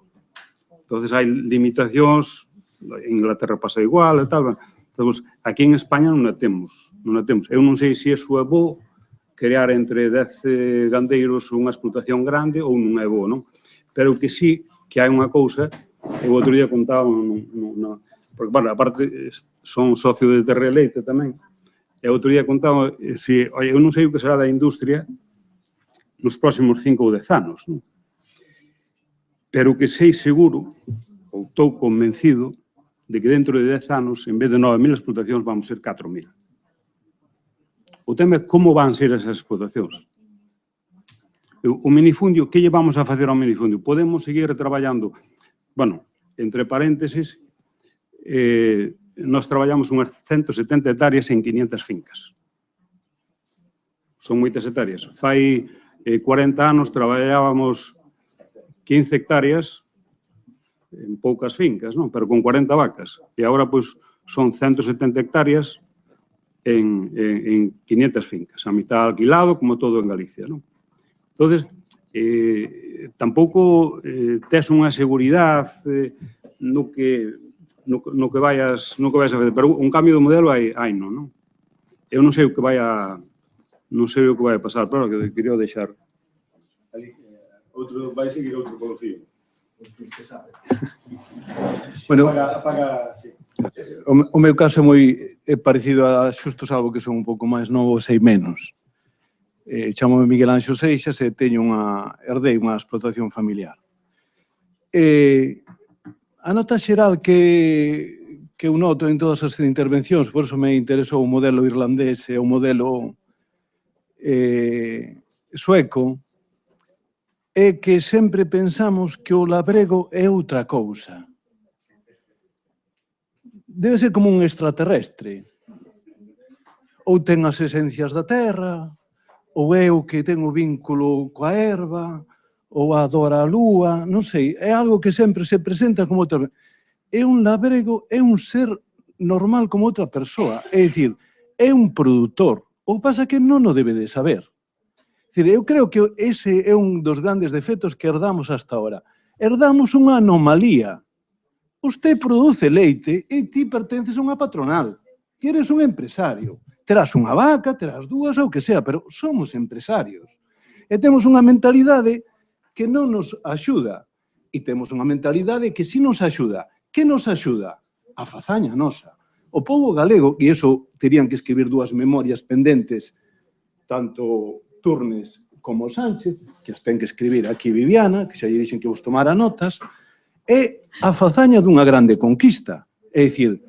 Entón, hai limitacións, en Inglaterra pasa igual e tal. Entón, aquí en España non a temos. Eu non sei se iso é bo, crear entre 10 gandeiros unha explotación grande ou non é bo, non? Pero que sí que hai unha cousa, eu outro día contaba, porque, bueno, aparte, son socio de Terreleite tamén, e outro día contaba, eu non sei o que será da industria nos próximos 5 ou 10 anos, non? Pero que sei seguro, ou estou convencido, de que dentro de 10 anos, en vez de 9.000 explotacións, vamos ser 4.000. O tema é como van ser esas explotacións. O minifundio, que lle vamos a facer ao minifundio? Podemos seguir traballando, bueno, entre paréntesis, nós traballamos unhas 170 hectáreas en 500 fincas. Son moitas hectáreas. Fai 40 anos traballábamos 15 hectáreas en poucas fincas, non? Pero con 40 vacas. E agora, pois, son 170 hectáreas en 500 fincas. A mitad alquilado, como todo en Galicia, non? Entonces, tampouco tes unha seguridade no que vayas a facer, pero un cambio de modelo hai non? Eu non sei o que vai a pasar, pero que quería deixar. Outro vai seguir outro polo fío. Bueno, o meu caso é moi parecido a xusto salvo que son un pouco máis novo, sei menos. Chámome Miguel Anxo Seixas e herdei unha explotación familiar. A nota xeral que eu noto en todas as intervencións, por iso me interesou o modelo irlandés e o modelo sueco, é que sempre pensamos que o labrego é outra cousa. Debe ser como un extraterrestre. Ou ten as esencias da terra, ou é o que ten o vínculo coa erva, ou adora a lúa, non sei, é algo que sempre se presenta como outra. É un labrego, é un ser normal como outra persoa, é dicir, é un produtor, o que pasa que non o debe de saber. Eu creo que ese é un dos grandes defectos que herdamos hasta ahora. Herdamos unha anomalía. Usted produce leite e ti pertences a unha patronal. Ti eres un empresario. Terás unha vaca, terás dúas ou o que sea, pero somos empresarios. E temos unha mentalidade que non nos axuda. E temos unha mentalidade que si nos axuda. Que nos axuda? A fazaña nosa. O povo galego, e iso terían que escribir dúas memorias pendentes, tanto Turnes como Sánchez, que as ten que escribir aquí Viviana, que xa lle dixen que vos tomara notas, é a fazaña dunha grande conquista. É dicir,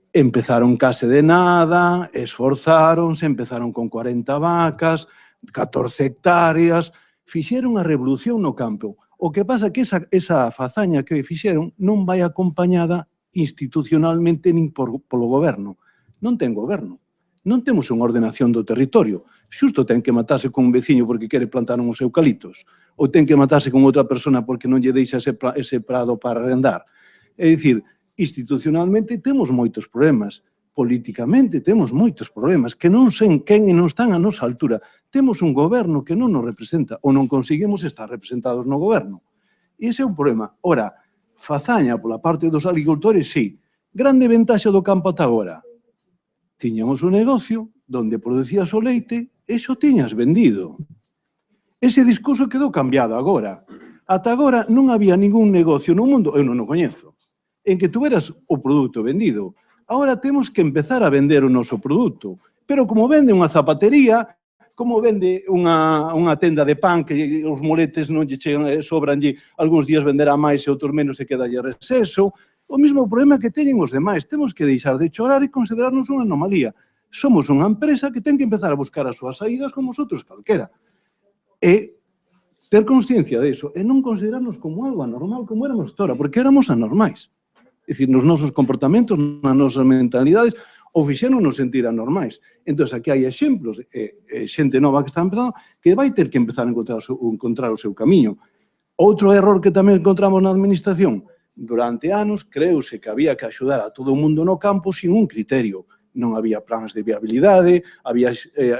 empezaron case de nada, esforzáronse, empezaron con 40 vacas, 14 hectáreas, fixeron a revolución no campo. O que pasa é que esa fazaña que fixeron non vai acompañada institucionalmente nin polo goberno. Non ten goberno. Non temos unha ordenación do territorio. Xusto ten que matarse con un veciño porque quere plantar uns eucaliptos. Ou ten que matarse con outra persona porque non lle deixa ese prado para arrendar. É dicir, institucionalmente temos moitos problemas. Políticamente temos moitos problemas que non sen quen e non están a nosa altura. Temos un goberno que non nos representa ou non conseguimos estar representados no goberno. E ese é un problema. Ora, fazaña pola parte dos agricultores, sí. Grande ventaxa do campo ata agora. Tiñamos un negocio donde producías o leite e xo tiñas vendido. Ese discurso quedou cambiado agora. Ata agora non había ningún negocio no mundo, eu non o coñezo, en que tuveras o produto vendido. Agora temos que empezar a vender o noso produto. Pero como vende unha zapatería, como vende unha tenda de pan que os moletes non lle chegan, sobranlle, algúns días venderá máis e outros menos e quedalle receso. O mesmo problema que teñen os demais. Temos que deixar de chorar e considerarnos unha anomalía. Somos unha empresa que ten que empezar a buscar as súas saídas como os outros calquera. E ter consciencia disso e non considerarnos como algo anormal como éramos ahora, porque éramos anormais. É dicir, nos nosos comportamentos, nas nosas mentalidades, ou fixéronos sentir anormais. Entón, aquí hai exemplos de xente nova que está empezando que vai ter que empezar a encontrar o seu camiño. Outro error que tamén encontramos na administración, durante anos creuse que había que axudar a todo o mundo no campo sin un criterio. Non había plans de viabilidade, había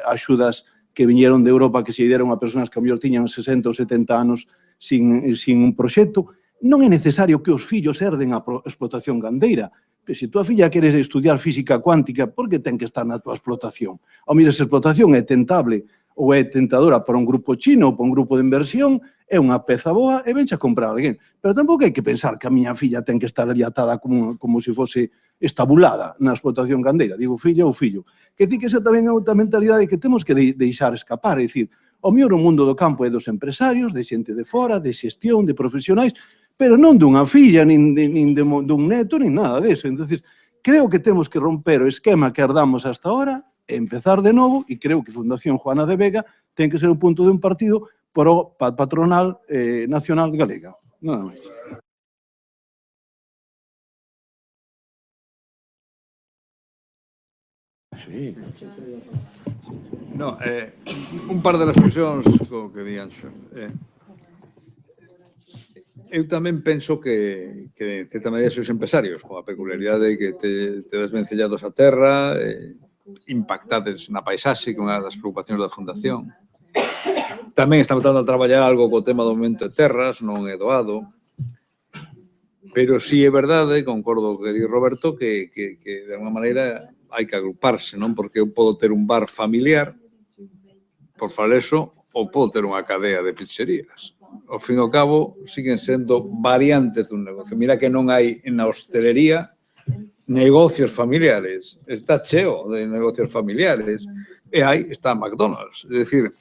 axudas que viñeron de Europa que se dieron a persoas que a mellor tiñan 60 ou 70 anos sin un proxecto. Non é necesario que os fillos herden a explotación gandeira. Pero se tua filla queres estudiar física cuántica, por que ten que estar na tua explotación? Ou mira, esa explotación é tentable ou é tentadora para un grupo chino ou para un grupo de inversión, é unha peza boa e venche a comprar alguén. Pero tampouco hai que pensar que a miña filla ten que estar ali atada como se fose estabulada na explotación gandeira. Digo filla ou fillo. Que di que esa tamén é outra mentalidade que temos que deixar escapar. É dicir, o mellor o mundo do campo é dos empresarios, de xente de fora, de xestión, de profesionais, pero non dunha filla, nin dun neto, nin nada deso. Entón, creo que temos que romper o esquema que herdamos hasta ahora, empezar de novo, e creo que Fundación Juana de Vega ten que ser o punto de un partido patronal nacional galega. Nada máis. Sí. No, un par de reflexións co que di Anxo. Eu tamén penso que de certa medida sois empresarios, con a peculiaridade que tedes vencellados a terra, impactades na paisaxe, con unha das preocupacións da Fundación. Tamén está tratando a traballar algo co tema do movimento de terras, non é doado, pero sí é verdade, concordo co que di Roberto, que de alguma maneira hai que agruparse, non? Porque eu podo ter un bar familiar, por falar eso, ou podo ter unha cadea de pizzerías. Ao fin e ao cabo, siguen sendo variantes dun negocio. Mira que non hai na hostelería negocios familiares. Está cheo de negocios familiares. E aí está McDonald's. É dicir,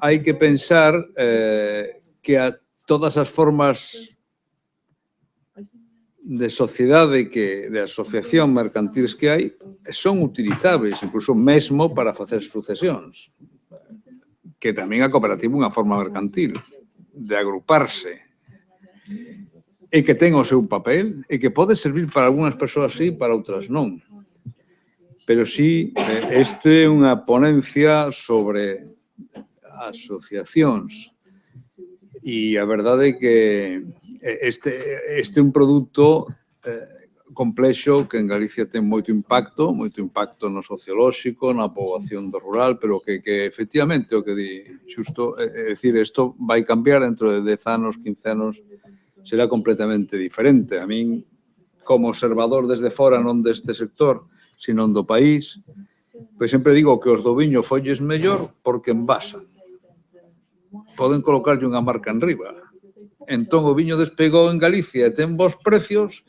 hai que pensar que a todas as formas de sociedade, de asociación mercantiles que hai, son utilizables, incluso mesmo para facer sucesións. Que tamén a cooperativa é unha forma mercantil de agruparse e que ten o seu papel e que pode servir para algunhas persoas sí, para outras non. Pero sí, este é unha ponencia sobre asociacións e a verdade é que este é un produto complexo que en Galicia ten moito impacto no sociolóxico, na poboación do rural, pero que efectivamente o que di xusto, é dicir, isto vai cambiar dentro de 10 anos, 15 anos, será completamente diferente. A min, como observador desde fora, non deste sector, sino do país, pois sempre digo que os do viño folles mellor porque envasan. Poden colocarlle unha marca en riba. Entón, o viño despegou en Galicia e ten bons precios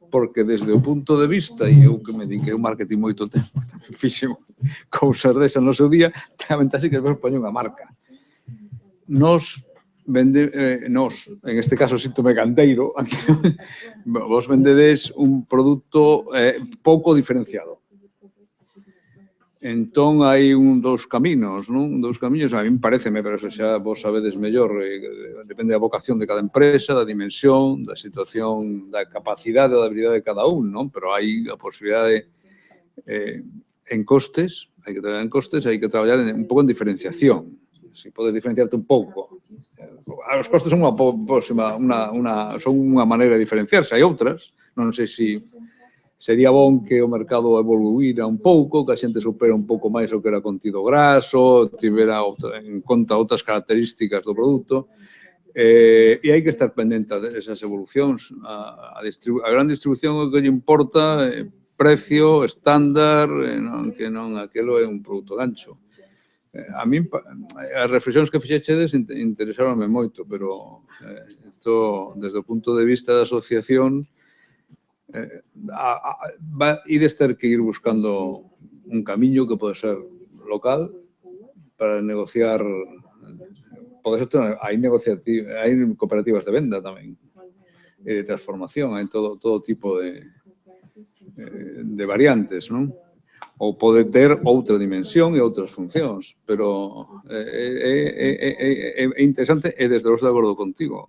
porque desde o punto de vista, e eu que me dediquei ao marketing moito tempo, fixo cousas desa no seu día, ten a ventaxe que vos poñe unha marca. Nos, en este caso, síntome gandeiro, vos vendedes un produto pouco diferenciado. Entón, hai dous camiños, non? Dous camiños, a mí pareceme, pero xa vos sabedes mellor, depende da vocación de cada empresa, da dimensión, da situación, da capacidade ou da habilidade de cada un, non? Pero hai a posibilidade en costes, hai que traballar en costes, hai que traballar un pouco en diferenciación. Se podes diferenciarte un pouco. Os costes son son unha maneira de diferenciarse, hai outras, non sei se sería bon que o mercado evoluíra un pouco, que a xente supera un pouco máis o que era contido graso, tivera en conta outras características do produto, e hai que estar pendente desas evolucións. A gran distribución o que lle importa precio, estándar, que non aquelo é un produto gancho. A mí, as reflexións que fixechedes interesaronme moito, pero isto, desde o punto de vista da asociación, ides ter que ir buscando un camiño que pode ser local para negociar. Pode ser, hai cooperativas de venda tamén, de transformación, hai todo tipo de variantes, non? Ou pode ter outra dimensión e outras funcións, pero é interesante e desde logo de acordo contigo.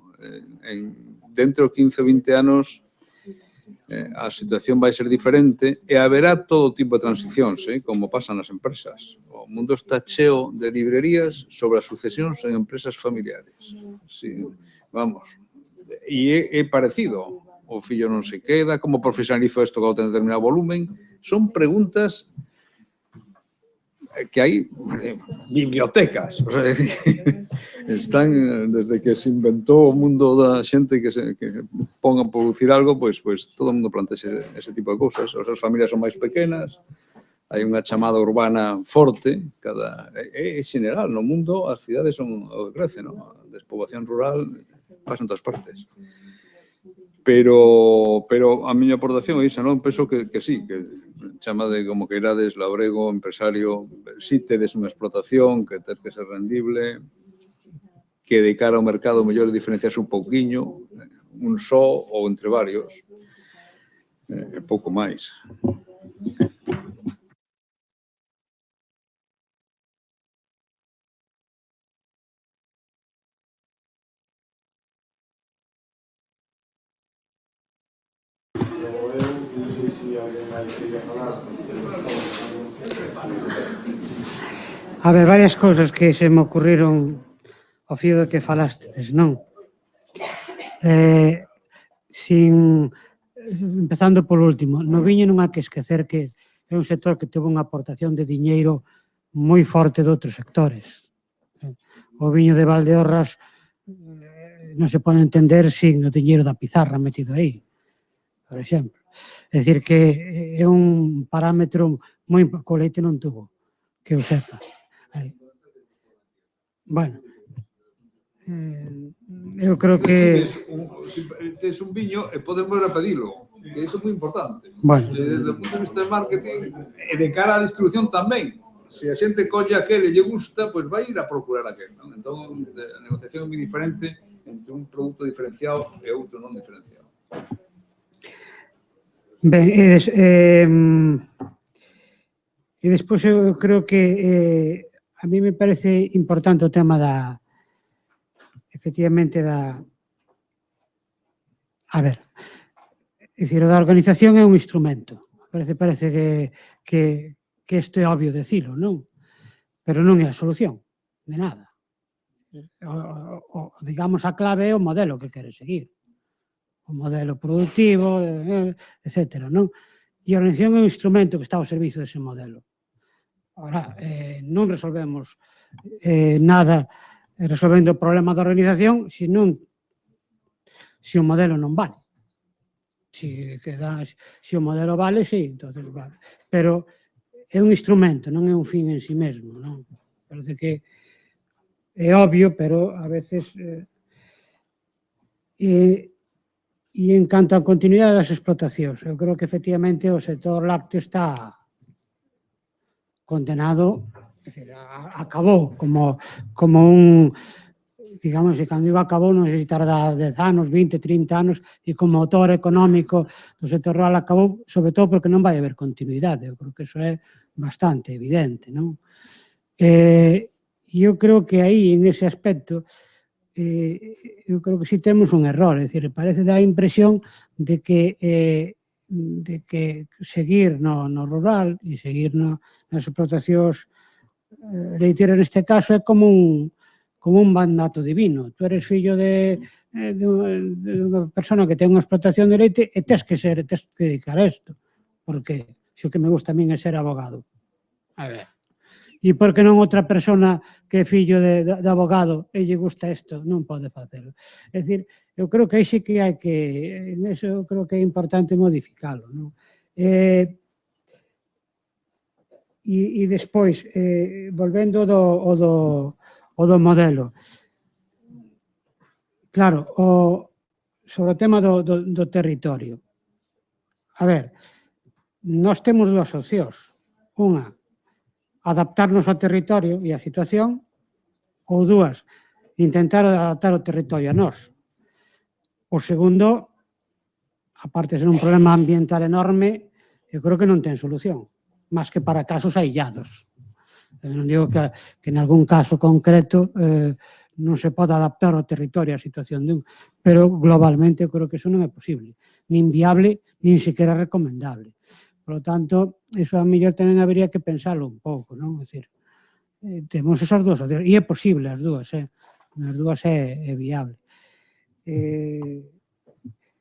Dentro de 15 ou 20 anos a situación vai ser diferente e haberá todo tipo de transicións, como pasa nas empresas. O mundo está cheo de librerías sobre as sucesións en empresas familiares. Sí, vamos. E é parecido. O fillo non se queda, como profesionalizo isto que ten determinado volumen. Son preguntas que hai bibliotecas, o sea, están desde que se inventou o mundo da xente que pon a producir algo, pois todo o mundo plantea ese tipo de cousas. As familias son máis pequenas, hai unha chamada urbana forte, é general, no mundo as cidades son o que crece, non? A despoboación rural pasa en todas partes. Pero a miña aportación é isa, non? Penso que sí, que chama de como que irades labrego, empresario, si tedes unha explotación, que ter que ser rendible, que de cara ao mercado mellor diferenciarse un pouquiño, un só ou entre varios, pouco máis. A ver, varias cousas que se me ocurriron ao fío do que falastes, non? Empezando polo último, no viño non hai que esquecer que é un sector que teve unha aportación de diñeiro moi forte de outros sectores. O viño de Valdeorras non se pode entender sin o diñeiro da pizarra metido aí, por exemplo. É dicir, que é un parámetro moi... Co leite non tuvo, que eu sepa. Bueno, eu creo que... Tes un viño e podes volver a pedilo, que iso é moi importante. Desde o punto de vista de marketing e de cara á distribución tamén. Se a xente colle aquel e lle gusta, pois vai ir a procurar aquel. Entón, a negociación é moi diferente entre un produto diferenciado e outro non diferenciado. Ben, e despois eu creo que a mí me parece importante o tema efectivamente da... A ver, é dicir, o da organización é un instrumento. Parece que isto é obvio decilo, non? Pero non é a solución, de nada. Digamos, a clave é o modelo que quere seguir. o modelo productivo, etc. Non? E a organización é un instrumento que está ao servicio dese modelo. Ahora, non resolvemos nada resolvendo o problema da organización se o modelo non vale. Se o modelo vale, sí, entonces vale. Pero é un instrumento, non é un fin en sí mesmo. Non? Parece que é obvio, pero a veces... E en canto á continuidade das explotacións, eu creo que efectivamente o sector lácteo está condenado, acabou como un, digamos, cando digo acabou non sei se tarda 10 anos, 20, 30 anos, e como motor económico do sector rural acabou, sobre todo porque non vai haber continuidade, eu creo que iso é bastante evidente, non? Eu creo que aí, en ese aspecto, eu creo que si temos un error, é dicir, parece dar a impresión de que seguir no rural e seguir nas explotacións leiteiras neste caso é como un mandato divino. Tú eres fillo de unha persona que ten unha explotación de leite e tes que dedicar a isto. Porque o que me gusta a min é ser abogado. A ver. E por que non outra persona que é fillo de abogado e lle gusta isto non pode facelo? É dicir, eu creo que aí sí que hai que, en eso eu creo que é importante modificalo. E despois, volvendo ao do modelo, claro, sobre o tema do territorio. A ver, nós temos dúas opcións. Unha, adaptarnos ao territorio e á situación, ou dúas, intentar adaptar o territorio a nós. O segundo, aparte de ser un problema ambiental enorme, eu creo que non ten solución, máis que para casos aillados. Non digo que en algún caso concreto non se pode adaptar ao territorio a situación dun, pero globalmente eu creo que eso non é posible, nin viable, nin sequera recomendable. Por lo tanto, iso a mellor tamén habería que pensarlo un pouco, non? É dicir, temos esas dúas opcións, e é posible as dúas, as dúas é viable.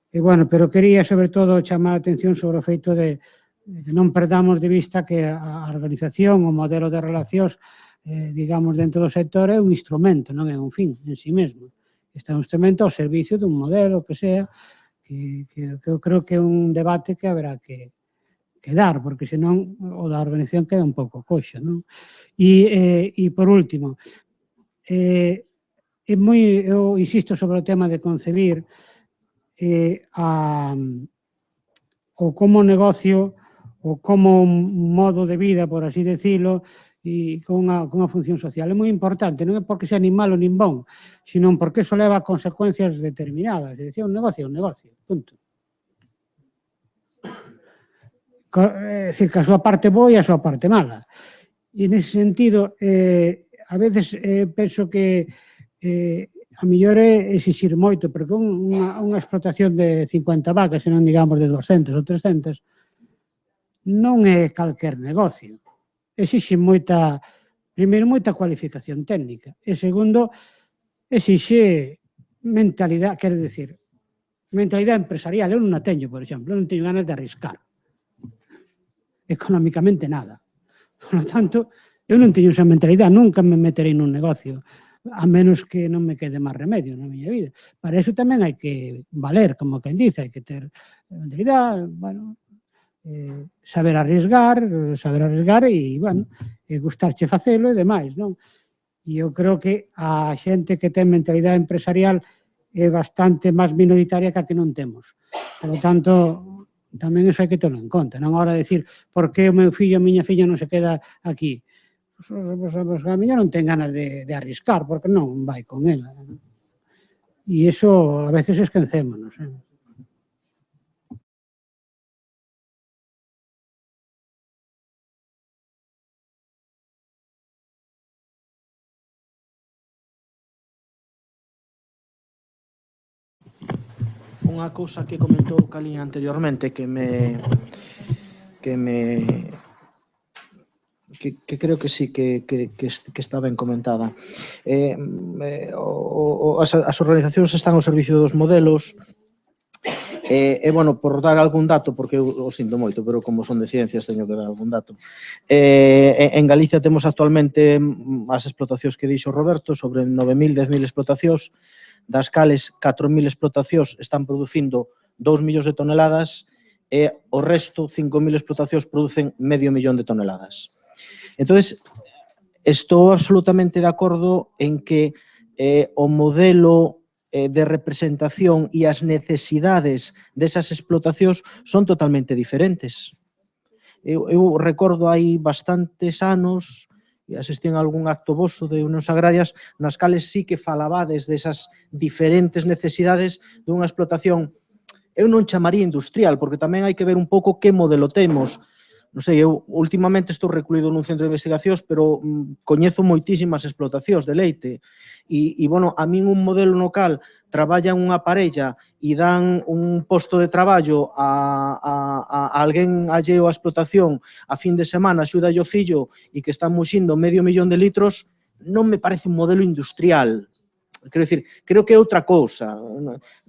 Bueno, pero quería sobre todo chamar a atención sobre o feito de que non perdamos de vista que a organización, o modelo de relacións, digamos, dentro do sector é un instrumento, non é un fin en sí mesmo. Este é un instrumento ao servicio dun modelo que sea, que eu creo que é un debate que haberá que dar, porque senón o da organización queda un pouco coxa, non? E por último, eu insisto sobre o tema de concebir o como negocio, o como modo de vida, por así decirlo, e con unha función social. É moi importante, non é porque sea nin malo nin bon, sino porque eso leva a consecuencias determinadas. É dicir, un negocio, punto. É dicir, que a súa parte boa e a súa parte mala. E nese sentido, a veces penso que a mellor é exixir moito, porque unha explotación de 50 vacas, se non digamos de 200 ou 300, non é calquer negocio. Exixe primeiro, moita cualificación técnica, e segundo, exixe mentalidade, quero dicir, mentalidade empresarial. Eu non a teño, por exemplo, non teño ganas de arriscar. Económicamente nada. Por lo tanto, eu non teño esa mentalidade, nunca me meterei nun negocio, a menos que non me quede máis remedio na miña vida. Para iso tamén hai que valer, como quen dice, hai que ter mentalidade, bueno, saber arriesgar e, bueno, gustarche facelo e demais, non? E eu creo que a xente que ten mentalidade empresarial é bastante máis minoritaria que a que non temos. Por lo tanto, tamén iso hai que terlo en conta, non a hora de decir por que o meu fillo, a miña filla non se queda aquí. Pois a miña non ten ganas de arriscar, porque non vai con ela. E iso a veces esquecémonos. Unha cousa que comentou Calín anteriormente que creo que sí, que está ben comentada. As organizacións están ao servicio dos modelos bueno, por dar algún dato, porque eu o sinto moito, pero como son de ciencias teño que dar algún dato. En Galicia temos actualmente as explotacións que dixo Roberto, sobre 9.000, 10.000 explotacións, das cales 4.000 explotacións están producindo 2 millóns de toneladas e o resto, 5.000 explotacións, producen medio millón de toneladas. Entonces, estou absolutamente de acordo en que o modelo de representación e as necesidades desas explotacións son totalmente diferentes. Eu recordo hai bastantes anos, e asistí en algún acto voso de Unións Agrarias, nas cales sí que falabades desas diferentes necesidades dunha explotación, eu non chamaría industrial, porque tamén hai que ver un pouco que modelo temos. Non sei, eu últimamente estou recluído nun centro de investigacións, pero coñezo moitísimas explotacións de leite. E, bueno, a min un modelo no cal traballan unha parella e dan un posto de traballo a alguén alleo á explotación a fin de semana, axuda o fillo e que están muxindo medio millón de litros, non me parece un modelo industrial. Quero dicir, creo que é outra cousa.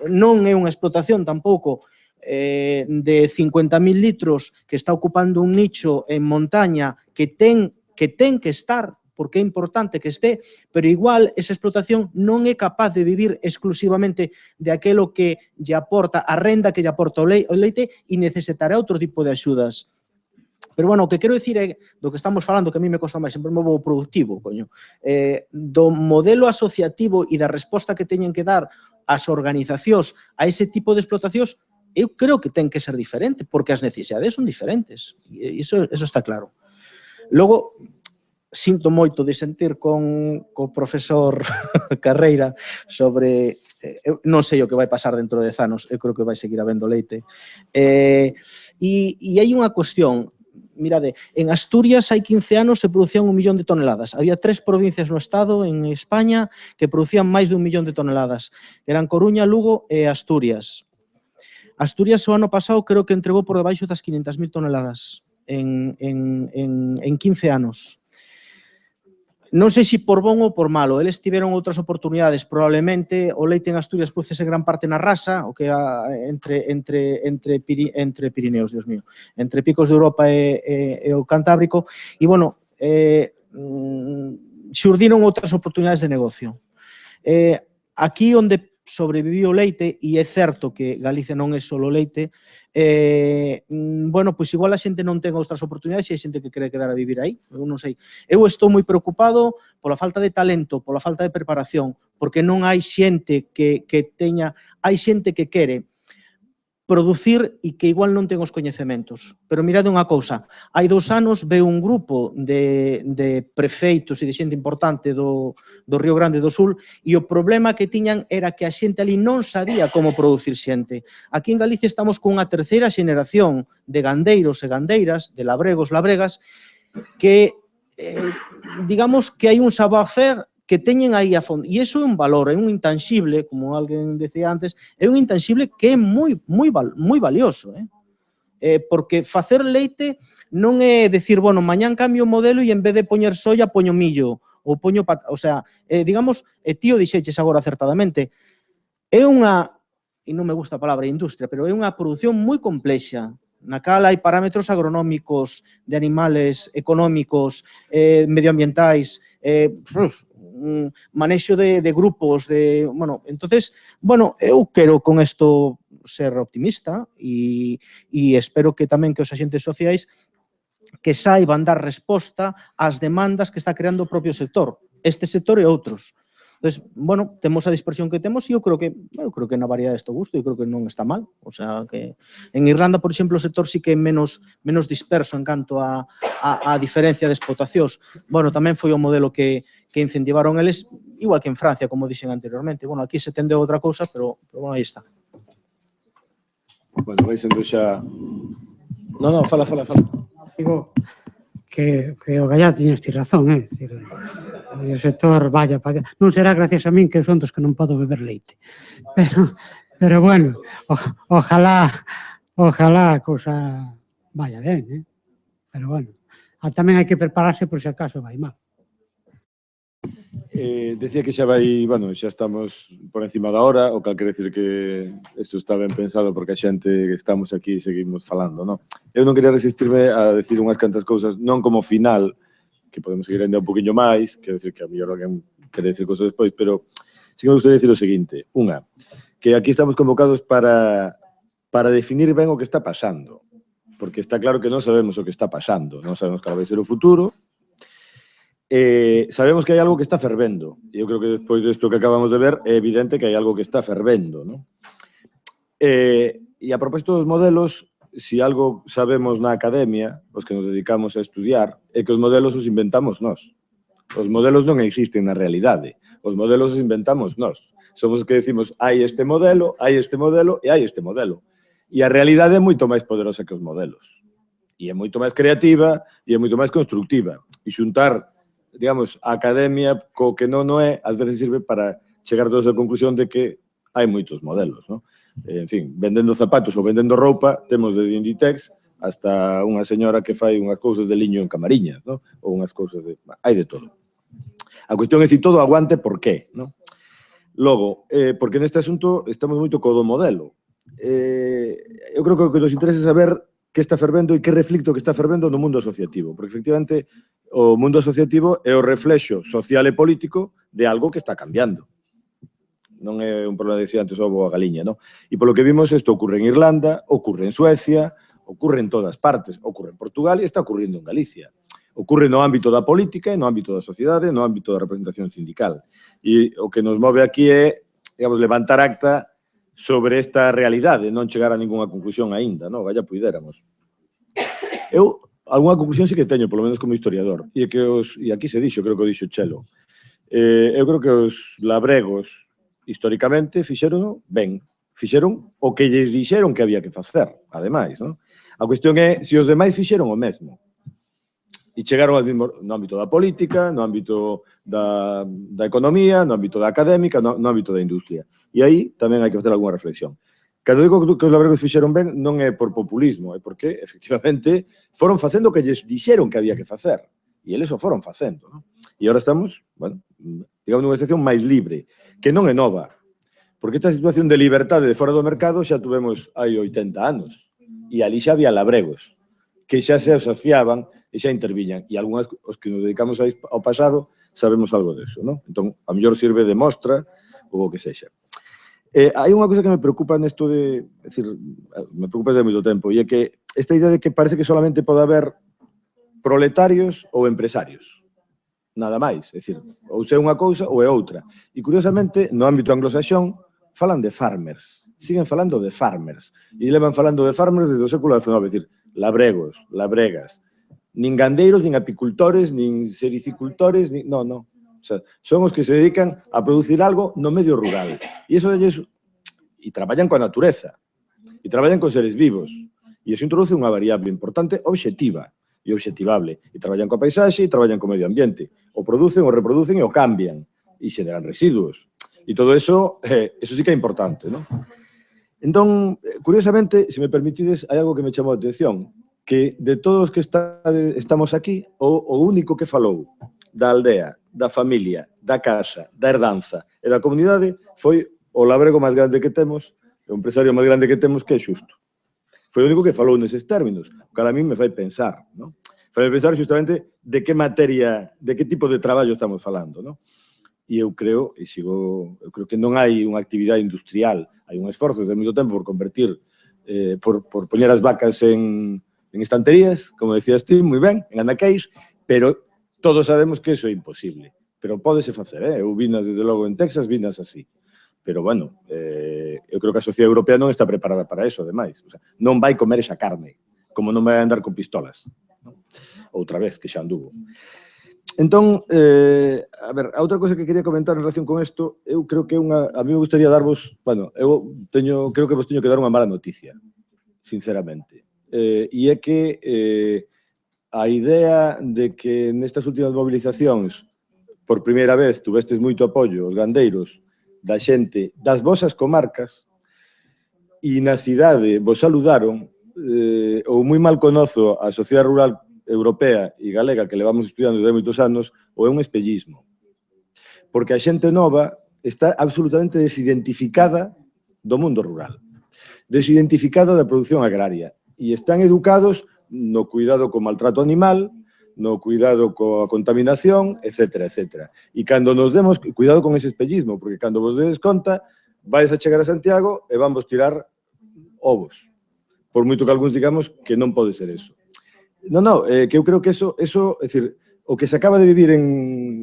Non é unha explotación tampouco de 50.000 litros que está ocupando un nicho en montaña que ten que estar, porque é importante que este, pero igual esa explotación non é capaz de vivir exclusivamente de aquilo que lle aporta, a renda que lle aporta o leite e necesitará outro tipo de axudas. Pero, bueno, o que quero dicir é, do que estamos falando, que a mí me costa máis, sempre me vou productivo, coño, do modelo asociativo e da resposta que teñen que dar as organizacións a ese tipo de explotacións, eu creo que ten que ser diferente, porque as necesidades son diferentes, e iso está claro. Logo, sinto moito de sentir con o profesor Carreira sobre, non sei o que vai pasar dentro de 10 anos, eu creo que vai seguir habendo leite. E hai unha cuestión, mirade, en Asturias hai 15 anos se producían 1 millón de toneladas. Había 3 provincias no estado, en España, que producían máis de 1 millón de toneladas. Eran Coruña, Lugo e Asturias. Asturias o ano pasado creo que entregou por debaixo das 500.000 toneladas en 15 anos. Non sei se por bon ou por malo, eles tiveron outras oportunidades, probablemente o leite en Asturias producese gran parte na rasa, o que entre Pirineos, Dios mío, entre Picos de Europa e o Cantábrico, e, bueno, xurdiron outras oportunidades de negocio. Aquí onde sobreviviu o leite, e é certo que Galicia non é só leite, bueno, pois igual a xente non ten outras oportunidades e hai xente que quere quedar a vivir aí, eu non sei. Eu estou moi preocupado pola falta de talento, pola falta de preparación, porque non hai xente que teña, hai xente que quere producir e que igual non ten os coñecementos. Pero mirade unha cousa, hai 2 anos veu un grupo de prefeitos e de xente importante do Río Grande do Sul e o problema que tiñan era que a xente ali non sabía como producir xente. Aquí en Galicia estamos con unha terceira xeneración de gandeiros e gandeiras, de labregos, labregas, que digamos que hai un savoir-faire que teñen aí a fondo. E iso é un valor, é un intangible, como alguén decía antes, é un intangible que é moi valioso. Porque facer leite non é decir, bueno, mañán cambio o modelo e en vez de poñer soia, poño millo, ou poño patata, o sea, digamos, tío dixeches agora acertadamente, é unha, e non me gusta a palabra industria, pero é unha produción moi complexa, na cal hai parámetros agronómicos, de animales, económicos, medioambientais, manexo de grupos, bueno, entonces, bueno, eu quero con isto ser optimista e espero que tamén que os axentes sociais que saiban dar resposta ás demandas que está creando o propio sector, este sector e outros. Entonces, bueno, temos a dispersión que temos e eu creo que na variedade estou gusto, eu creo que non está mal. O sea, que en Irlanda, por exemplo, o sector sí que é menos disperso en canto a diferencia de explotacións. Bueno, tamén foi o modelo que incentivaron eles, igual que en Francia, como dixen anteriormente. Bueno, aquí se tende a outra cousa, pero bueno, aí está. Bueno, vai sendo xa... No, fala. Digo que o Gallá tiñas ti razón, é dicir, o sector vaya para allá. Non será gracias a min que son dos que non podo beber leite. Pero bueno, ojalá a cousa vaya ben, Pero bueno, tamén hai que prepararse por se acaso vai mal. Decía que xa vai, bueno, xa estamos por encima da hora, o cal quere decir que isto está ben pensado porque a xente que estamos aquí seguimos falando, non? Eu non quería resistirme a decir unhas cantas cousas, non como final, que podemos seguir ainda un poquinho máis, quero decir que a mellor alguén quere decir cousas despois, pero sí que me gustaría decir o seguinte. Unha, que aquí estamos convocados para definir ben o que está pasando, porque está claro que non sabemos o que está pasando, non sabemos cal vai ser o futuro. Sabemos que hai algo que está fervendo, e eu creo que despois disto que acabamos de ver é evidente que hai algo que está fervendo, non? E a propósito dos modelos, si algo sabemos na academia, os que nos dedicamos a estudiar, é que os modelos os inventamos nós. Os modelos non existen na realidade, os modelos os inventamos nós. Somos os que decimos, hai este modelo e hai este modelo. E a realidade é moito máis poderosa que os modelos. E é moito máis creativa e é moito máis constructiva. E xuntar, digamos, a academia co que non é, ás veces sirve para chegar a toda a conclusión de que hai moitos modelos, non? En fin, vendendo zapatos ou vendendo roupa, temos desde Inditex hasta unha señora que fai unhas cousas de liño en Camariñas, non? Ou unhas cousas de... Hai de todo. A cuestión é se todo aguante por qué, non? Logo, porque neste asunto estamos moito co do modelo. Eu creo que o que nos interesa é saber que está fervendo e que reflicto que está fervendo no mundo asociativo, porque efectivamente o mundo asociativo é o reflexo social e político de algo que está cambiando. Non é un problema de decir antes ovo a galiña, non? E polo que vimos, isto ocurre en Irlanda, ocurre en Suecia, ocurre en todas partes, ocurre en Portugal e está ocurrindo en Galicia. Ocurre no ámbito da política e no ámbito da sociedade, no ámbito da representación sindical. E o que nos move aquí é, digamos, levantar acta sobre esta realidade, non chegar a ninguna conclusión aínda, non? Vaya puidéramos. Eu, algunha conclusión sí que teño, polo menos como historiador, e que e aquí se dixo, creo que o dixo Chelo, eu creo que os labregos, históricamente, fixeron ben, fixeron o que lles dixeron que había que facer, ademais, non? A cuestión é se os demais fixeron o mesmo. E chegaron ao mesmo no ámbito da política, no ámbito da economía, no ámbito da académica, no ámbito da industria. E aí tamén hai que facer algunha reflexión. Cando digo que os labregos fixeron ben, non é por populismo, é porque, efectivamente, foron facendo o que lles dixeron que había que facer. E eles o foron facendo, non? E agora estamos, bueno, digamos, nunha situación máis libre, que non é nova. Porque esta situación de liberdade de fora do mercado xa tuvemos hai 80 anos. E ali xa había labregos, que xa se asociaban e xa interviñan. E algunhas, os que nos dedicamos ao pasado, sabemos algo deso, non? Entón, a mellor sirve de mostra ou o que sexa. Hai unha cosa que me preocupa nesto de... É dicir, me preocupa desde moito tempo, e é que esta idea de que parece que solamente pode haber proletarios ou empresarios. Nada máis. É dicir, ou é unha cousa ou é outra. E, curiosamente, no ámbito anglosaxón, falan de farmers. Siguen falando de farmers. E levan falando de farmers desde o século XIX. É dicir, labregos, labregas. Nin gandeiros, nin apicultores, nin sericicultores, nin... No, no. O sea, son os que se dedican a producir algo no medio rural. E iso é... E traballan coa natureza. E traballan con seres vivos. E iso introduce unha variable importante obxectiva e obxectivable. E traballan coa paisaxe e traballan co medio ambiente. O producen, o reproducen e o cambian. E xeneran residuos. E todo eso, eso sí que é importante, non? Entón, curiosamente, se me permitides, hai algo que me chamou a atención, que de todos os que estamos aquí, o único que falou da aldea, da familia, da casa, da herdanza e da comunidade foi o labrego máis grande que temos, o empresario máis grande que temos, que é Xusto. Foi o único que falou neses términos, o que a mí me fai pensar, non? Fai pensar justamente de que materia, de que tipo de traballo estamos falando, non? E eu creo que non hai unha actividade industrial, hai un esforzo de moito tempo por convertir, por poñer as vacas en estanterías, como decías ti, moi ben, en anaqueis, pero todos sabemos que iso é imposible. Pero pódese facer, eu vinas desde logo en Texas, vinas así. Pero, bueno, eu creo que a sociedade europea non está preparada para eso, ademais. O sea, non vai comer esa carne, como non vai andar con pistolas. Outra vez, que xa anduvo. Entón, a ver, a outra cosa que quería comentar en relación con isto, eu creo que a mí me gustaría darvos, bueno, creo que vos teño que dar unha mala noticia, sinceramente. E é que a idea de que nestas últimas movilizacións, por primeira vez, tuvestes moito apoio os gandeiros da xente das vosas comarcas, e na cidade vos saludaron, ou moi mal conozo a sociedade rural europea e galega que levamos estudiando desde moitos anos, ou é un espellismo. porque a xente nova está absolutamente desidentificada do mundo rural, desidentificada da produción agraria, e están educados no cuidado co maltrato animal, no cuidado coa contaminación, etc. E cando nos demos, cuidado con ese espellismo, porque cando vos dedes conta, vais a chegar a Santiago e vamos tirar ovos, por moito que algúns digamos que non pode ser eso. Que eu creo que eso, é dicir, o que se acaba de vivir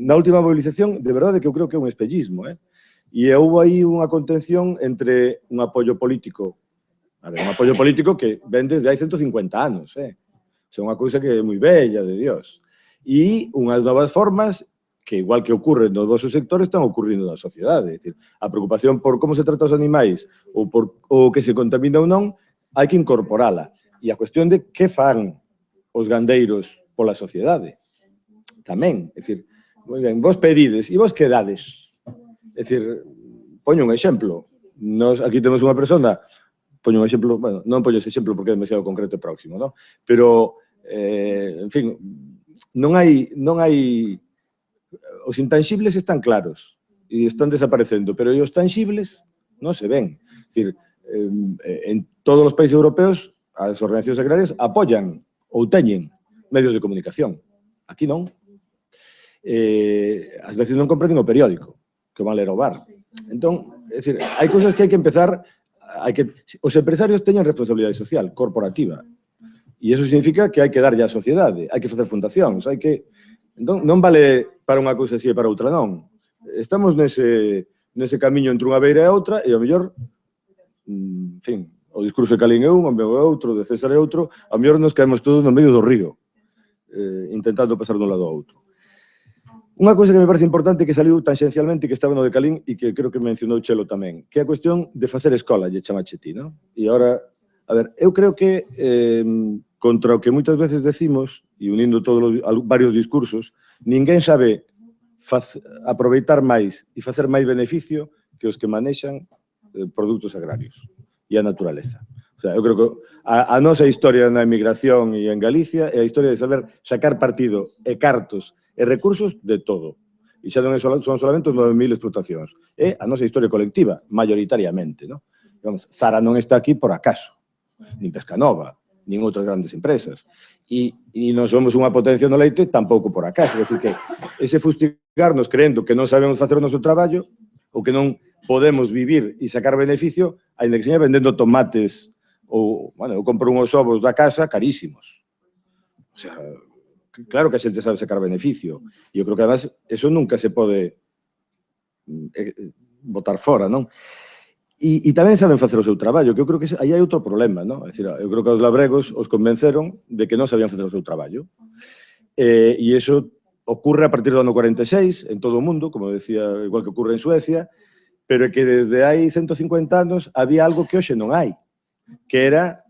na última movilización, de verdade que eu creo que é un espellismo, e houve aí unha contención entre un apoio político, un apoio político que ven desde hai 150 anos, é unha cousa que é moi bella, de Dios. E unhas novas formas que, igual que ocurre nos vosos sectores, están ocurrindo na sociedade. É dicir, a preocupación por como se trata os animais ou por o que se contamina ou non, hai que incorporala. E a cuestión de que fan os gandeiros pola sociedade. Tamén, é dicir, moi ben, vos pedides e vos quedades. É dicir, poño un exemplo. Nos aquí temos unha persona, poño un exemplo, bueno, non poño ese exemplo porque é demasiado concreto e próximo, non? Pero, en fin, non hai os intangibles están claros e están desaparecendo, pero os tangibles non se ven. É dicir, en todos os países europeos as organizacións agrarias apoian ou teñen medios de comunicación. Aquí non. Ás veces non comprenden o periódico, que van ler ao bar. Entón, é dicir, hai cousas que hai que empezar, os empresarios teñen responsabilidade social, corporativa, e iso significa que hai que darlle á sociedade, hai que facer fundacións, hai que... Non vale para unha cousa así e para outra non. Estamos nese camiño entre unha beira e outra, e ao mellor, en fin, o discurso de Calín é un, o meu é outro, de César é outro, ao mellor nos caemos todos no medio do río, intentando pasar dun lado ao outro. Unha cousa que me parece importante que saliu tangencialmente, que estaba no de Calín, e que creo que mencionou Chelo tamén, que é a cuestión de facer escola, lle chamache ti, non? E agora, a ver, eu creo que contra o que moitas veces decimos, e unindo todos varios discursos, ninguén sabe aproveitar máis e facer máis beneficio que os que manexan produtos agrarios e a naturaleza. O sea, eu creo que a nosa historia na emigración e en Galicia é a historia de saber sacar partido e cartos e recursos de todo. E xa non son solamente os 9.000 explotacións. É a nosa historia colectiva, mayoritariamente, non? Digamos, Zara non está aquí por acaso, nin Pescanova, nin outras grandes empresas. E non somos unha potencia no leite tampouco por acaso. É dicir, que ese fustigarnos creendo que non sabemos facer o noso traballo ou que non podemos vivir e sacar beneficio, ainda que seña vendendo tomates ou, bueno, eu compro unhos ovos da casa carísimos. O sea, claro que a xente sabe sacar beneficio. E eu creo que, además, eso nunca se pode botar fora, non? E tamén saben facer o seu traballo, que eu creo que aí hai outro problema, non? É dicir, eu creo que os labregos os convenceron de que non sabían facer o seu traballo. E iso ocurre a partir do ano 46 en todo o mundo, como decía, igual que ocurre en Suecia, pero é que desde hai 150 anos había algo que hoxe non hai, que era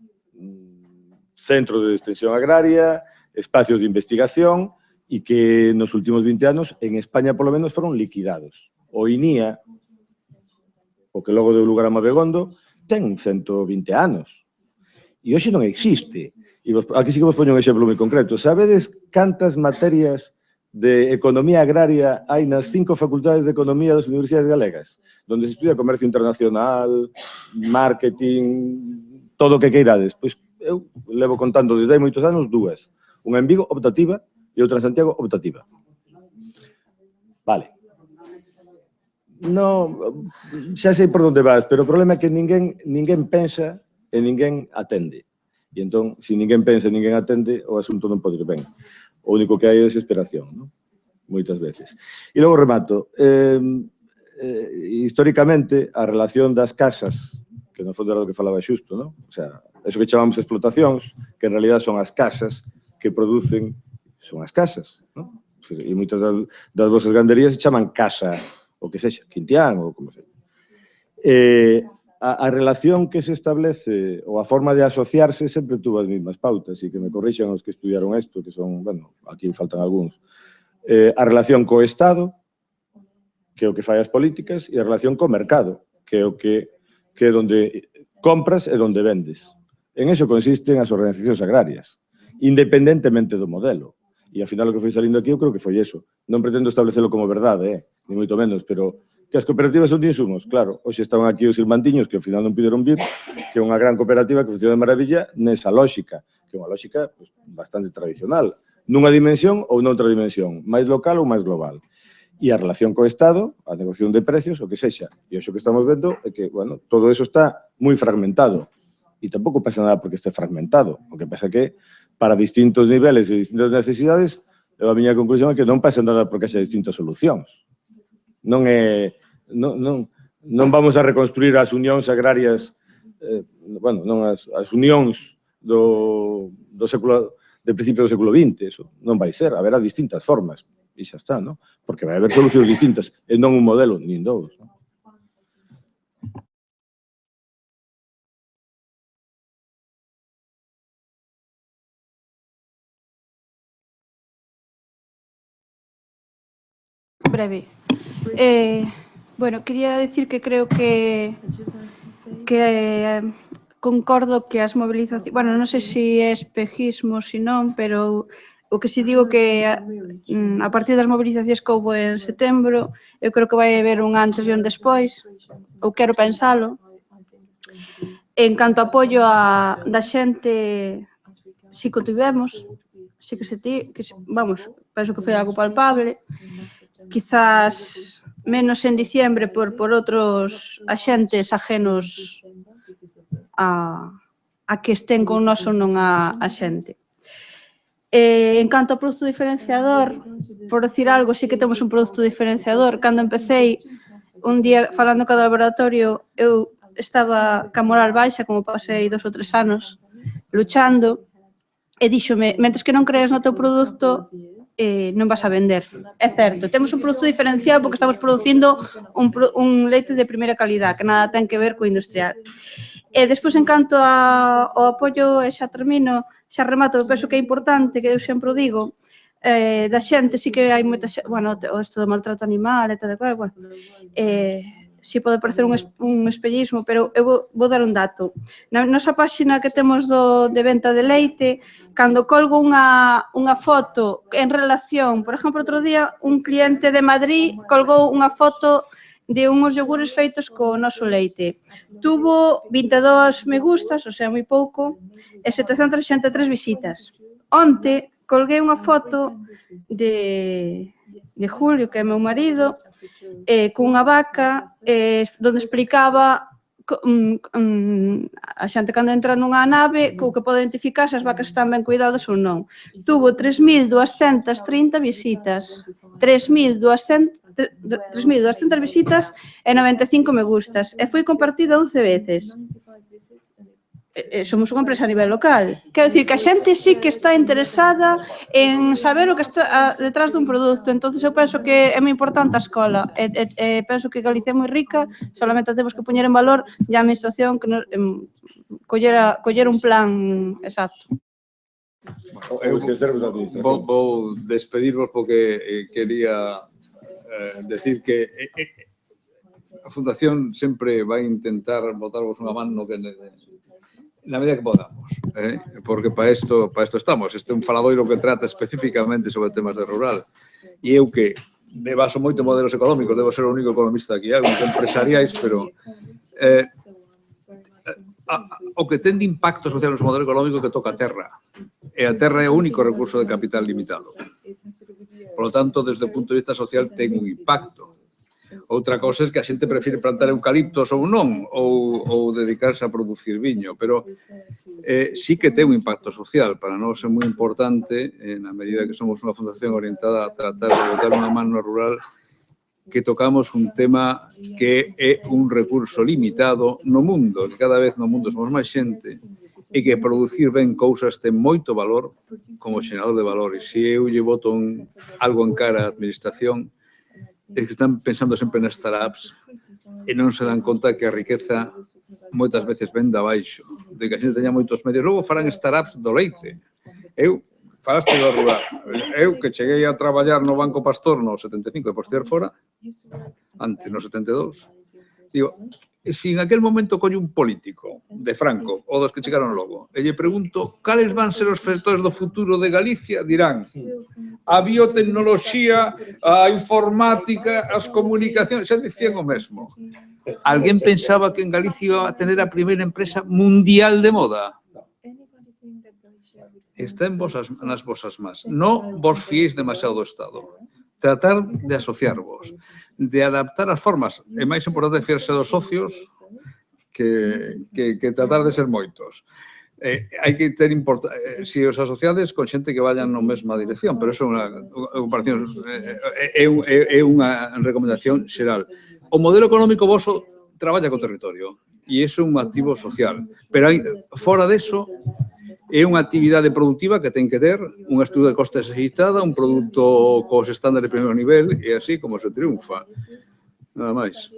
centros de extensión agraria, espacios de investigación, e que nos últimos 20 anos, en España polo menos, foron liquidados. O INIA, o que logo deu lugar a Mabegondo, ten 120 anos. E hoxe non existe. E aquí sí que vos poño un exemplo moi concreto. Sabedes cantas materias de economía agraria hai nas 5 facultades de economía das universidades galegas? Donde se estudia comercio internacional, marketing, todo o que queirades. Pois eu levo contando desde hai moitos anos 2. Unha en Vigo, optativa, e outra en Santiago, optativa. Vale. No, xa sei por onde vas, pero o problema é que ninguén pensa e ninguén atende. E entón, se ninguén pensa e ninguén atende, o asunto non pode ir ben. O único que hai é desesperación, non? Moitas veces. E logo remato. Históricamente, a relación das casas, que no fondo era o que falaba Xusto, non? O sea, eso que chamamos explotacións, que en realidad son as casas que producen, son as casas, non? E moitas das vosas ganderías se chaman casa, o que sexa, Quintián, ou como sexa. A relación que se establece, ou a forma de asociarse, sempre tuvo as mismas pautas, e que me corrixan os que estudiaron isto, que son, bueno, aquí faltan algúns. A relación co Estado, que é o que fai as políticas, e a relación co mercado, que é o que é onde compras e onde vendes. En eso consisten as organizacións agrarias, independentemente do modelo. E, ao final, o que foi salindo aquí, eu creo que foi eso. Non pretendo establecerlo como verdade, ni moito menos, pero que as cooperativas son de insumos, claro. Hoxe estaban aquí os irmantiños que ao final non puderon vir, que é unha gran cooperativa que funciona de maravilla nesa lógica, que é unha lógica pues, bastante tradicional, nunha dimensión ou noutra dimensión, máis local ou máis global. E a relación co Estado, a negociación de precios, o que sexa. E o que estamos vendo é que, bueno, todo eso está moi fragmentado. E tampouco pasa nada porque este fragmentado. O que pasa que, para distintos niveles e distintas necesidades, a miña conclusión é que non pasa nada porque haxa distintas solucións. Non vamos a reconstruir as unións agrarias, bueno, non as unións do principio do século XX, eso non vai ser, haberá distintas formas. E xa está, non? Porque vai haber solucións distintas, e non un modelo, nin dous. Breve. Bueno, quería decir que creo que concordo que as movilizacións, bueno, non sei se é espejismo, se non, pero o que si digo que a partir das movilizacións que houve en setembro, eu creo que vai haber un antes e un despois, ou quero pensalo. En canto a apoio da xente, si que o tivemos, si que vamos, penso que foi algo palpable, quizás menos en diciembre por outros axentes ajenos a que estén con nós ou non a xente. En canto ao produto diferenciador, por decir algo, sí que temos un produto diferenciador. Cando empecé, un día falando co laboratorio, eu estaba ca moral baixa, como pasei 2 ou 3 anos, luchando, e díxome, mentres que non creas no teu produto, non vas a vender. É certo, temos un produto diferenciado porque estamos producindo un leite de primeira calidad, que nada ten que ver co industrial. E despois, en canto ao apoio, e xa termino, xa remato, eu penso que é importante, que eu sempre o digo, da xente, sí que hai moita xente, bueno, isto do maltrato animal e tal, bueno, si pode parecer un espellismo, pero eu vou dar un dato. Na nosa páxina que temos de venta de leite, cando colgo unha foto en relación, por exemplo, outro día, un cliente de Madrid colgou unha foto de unhos iogures feitos co noso leite. Tuvo 22 me gustas, o sea, moi pouco, e 763 visitas. Onte colguei unha foto de Julio, que é meu marido, cunha vaca, onde explicaba a xente cando entra nunha nave o que pode identificar se as vacas están ben cuidadas ou non. Tuvo 3.230 visitas, 3.200 visitas e 95 me gustas, e foi compartido 11 veces. Somos unha empresa a nivel local. Quero dicir que a xente sí que está interesada en saber o que está detrás dun produto. Entón, eu penso que é moi importante a escola. Penso que Galicia é moi rica, solamente temos que poñer en valor e a administración que coller un plan exacto. Vou despedirvos porque quería decir que a Fundación sempre vai intentar botarvos unha man no que na medida que podamos, porque para isto estamos. Este é un faladoiro que trata especificamente sobre temas de rural. E eu que me baso moito en modelos económicos, debo ser o único economista aquí, algo empresariais, pero o que ten de impacto social no modelo económico que toca a terra. E a terra é o único recurso de capital limitado. Por lo tanto, desde o punto de vista social, ten un impacto. Outra cousa é que a xente prefire plantar eucaliptos ou non, ou dedicarse a producir viño, pero sí que ten un impacto social. Para nós é moi importante, na medida que somos unha fundación orientada a tratar de botar unha man no rural, que tocamos un tema que é un recurso limitado no mundo, que cada vez no mundo somos máis xente, e que producir ben cousas ten moito valor como xerador de valor. E se eu lle boto algo en cara á administración, é que están pensando sempre nas startups e non se dan conta que a riqueza moitas veces ven de abaixo, de que a xente teña moitos medios. Logo farán startups do leite. Falaste do rural. Eu que cheguei a traballar no Banco Pastor no 75 e por ter fora, antes no 72, digo, se en aquel momento colle un político de Franco ou dos que chegaron logo e lle pregunto cales van ser os sectores do futuro de Galicia, dirán a biotecnoloxía, a informática, as comunicacións, xa dicían o mesmo. Alguén pensaba que en Galicia iba a tener a primeira empresa mundial de moda? Está nas vosas más. Non vos fiéis demasiado do Estado. Tratar de asociarvos, de adaptar as formas. É máis importante fiarse dos socios que tratar de ser moitos. Hai que ter si os asociades con xente que vayan na mesma dirección, pero eso é unha recomendación xeral. O modelo económico voso traballa co territorio e iso é un activo social, pero fora deso é unha actividade productiva que ten que ter un estudo de costes agitada, un produto cos estándares de primeiro nivel e así como se triunfa. Nada máis.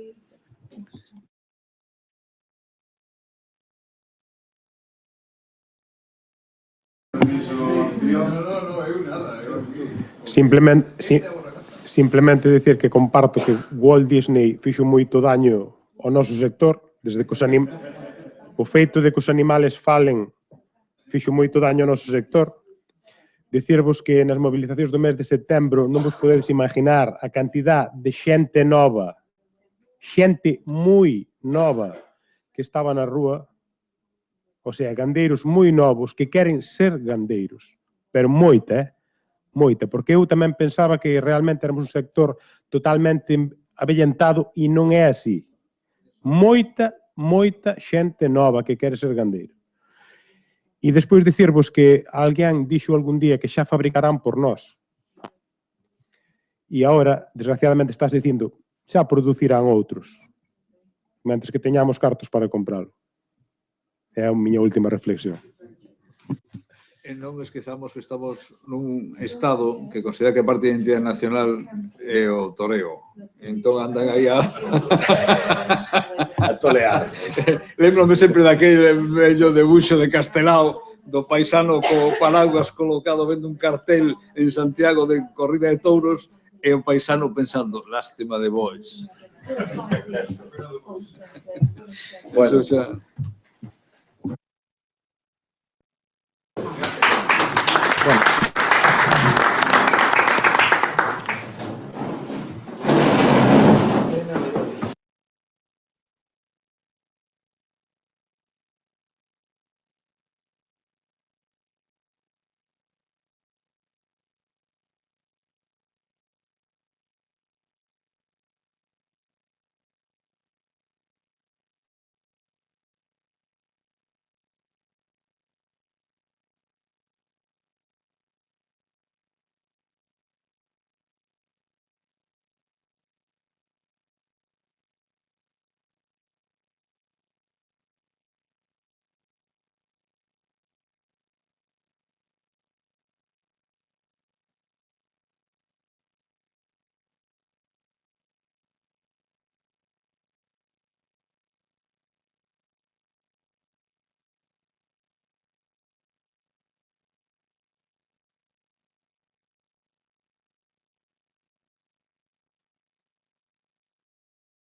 Simplemente dicir que comparto que Walt Disney fixo moito daño ao noso sector, desde que o feito de que os animales falen fixo moito daño ao noso sector. Dicirvos que nas movilizacións do mes de setembro non vos podedes imaginar a cantidad de xente nova, xente moi nova que estaba na rúa, o sea, gandeiros moi novos que queren ser gandeiros, pero moita, moita, porque eu tamén pensaba que realmente éramos un sector totalmente avellentado e non é así. Moita xente nova que quere ser gandeiro. E despois dicirvos que alguén dixo algún día que xa fabricarán por nós. E agora, desgraciadamente, estás dicindo xa producirán outros, mentres que teñamos cartos para compralo. É a miña última reflexión. E non esquezamos que estamos nun estado que considera que a parte da identidade nacional é o toreo. Entón andan aí a tolear. Lembro-me sempre daquele vello debuxo de Castelao do paisano co paraguas colocado vendo un cartel en Santiago de corrida de touros e o paisano pensando, lástima de bois. Bueno,